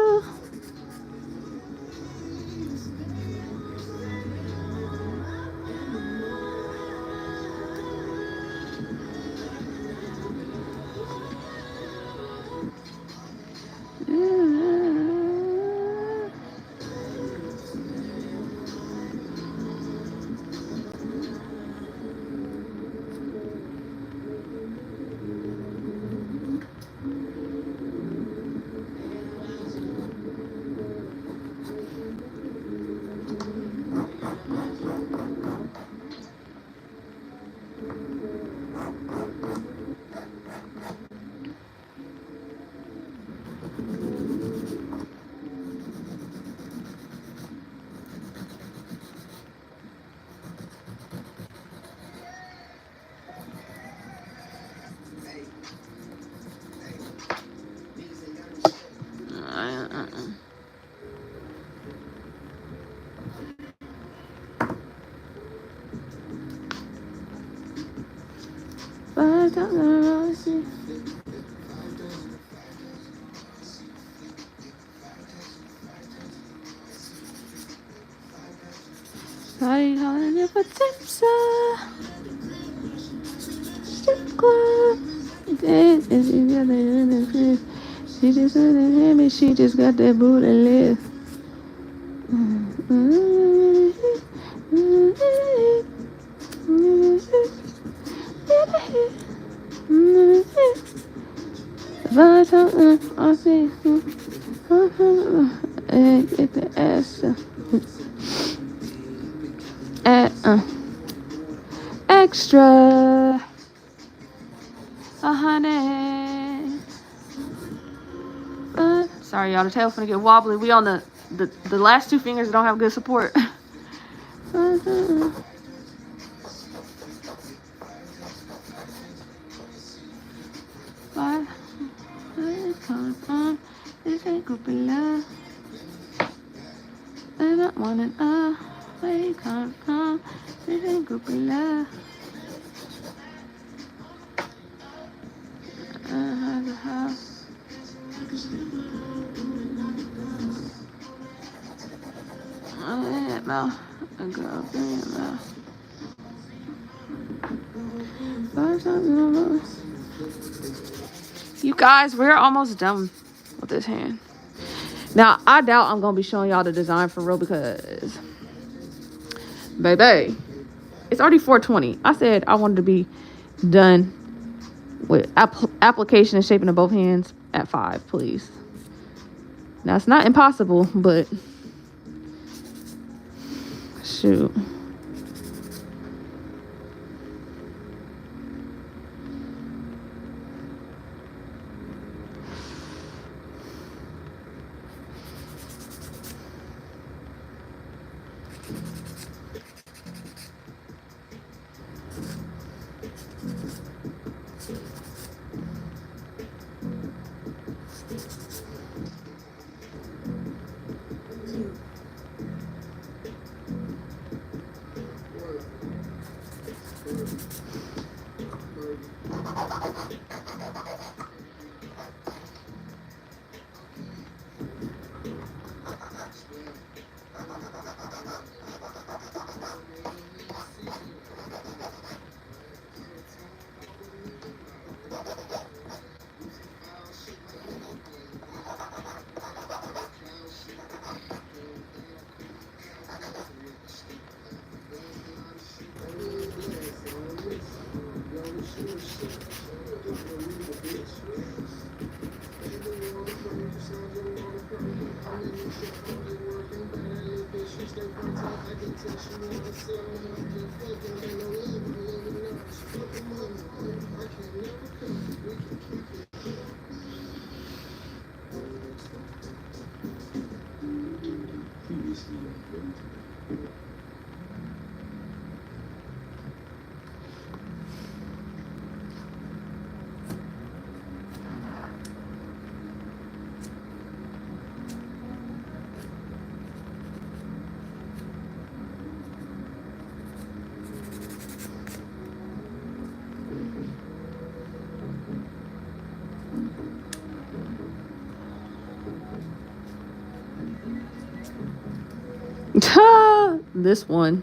Somebody calling you for tips, strip club. She just didn't hear me. She just got that booty lift. I see. Get the ass. Extra 100. Sorry, y'all. The tail's gonna get wobbly. We on the last two fingers don't have good support. This ain't group of love. I got one and where you come from? This ain't group of love. You guys, we're almost done with this hand. Now, I doubt I'm gonna be showing y'all the design for real because, baby, it's already 4:20. I said I wanted to be done with application and shaping of both hands at 5, please. Now, it's not impossible, but shoot. This one.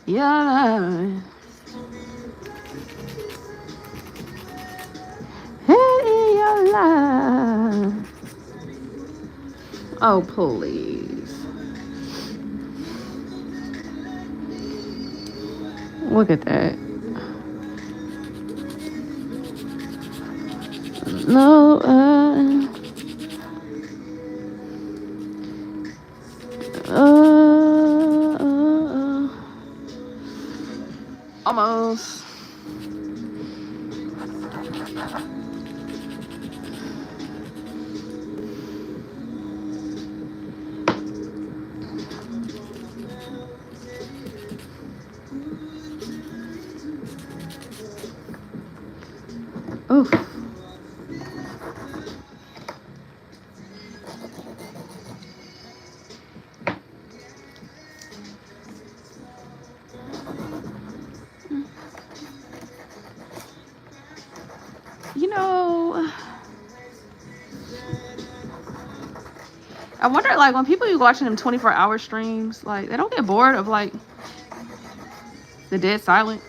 Yeah. Hey, your life. Oh, please. Look at that. No, almost. Oof. You know, I wonder, like, when people be watching them 24-hour streams, like, they don't get bored of, like, the dead silence?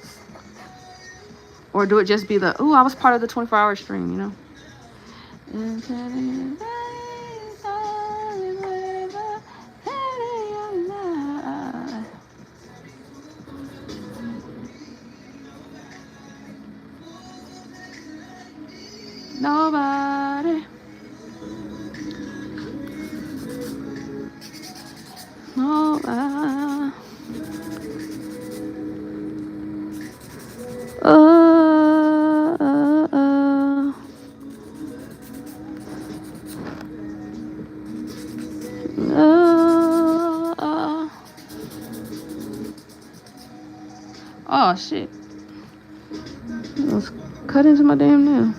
Or do it just be the, ooh, I was part of the 24-hour stream, you know? Nobody. Oh shit. Let's cut into my damn nail.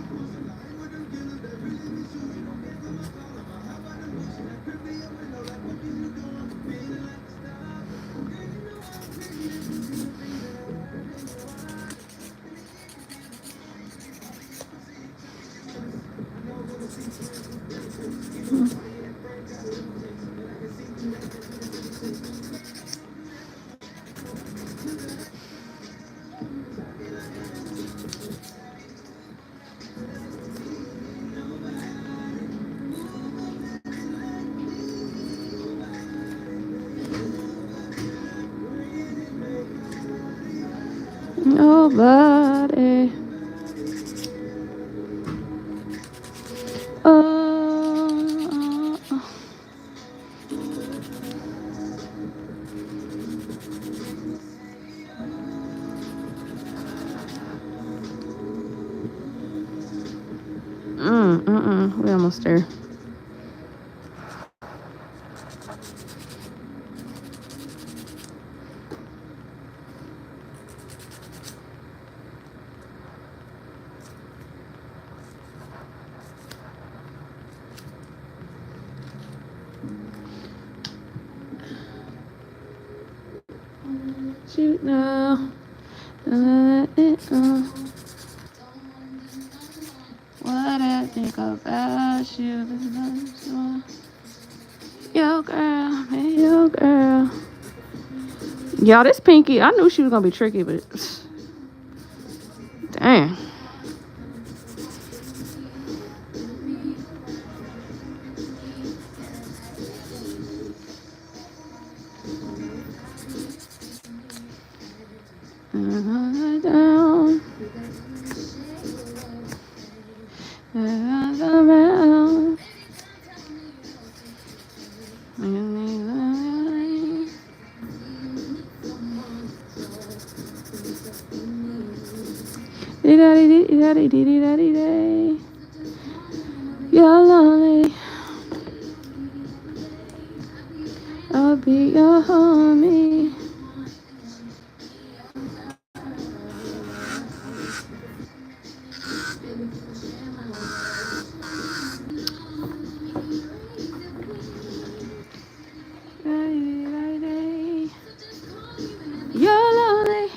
Nobody. We almost there. Shoot now. What I think about you. Yo, girl. Hey, yo, girl. Y'all, this Pinky, I knew she was gonna be tricky, but dang. Down. Around. You're lonely. I'll be your homie. You're lonely.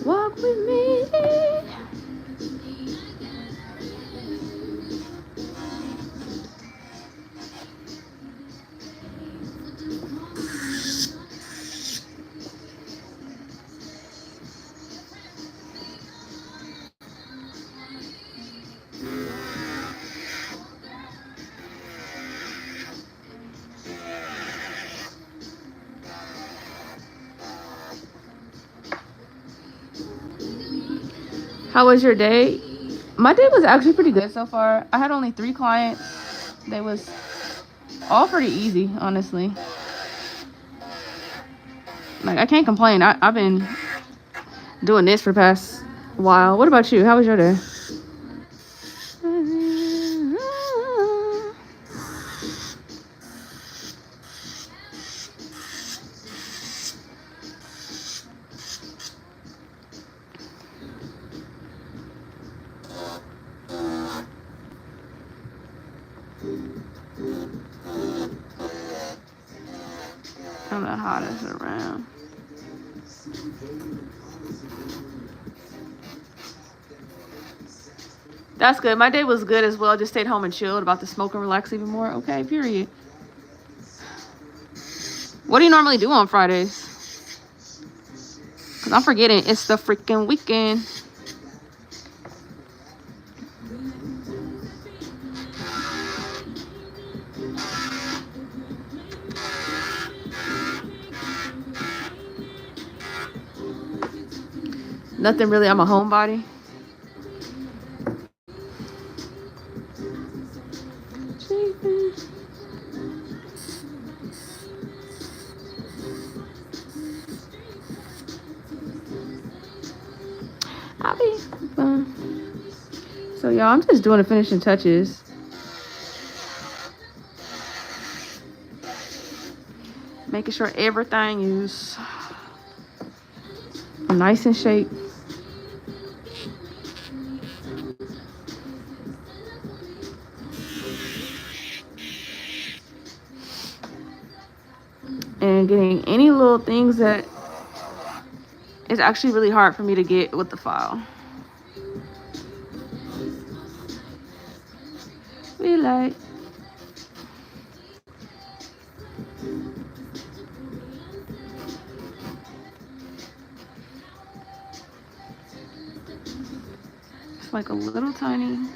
Walk with me. How was your day? My day was actually pretty good so far. I had only 3 clients. They was all pretty easy, honestly. Like, I can't complain. I've been doing this for the past while. What about you? How was your day? I'm the hottest around. That's good. My day was good as well. Just stayed home and chilled. About to smoke and relax even more. Okay, period. What do you normally do on Fridays? Because I'm forgetting it's the freaking weekend. Nothing really. I'm a homebody. I'll be fun. So y'all, I'm just doing the finishing touches. Making sure everything is nice in shape. And getting any little things that is actually really hard for me to get with the file. We like. It's like a little tiny.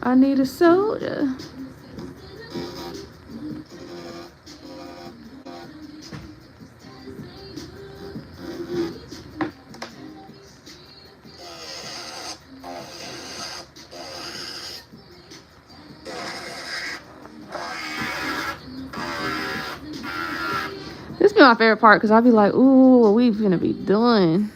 I need a soda. This be my favorite part because I'll be like, ooh, what we finna be doing.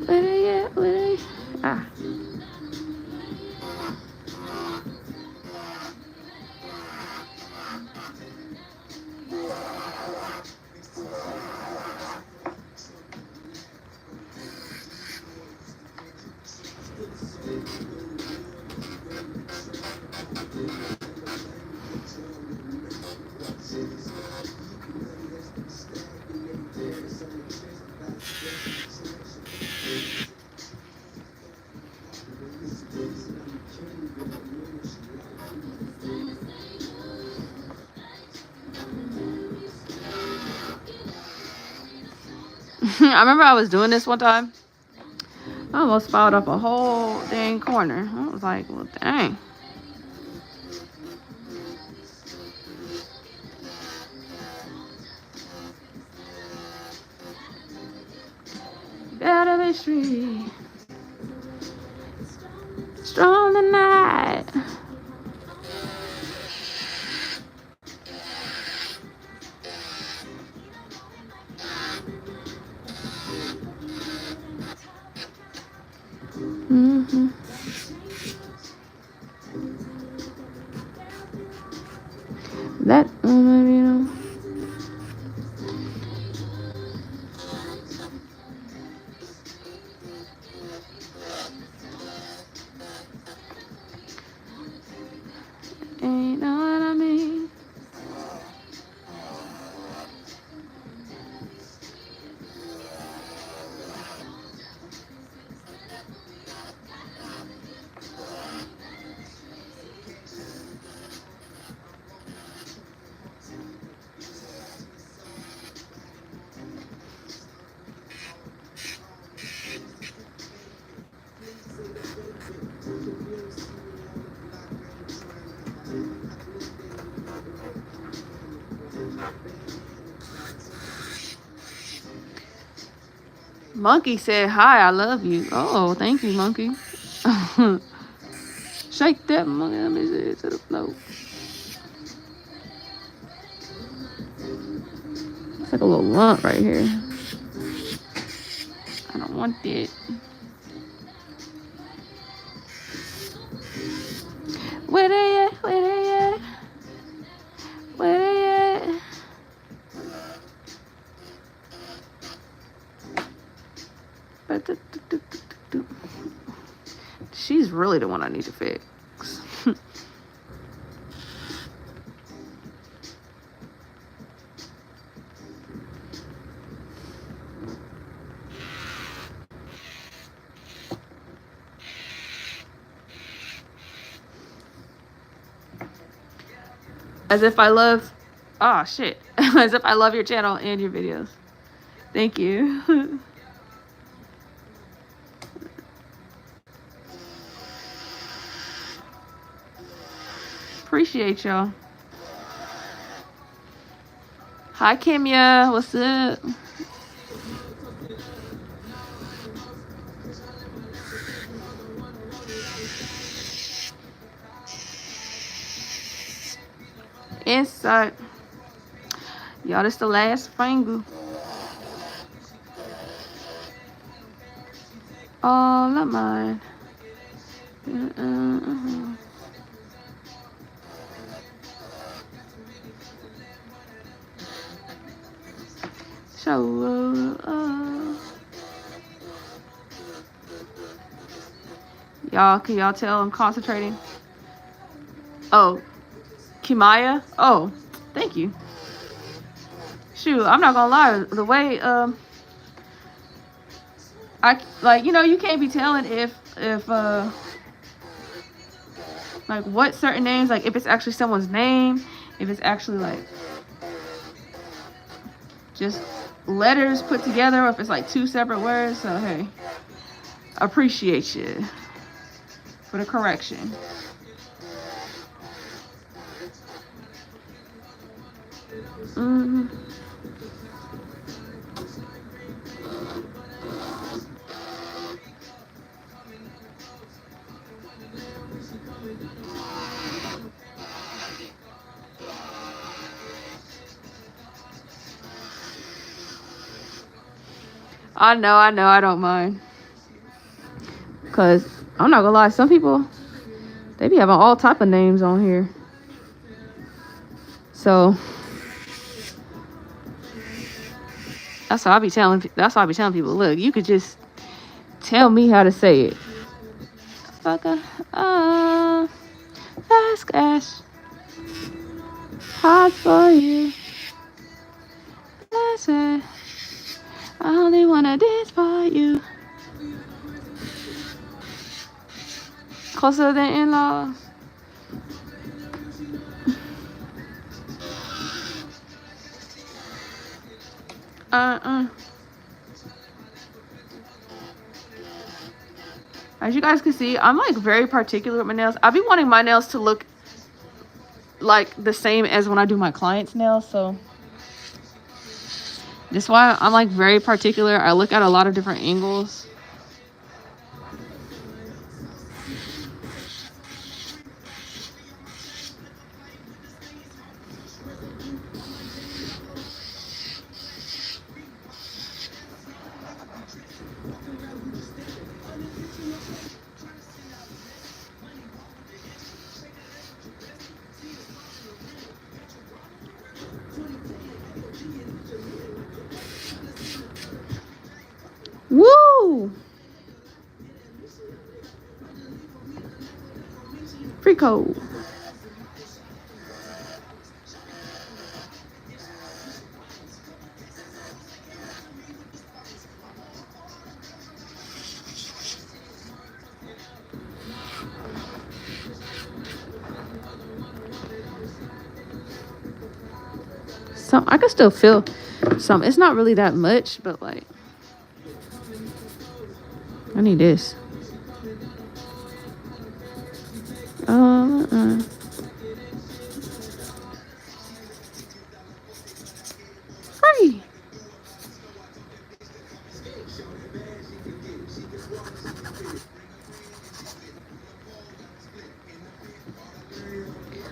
Where they at? Where they? Ah. I remember I was doing this one time. I almost filed up a whole dang corner. I was like, well, dang. Better be street. Strong the night. Mm-hmm. That you know. Ain't know what I mean. Monkey said, hi, I love you. Oh, thank you, monkey. Shake that monkey. Let me see it to the floor. It's like a little lump right here. I don't want it. Where they at? Where they at? Where they at? She's really the one I need to fix. As if I love, oh shit. As if I love your channel and your videos. Thank you. Appreciate y'all. Hi, Kimya. What's up? Inside. Y'all, this the last finger. Oh, not mine. Y'all, can y'all tell I'm concentrating? Oh, Kimaya? Oh, thank you. Shoot, I'm not gonna lie. The way I like, you know, you can't be telling if like what certain names, like if it's actually someone's name, if it's actually like just letters put together, or if it's like two separate words. So hey, appreciate you for the correction. I know, I don't mind. Cause I'm not gonna lie, some people, they be having all type of names on here. So that's why I be telling people, look, you could just tell me how to say it. Fucker. Fast cash. Hard for you. That's it. I only wanna dance for you. Closer than in-laws. As you guys can see, I'm like very particular with my nails. I be wanting my nails to look like the same as when I do my clients' nails, so that's why I'm like very particular. I look at a lot of different angles. Woo! Free code. Some I can still feel some. It's not really that much, but like I need this. Free.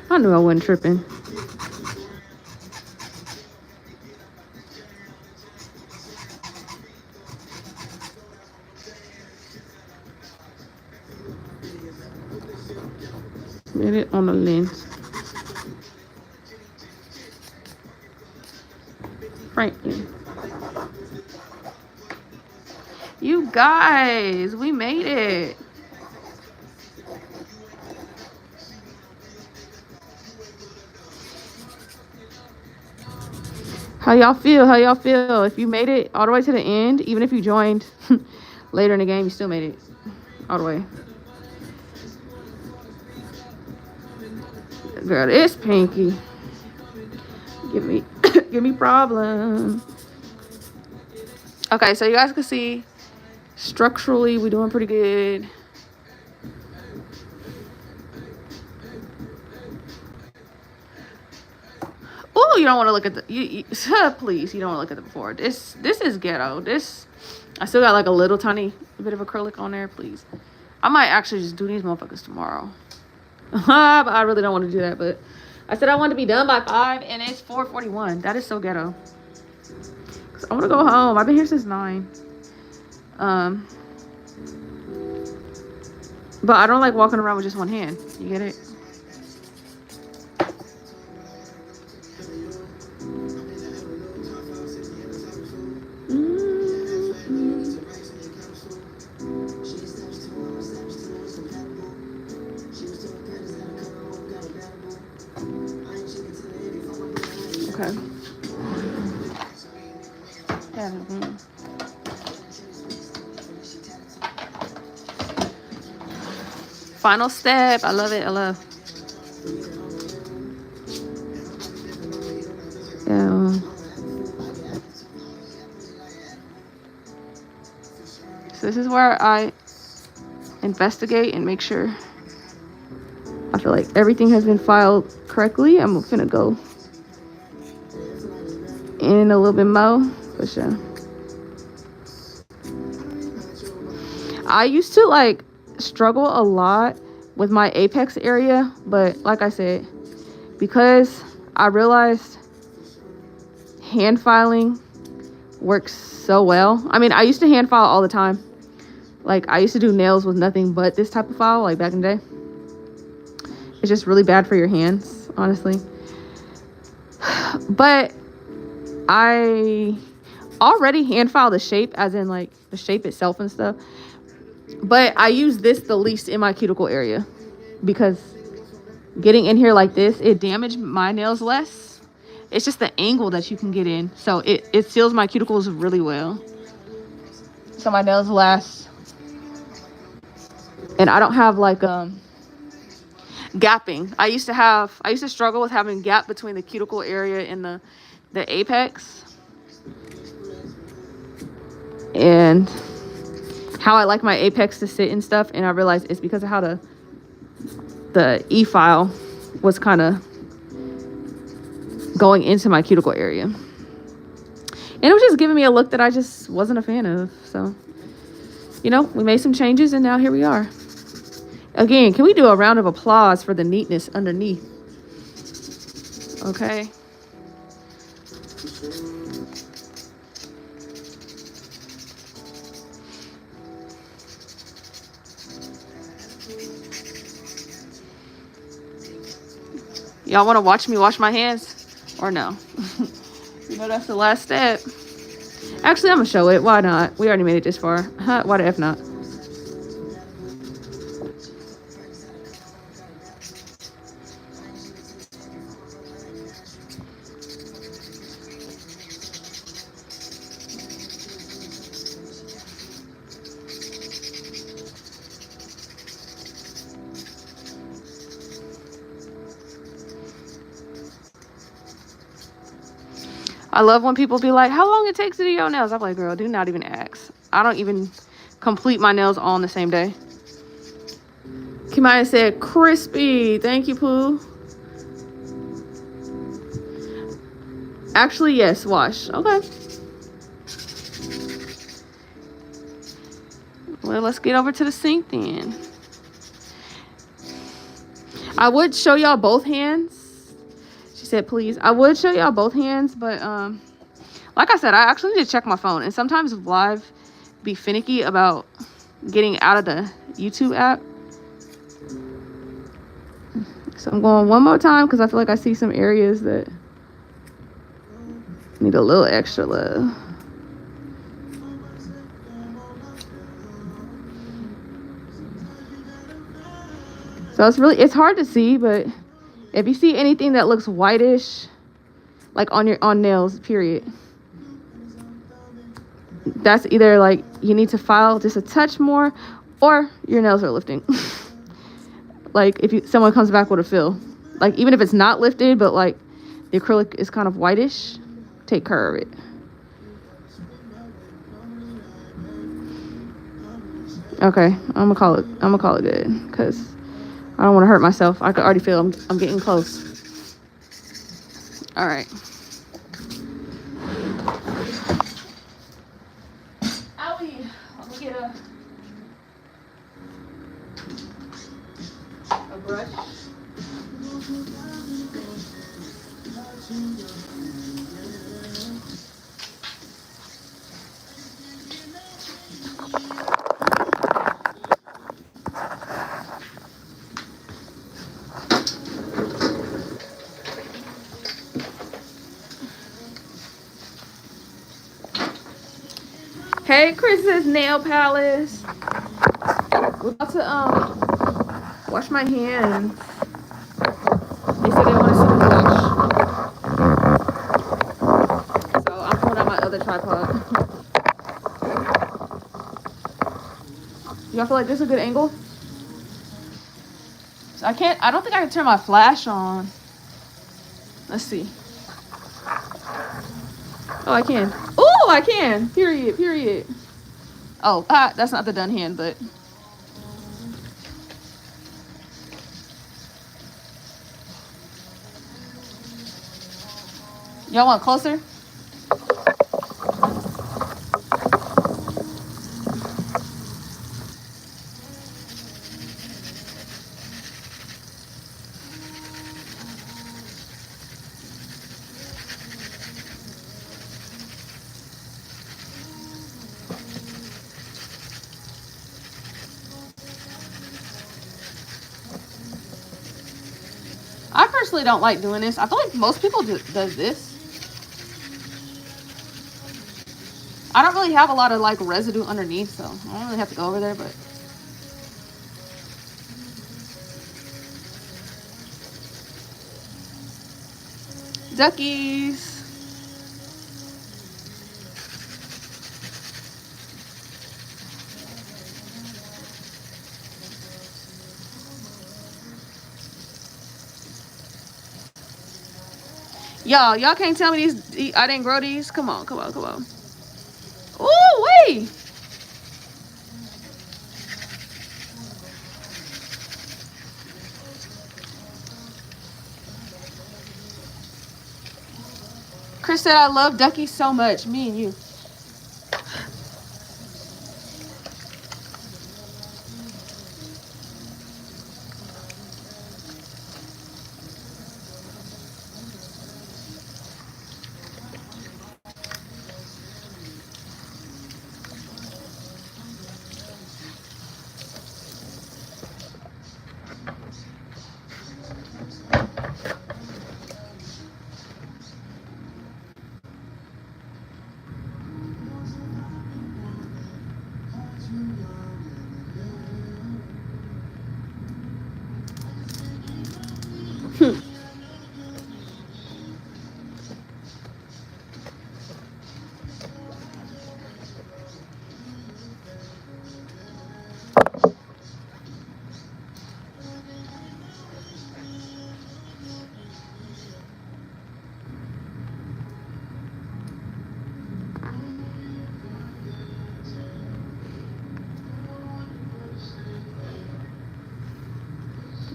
I knew I wasn't tripping. Get it on the lens. Franklin. You guys, we made it. How y'all feel? How y'all feel? If you made it all the way to the end, even if you joined later in the game, you still made it all the way. Girl, it's Pinky. Give me problems. Okay, so you guys can see structurally we're doing pretty good. you don't want to look at the please, you don't want to look at the before. This is ghetto. This, I still got like a little tiny bit of acrylic on there. Please, I might actually just do these motherfuckers tomorrow. But I really don't want to do that. But I said I wanted to be done by 5 and it's 4:41. That is so ghetto. I want to go home. I've been here since 9. But I don't like walking around with just one hand. You get it? Okay. Yeah. Final step. I love it. I love. Yeah. So this is where I investigate and make sure I feel like everything has been filed correctly. I'm gonna go in a little bit more for sure. I used to like struggle a lot with my apex area, but like I said, because I realized hand filing works so well. I mean, I used to hand file all the time. Like, I used to do nails with nothing but this type of file, like back in the day. It's just really bad for your hands, honestly. But I already hand file the shape, as in like the shape itself and stuff. But I use this the least in my cuticle area, because getting in here like this, it damaged my nails less. It's just the angle that you can get in. So it seals my cuticles really well. So my nails last. And I don't have like gapping. I used to struggle with having gap between the cuticle area and the apex. And how I like my apex to sit and stuff, and I realized it's because of how the E-file was kind of going into my cuticle area. And it was just giving me a look that I just wasn't a fan of. So, you know, we made some changes and now here we are. Again, can we do a round of applause for the neatness underneath? Okay. Y'all want to watch me wash my hands or no? You know, that's the last step. Actually, I'm gonna show it. Why not? We already made it this far. Why the F not? I love when people be like, how long it takes to do your nails? I'm like, girl, do not even ask. I don't even complete my nails all on the same day. Kimaya said, crispy. Thank you, Pooh. Actually, yes, wash. Okay. Well, let's get over to the sink then. I would show y'all both hands. She said, please. I would show y'all both hands, but like I said, I actually need to check my phone. And sometimes live be finicky about getting out of the YouTube app. So I'm going one more time because I feel like I see some areas that need a little extra love. So it's hard to see, but if you see anything that looks whitish, like on nails, period, that's either like you need to file just a touch more, or your nails are lifting. Like if someone comes back with a fill, like even if it's not lifted, but like the acrylic is kind of whitish, take care of it. Okay, I'm gonna call it good, because I don't want to hurt myself. I can already feel I'm getting close. All right. Owie. Let me get a brush. Hey, Chris's Nail Palace. We're about to wash my hands. They said they want to see me wash. So I'm pulling out my other tripod. Y'all feel like this is a good angle? So I don't think I can turn my flash on. Let's see. Oh, I can. Oh, I can. Period, period. Oh, that's not the done hand, but. Y'all want closer? I personally don't like doing this. I feel like most people does this. I don't really have a lot of like residue underneath, so I don't really have to go over there, but. Duckies. Y'all can't tell me these. I didn't grow these. Come on, come on, come on. Ooh, wait. Chris said I love duckies so much. Me and you.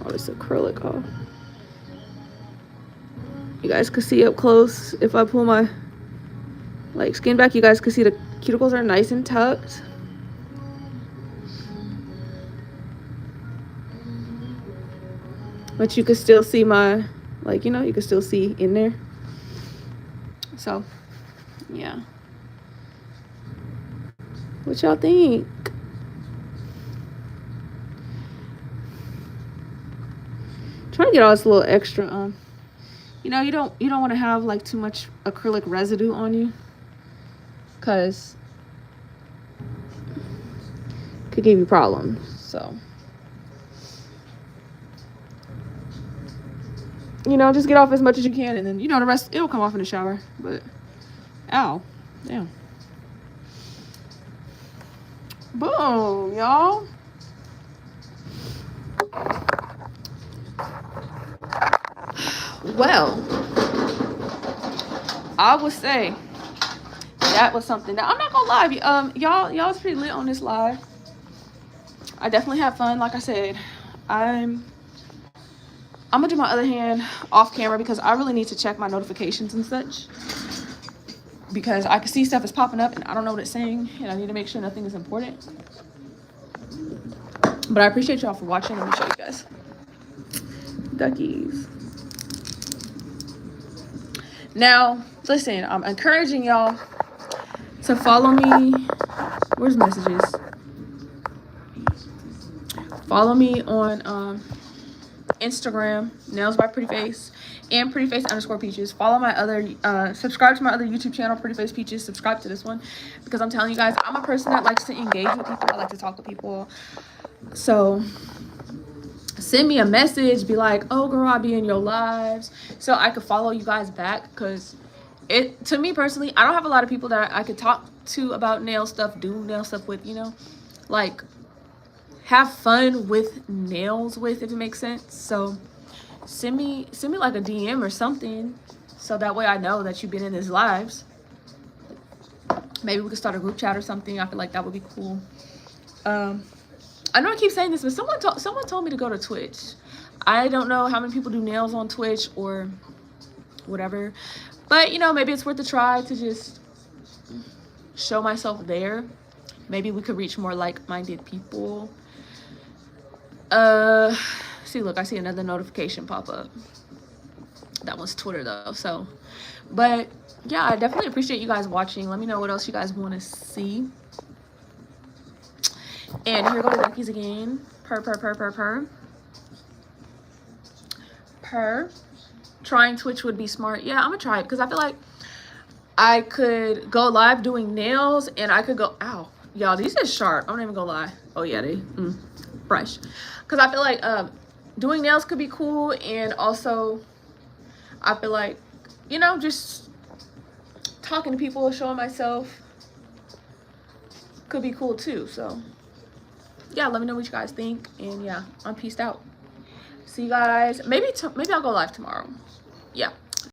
Oh, this acrylic off. You guys can see up close if I pull my like skin back. You guys can see the cuticles are nice and tucked. But you can still see my, like, you know, you can still see in there. So, yeah. What y'all think? Trying to get all this little extra, you know, you don't want to have like too much acrylic residue on you, because it could give you problems. So, you know, just get off as much as you can, and then, you know, the rest, it'll come off in the shower. But, ow, damn. Boom, y'all. Well, I would say that was something that I'm not gonna lie, y'all was pretty lit on this live. I definitely had fun. Like I said, I'm I'm gonna do my other hand off camera because I really need to check my notifications and such, because I can see stuff is popping up and I don't know what it's saying, and I need to make sure nothing is important. But I appreciate y'all for watching. Let me show you guys. Duckies. Now, listen, I'm encouraging y'all to follow me. Where's messages? Follow me on Instagram, Nailsbyprettyface, and PrettyFace_Peaches. Follow my other, subscribe to my other YouTube channel, PrettyFace Peaches. Subscribe to this one, because I'm telling you guys, I'm a person that likes to engage with people. I like to talk to people. So send me a message, be like, oh girl, I'll be in your lives, so I could follow you guys back. Because to me personally, I don't have a lot of people that I could talk to about nail stuff, do nail stuff with, you know, like have fun with nails with, if it makes sense. So send me like a DM or something, so that way I know that you've been in these lives. Maybe we could start a group chat or something. I feel like that would be cool. I know I keep saying this, but someone told me to go to Twitch. I don't know how many people do nails on Twitch or whatever, but you know, maybe it's worth a try to just show myself there. Maybe we could reach more like-minded people. See, look, I see another notification pop up. That one's Twitter though. So, but yeah, I definitely appreciate you guys watching. Let me know what else you guys want to see. And here go the duckies again. Purr. Trying Twitch would be smart. Yeah, I'm gonna try it, because I feel like I could go live doing nails, and I could go, ow, y'all, these are sharp. I'm not even gonna lie. Oh yeah, they fresh. Because I feel like doing nails could be cool, and also I feel like, you know, just talking to people, showing myself could be cool too. So yeah, let me know what you guys think, and yeah, I'm peaced out. See you guys. Maybe I'll go live tomorrow. Yeah.